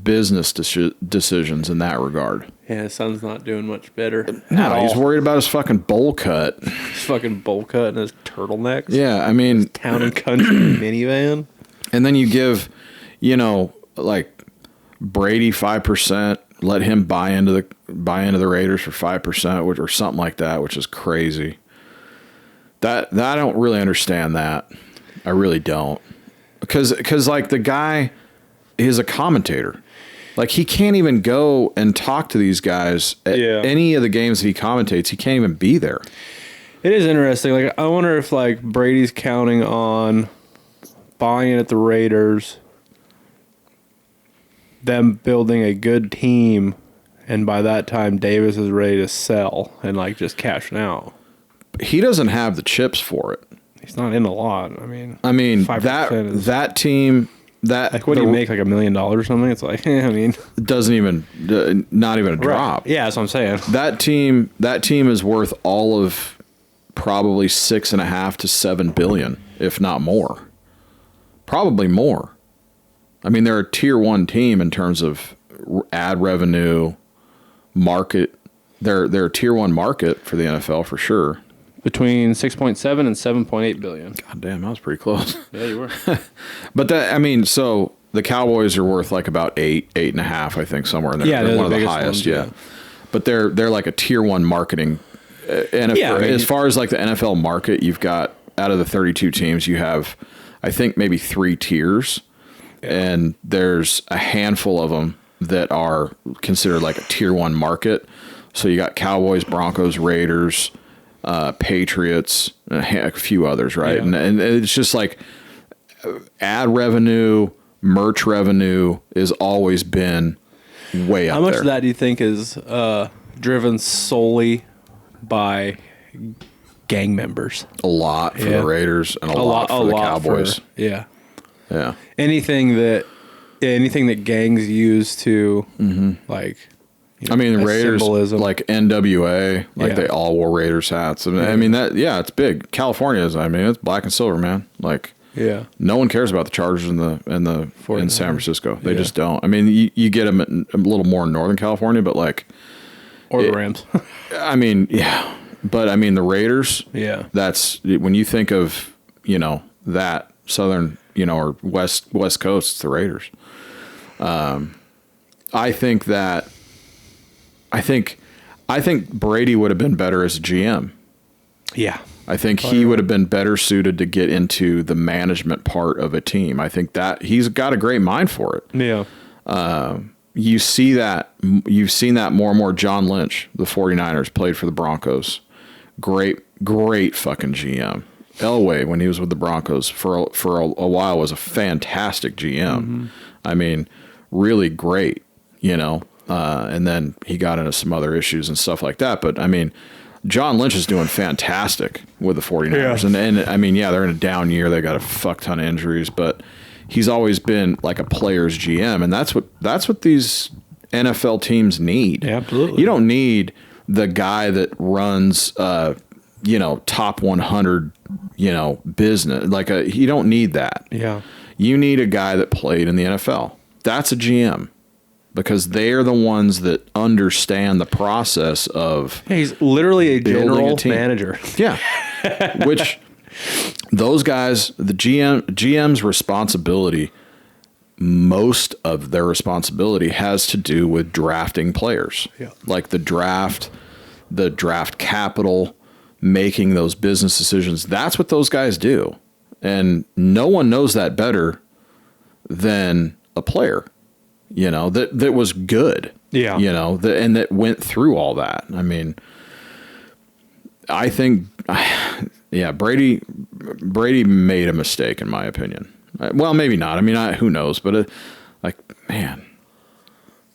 business decisions in that regard. Yeah, his son's not doing much better. No, he's worried about his fucking bowl cut. His fucking bowl cut and his turtlenecks. Yeah, I mean, Town and Country minivan. And then you give, like Brady 5%, let him buy into the Raiders for 5%, or something like that, which is crazy. That I don't really understand that. I really don't, because like the guy is a commentator. Like, he can't even go and talk to these guys at any of the games that he commentates. He can't even be there. It is interesting. Like, I wonder if, like, Brady's counting on buying it at the Raiders, them building a good team, and by that time Davis is ready to sell and, like, just cashing out. He doesn't have the chips for it. He's not in a lot. I mean, that team... Like, what do you make, like $1 million or something? It's like, I mean, it doesn't even, not even a drop. Right. Yeah, that's what I'm saying. That team is worth all of probably $6.5 to $7 billion, if not more. Probably more. I mean, they're a tier 1 team in terms of ad revenue, market. They're a tier 1 market for the NFL for sure. Between 6.7 and 7.8 billion. God damn, that was pretty close. Yeah, you were. But so the Cowboys are worth like about 8.5, I think, somewhere in there. Yeah, they're one of the biggest highest. ones, yeah. But they're like a tier 1 marketing. As far as like the NFL market, you've got, out of the 32 teams, you have, I think, maybe 3 tiers, and there's a handful of them that are considered like a tier 1 market. So you got Cowboys, Broncos, Raiders, Patriots, a few others, right? Yeah. And it's just like ad revenue, merch revenue has always been way up there. How much of that do you think is driven solely by gang members? A lot for the Raiders and a lot for the Cowboys. Yeah. Anything that gangs use to like. I mean, the Raiders, symbolism. like NWA, they all wore Raiders hats. I mean, it's big. California is, it's black and silver, man. Like, no one cares about the Chargers in San Francisco. They just don't. I mean, you get them a little more in Northern California, but like, or the Rams. I mean, yeah, but I mean the Raiders. Yeah, that's when you think of that Southern, or West Coast, it's the Raiders. I think Brady would have been better as a GM. Yeah. I think he would have been better suited to get into the management part of a team. I think that he's got a great mind for it. Yeah. You've seen that more and more. John Lynch, the 49ers, played for the Broncos. Great fucking GM. Elway, when he was with the Broncos for a while, was a fantastic GM. Mm-hmm. I mean, really great, and then he got into some other issues and stuff like that. But I mean, John Lynch is doing fantastic with the 49ers. Yeah. And I mean, they're in a down year. They got a fuck ton of injuries, but he's always been like a player's GM. And that's what these NFL teams need. Yeah, absolutely. You don't need the guy that runs, top 100, business. You don't need that. Yeah. You need a guy that played in the NFL. That's a GM. Because they're the ones that understand the process of He's literally a building general a team. manager. Yeah. Which those guys, the GM's responsibility, most of their responsibility has to do with drafting players. Yeah. Like the draft capital, making those business decisions. That's what those guys do. And no one knows that better than a player. That was good. Yeah. And that went through all that. I mean, I think, Brady made a mistake in my opinion. Well, maybe not. I mean, who knows? But man,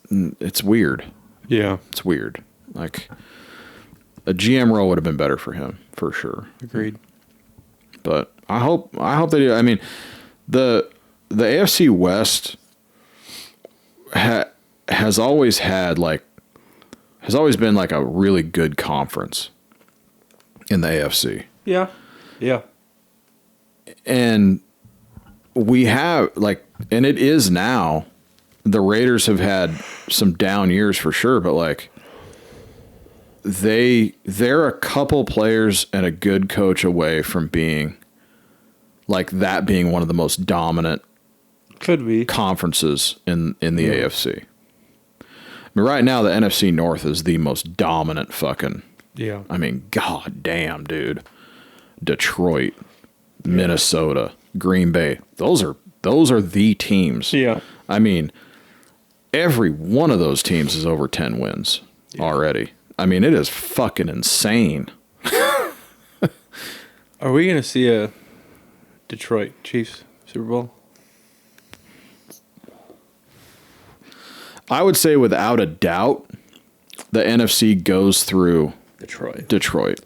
it's weird. Yeah. It's weird. Like a GM role would have been better for him for sure. Agreed. But I hope they do. I mean, the AFC West has always been like a really good conference in the AFC. Yeah. Yeah. And we have and it is now, the Raiders have had some down years for sure, but they're a couple players and a good coach away from being that being one of the most dominant could be conferences in the AFC. I mean, right now the NFC North is the most dominant fucking. Yeah. I mean, god damn, dude. Detroit, Minnesota, Green Bay. Those are the teams. Yeah. I mean, every one of those teams is over 10 wins already. I mean, it is fucking insane. Are we going to see a Detroit Chiefs Super Bowl? I would say without a doubt, the NFC goes through Detroit.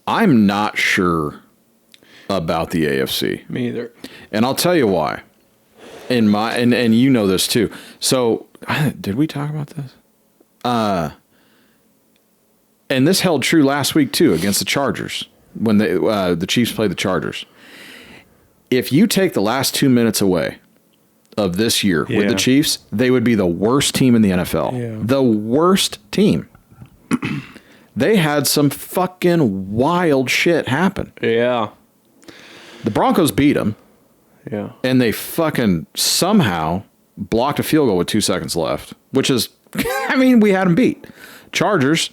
I'm not sure about the AFC. Me either. And I'll tell you why. And you know this too. So, did we talk about this? And this held true last week too against the Chargers when the Chiefs played the Chargers. If you take the last 2 minutes away of this year with the Chiefs, they would be the worst team in the NFL. Yeah. The worst team. They had some fucking wild shit happen. Yeah. The Broncos beat them. Yeah. And they fucking somehow blocked a field goal with 2 seconds left, which is, I mean, we had them beat. Chargers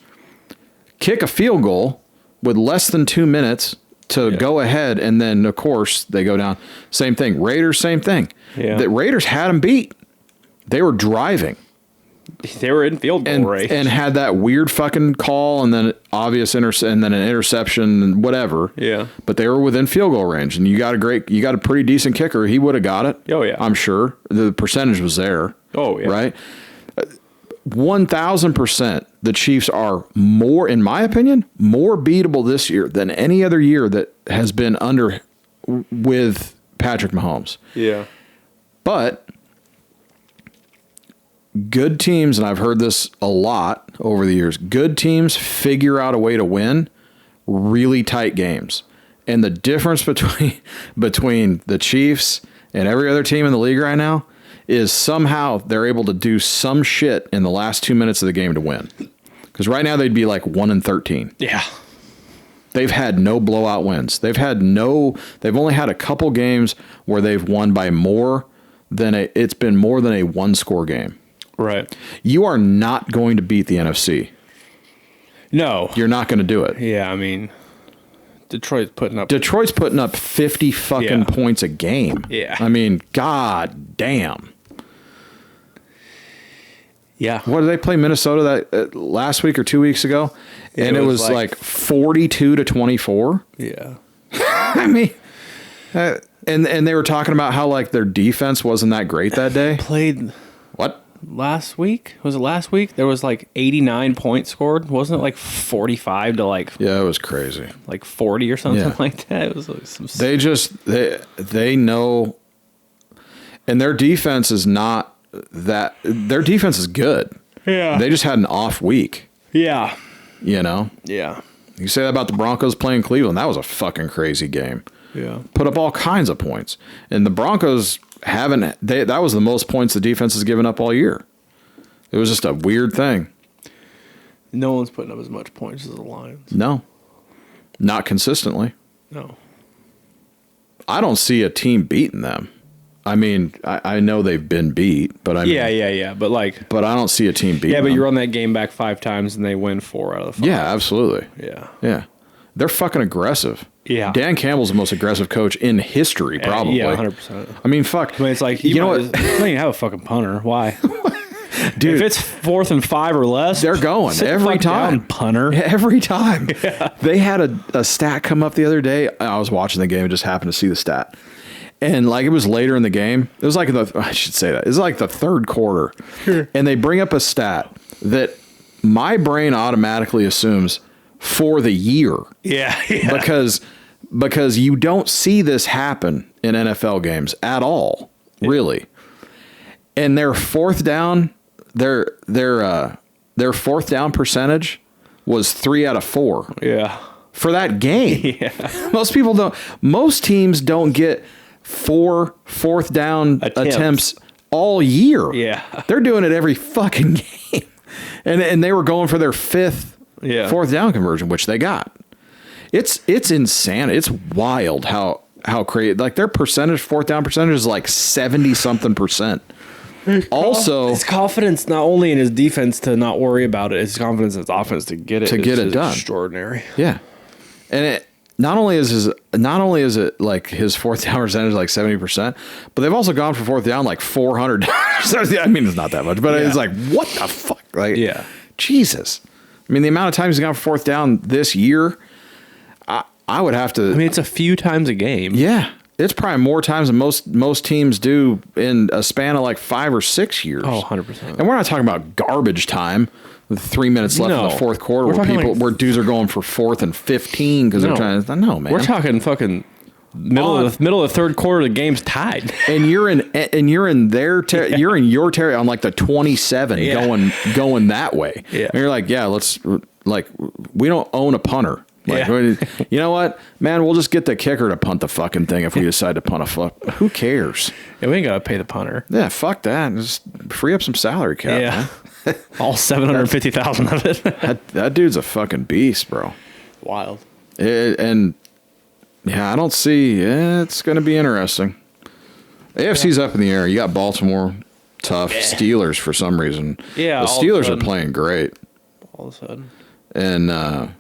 kick a field goal with less than 2 minutes to go ahead, and then, of course, they go down. Same thing. Raiders, same thing. Yeah. The Raiders had them beat. They were driving. They were in field goal range. And had that weird fucking call, and then and then an interception and whatever. Yeah. But they were within field goal range, and you got a pretty decent kicker. He would have got it. Oh, yeah. I'm sure. The percentage was there. Oh, yeah. Right? 1,000%, the Chiefs are more, in my opinion, more beatable this year than any other year that has been with Patrick Mahomes. Yeah. But good teams, and I've heard this a lot over the years, good teams figure out a way to win really tight games. And the difference between the Chiefs and every other team in the league right now is somehow they're able to do some shit in the last 2 minutes of the game to win. Because right now they'd be like 1-13. Yeah. They've had no blowout wins. They've only had a couple games where they've won by it's been more than a one-score game. Right. You are not going to beat the NFC. No. You're not going to do it. Yeah, I mean, Detroit's putting up 50 fucking points a game. Yeah. I mean, god damn. Yeah. What did they play Minnesota that last week or 2 weeks ago? And it was like 42-24. Yeah. I mean, and they were talking about how like their defense wasn't that great that day. Played What? last week? Was it last week? There was like 89 points scored. Wasn't it like 45 to like Yeah, it was crazy. like 40 or something Yeah. like that? It was like some They know, and their defense is not that their defense is good. Yeah. They just had an off week. Yeah. You know? Yeah. You say that about the Broncos playing Cleveland. That was a fucking crazy game. Yeah. Put up all kinds of points. And the Broncos that was the most points the defense has given up all year. It was just a weird thing. No one's putting up as much points as the Lions. No. Not consistently. No. I don't see a team beating them. I mean, I know they've been beat, but I mean, yeah. But but I don't see a team beating. Yeah, but them. you run that game back 5 times and they win 4 out of the 5. Yeah, absolutely. Yeah. Yeah. They're fucking aggressive. Yeah. Dan Campbell's the most aggressive coach in history, probably. Yeah, 100%. I mean, fuck. I mean, it's like, you know what? You don't even have a fucking punter. Why? Dude, if it's 4th and 5 or less, they're going sit every the fuck time. down, punter. Every time. Yeah. They had a stat come up the other day. I was watching the game and just happened to see the stat. And like it was later in the game. It was like I should say that. It was like the third quarter. Sure. And they bring up a stat that my brain automatically assumes for the year. Yeah. Because you don't see this happen in NFL games at all, really. And their fourth down, their fourth down percentage was 3 out of 4. Yeah. For that game. Yeah. Most teams don't get 4 fourth down attempts all year. Yeah. They're doing it every fucking game. And they were going for their 5th fourth down conversion, which they got. It's insane. It's wild how crazy. Like their fourth down percentage is like 70-something%. Also, his confidence not only in his defense to not worry about it, his confidence in his offense to get it done. Extraordinary. Yeah. And it not only is it like his fourth down percentage like 70%, but they've also gone for fourth down like 400. I mean, it's not that much, but it's like, what the fuck? Like, Jesus. I mean, the amount of times he's gone for fourth down this year, I would have to. I mean, it's a few times a game. Yeah. It's probably more times than most teams do in a span of like 5 or 6 years. Oh, 100%. And we're not talking about garbage time with 3 minutes left in the fourth quarter where dudes are going for 4th and 15 because they're trying to. No, man. We're talking fucking middle of the third quarter. The game's tied, and you're in their you're in your territory on like the 27 going that way. Yeah. And you're like, we don't own a punter. Like, you know what, man? We'll just get the kicker to punt the fucking thing if we decide to punt a fuck. Who cares? Yeah, we ain't gotta pay the punter. Yeah, fuck that. Just free up some salary cap. Yeah, man. all 750,000 of it. that dude's a fucking beast, bro. Wild. I don't see. It's gonna be interesting. AFC's up in the air. You got Baltimore, tough. Steelers for some reason. Yeah, the Steelers are playing great. All of a sudden, and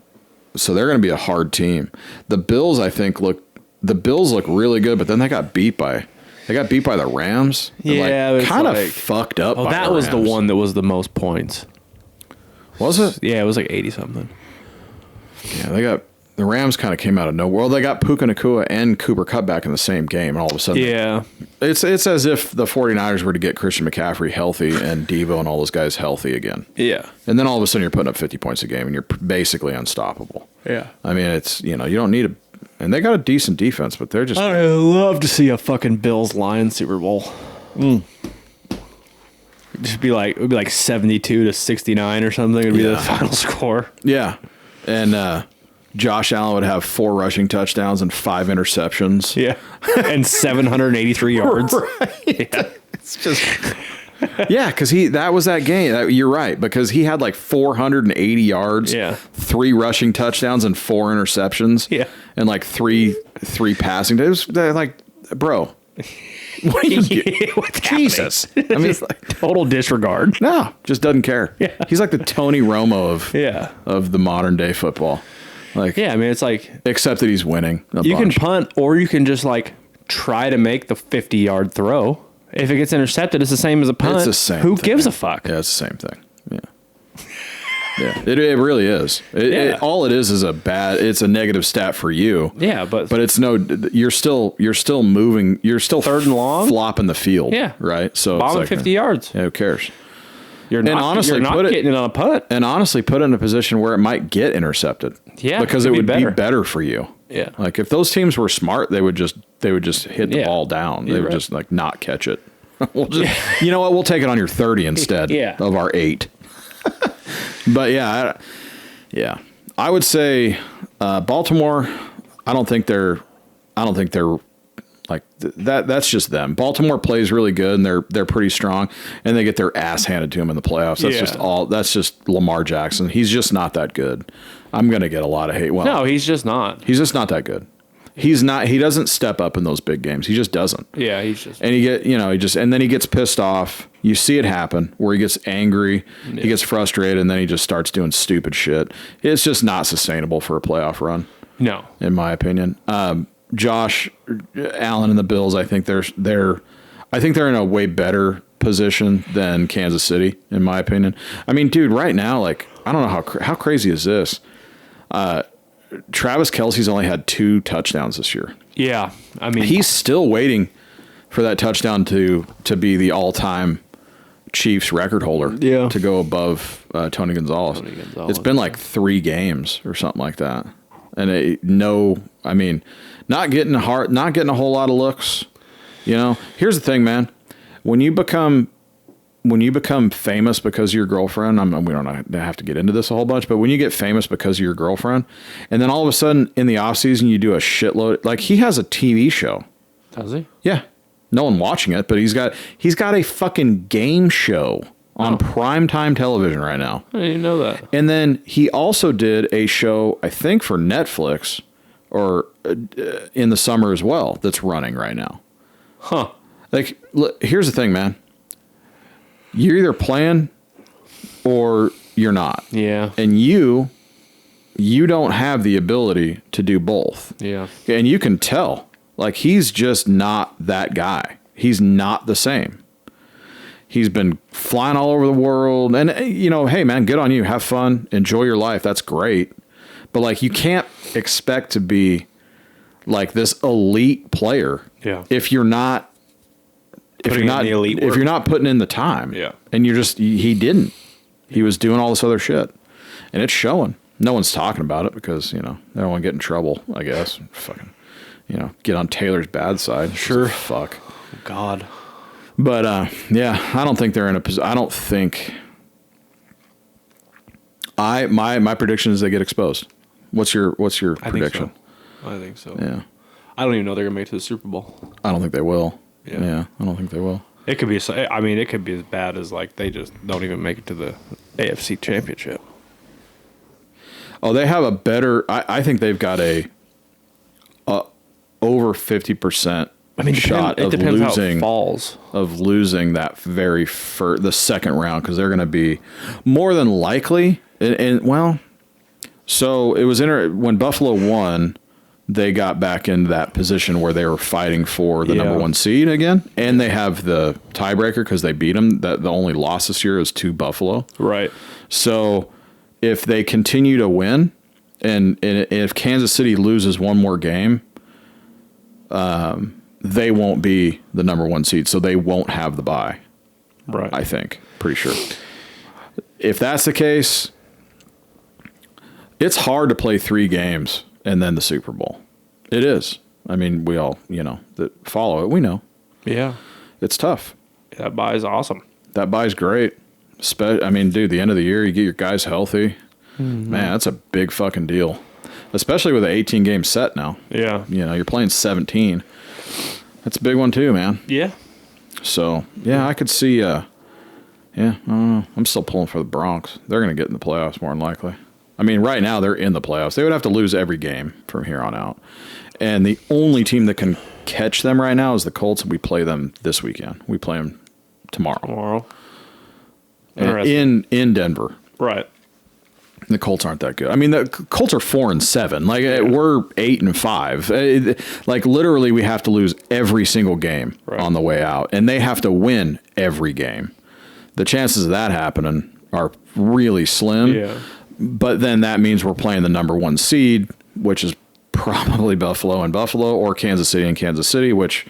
so they're going to be a hard team. The Bills, I think, look really good, but then they got beat by the Rams. Yeah, kind of fucked up. Oh, that was the one that was the most points. Was it? Yeah, it was like 80 something. Yeah, the Rams kind of came out of nowhere. Well, they got Puka Nacua and Cooper Kupp back in the same game, and all of a sudden, it's as if the 49ers were to get Christian McCaffrey healthy and Devo and all those guys healthy again. Yeah. And then all of a sudden you're putting up 50 points a game, and you're basically unstoppable. Yeah. I mean, it's, you don't need and they got a decent defense, but they're just. I'd love to see a fucking Bills-Lions Super Bowl. It'd be like 72-69 or something. It'd be the final score. Yeah. And Josh Allen would have 4 rushing touchdowns and 5 interceptions. Yeah. And 783 yards. Right. Yeah. It's just. Yeah, because that was that game. You're right, because he had like 480 yards, 3 rushing touchdowns, and 4 interceptions, and like three passing. It was like, bro, what are you doing? Jesus, I mean, it's like total disregard. No, just doesn't care. Yeah. He's like the Tony Romo of the modern day football. Like, I mean, it's like, except that he's winning. You can punt, or you can just like try to make the 50-yard throw. If it gets intercepted, it's the same as a punt. It's the same. Who gives a fuck? Yeah, it's the same thing. Yeah, it really is. All it is it's a negative stat for you. Yeah, but it's you're still moving. You're still third and long, flopping the field. Yeah, right. So bottom it's like, 50 yards. Yeah, who cares? You're not getting it on a punt. And honestly, put it in a position where it might get intercepted. Yeah, because it would be better for you. Yeah, like if those teams were smart, they would just hit the ball down. They would just like not catch it. We'll just, you know what? We'll take it on your 30 instead of our 8. But yeah, I would say Baltimore. I don't think they're like that. That's just them. Baltimore plays really good, and they're pretty strong, and they get their ass handed to them in the playoffs. That's just Lamar Jackson. He's just not that good. I'm gonna get a lot of hate. Well, no, he's just not. He's just not that good. He's not. He doesn't step up in those big games. He just doesn't. Yeah, he's just. And and then he gets pissed off. You see it happen where he gets angry, he gets frustrated, and then he just starts doing stupid shit. It's just not sustainable for a playoff run. No, in my opinion. Josh Allen and the Bills, I think they're in a way better position than Kansas City, in my opinion. I mean, dude, right now, like, I don't know how crazy is this. Travis Kelce's only had 2 touchdowns this year. Yeah, I mean, he's still waiting for that touchdown to be the all-time Chiefs record holder. Yeah. To go above Tony Gonzalez. It's been like 3 games or something like that, and not getting a whole lot of looks. You know, here's the thing, man. When you become famous because of your girlfriend, we don't have to get into this a whole bunch, but when you get famous because of your girlfriend, and then all of a sudden in the off season you do a shitload, like he has a TV show. Does he? Yeah. No one watching it, but he's got a fucking game show on primetime television right now. I didn't know that. And then he also did a show, I think for Netflix or in the summer as well, that's running right now. Huh. Like, look, here's the thing, man. You're either playing or you're not. Yeah. And you don't have the ability to do both. Yeah. And you can tell, like, he's just not that guy. He's not the same. He's been flying all over the world. And, hey, man, good on you. Have fun. Enjoy your life. That's great. But, like, you can't expect to be, like, this elite player if you're not if you're not putting in the time. Yeah. And he didn't. He was doing all this other shit. And it's showing. No one's talking about it because, they don't want to get in trouble, I guess. Fucking, get on Taylor's bad side. Sure. Fuck. Oh, God. But, I don't think they're in a position. I don't think. My prediction is they get exposed. What's your prediction? I think so. Yeah. I don't even know they're going to make it to the Super Bowl. I don't think they will. Yeah, I don't think they will. It could be. It could be as bad as like they just don't even make it to the AFC Championship. Oh, they have a better. I think they've got a over 50% shot of losing. Of losing that the second round because they're going to be more than likely. So it was when Buffalo won. They got back into that position where they were fighting for the number 1 seed again, and they have the tiebreaker because they beat them. The only loss this year is to Buffalo. Right. So if they continue to win, and if Kansas City loses one more game, they won't be the number 1 seed, so they won't have the bye. Right. I think. Pretty sure. If that's the case, it's hard to play 3 games and then the Super Bowl. It is. I mean, we all, that follow it, we know. Yeah. It's tough. That bye is awesome. That bye's great. I mean, dude, the end of the year, you get your guys healthy. Mm-hmm. Man, that's a big fucking deal. Especially with an 18-game set now. Yeah. You're playing 17. That's a big one too, man. Yeah. So, yeah, I could see, I don't know. I'm still pulling for the Bronx. They're going to get in the playoffs more than likely. I mean, right now they're in the playoffs. They would have to lose every game from here on out. And the only team that can catch them right now is the Colts, and we play them this weekend. We play them tomorrow. In Denver. Right. The Colts aren't that good. I mean, the Colts are 4-7. Like, we're 8-5. Like, literally, we have to lose every single game on the way out, and they have to win every game. The chances of that happening are really slim. Yeah. But then that means we're playing the number 1 seed, which is probably Buffalo or Kansas City and Kansas City, which,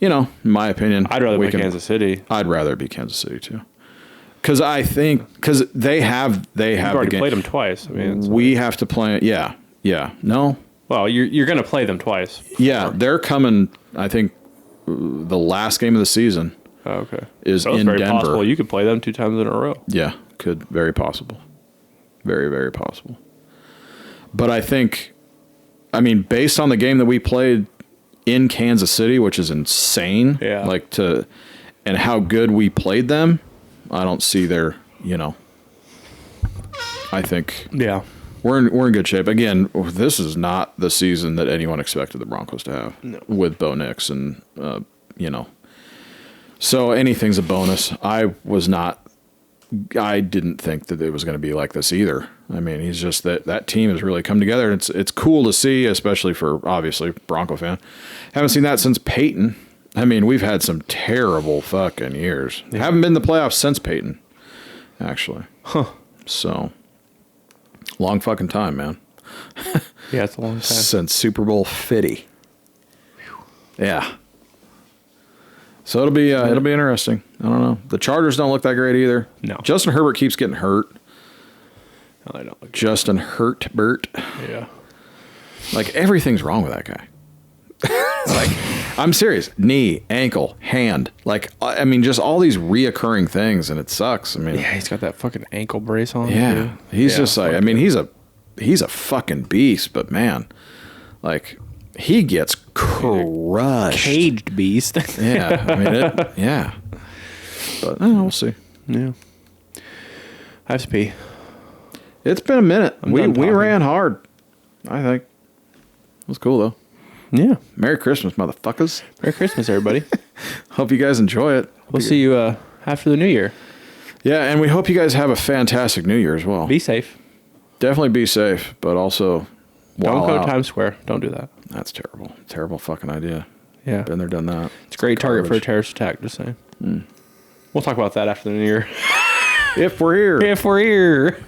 in my opinion, I'd rather be Kansas City. I'd rather be Kansas City too. Because they have You've already played them twice. I mean, we have to play. Yeah. No. Well, you're going to play them twice. Yeah, they're coming. I think the last game of the season. Oh, okay. is So it's in very Denver. possible you could play them 2 times in a row. Yeah, could. Very possible. Very, very possible. But I think, based on the game that we played in Kansas City, which is insane, Yeah. and how good we played them, I don't see their, I think Yeah. we're in good shape. Again, this is not the season that anyone expected the Broncos to have with Bo Nix and, So anything's a bonus. I didn't think that it was going to be like this either. He's just that team has really come together. And it's cool to see, especially for, obviously, Bronco fan. Haven't seen that since Peyton. We've had some terrible fucking years. Yeah. Haven't been in the playoffs since Peyton, actually. Huh. So, long fucking time, man. Yeah, it's a long time. Since Super Bowl 50. Yeah. So it'll be interesting. I don't know. The Chargers don't look that great either. No. Justin Herbert keeps getting hurt. No, they don't look Justin Hurtbert. Yeah. Everything's wrong with that guy. I'm serious. Knee, ankle, hand. Just all these reoccurring things, and it sucks. Yeah, he's got that fucking ankle brace on. Yeah. Too. He's just he's a fucking beast, but man, he gets crushed. Caged beast. Yeah. Yeah. But we'll see. Yeah. I have to pee. It's been a minute. We done talking. ran hard, I think. It was cool, though. Yeah. Merry Christmas, motherfuckers. Merry Christmas, everybody. Hope you guys enjoy it. We'll see you after the new year. Yeah, and we hope you guys have a fantastic New Year as well. Be safe. Definitely be safe, but also Don't go out. to Times Square. Don't do that. That's terrible. Terrible fucking idea. Yeah. Been there, done that. It's a great target for a Garbage. terrorist attack, just saying. We'll talk about that after the new year. If we're here. If we're here.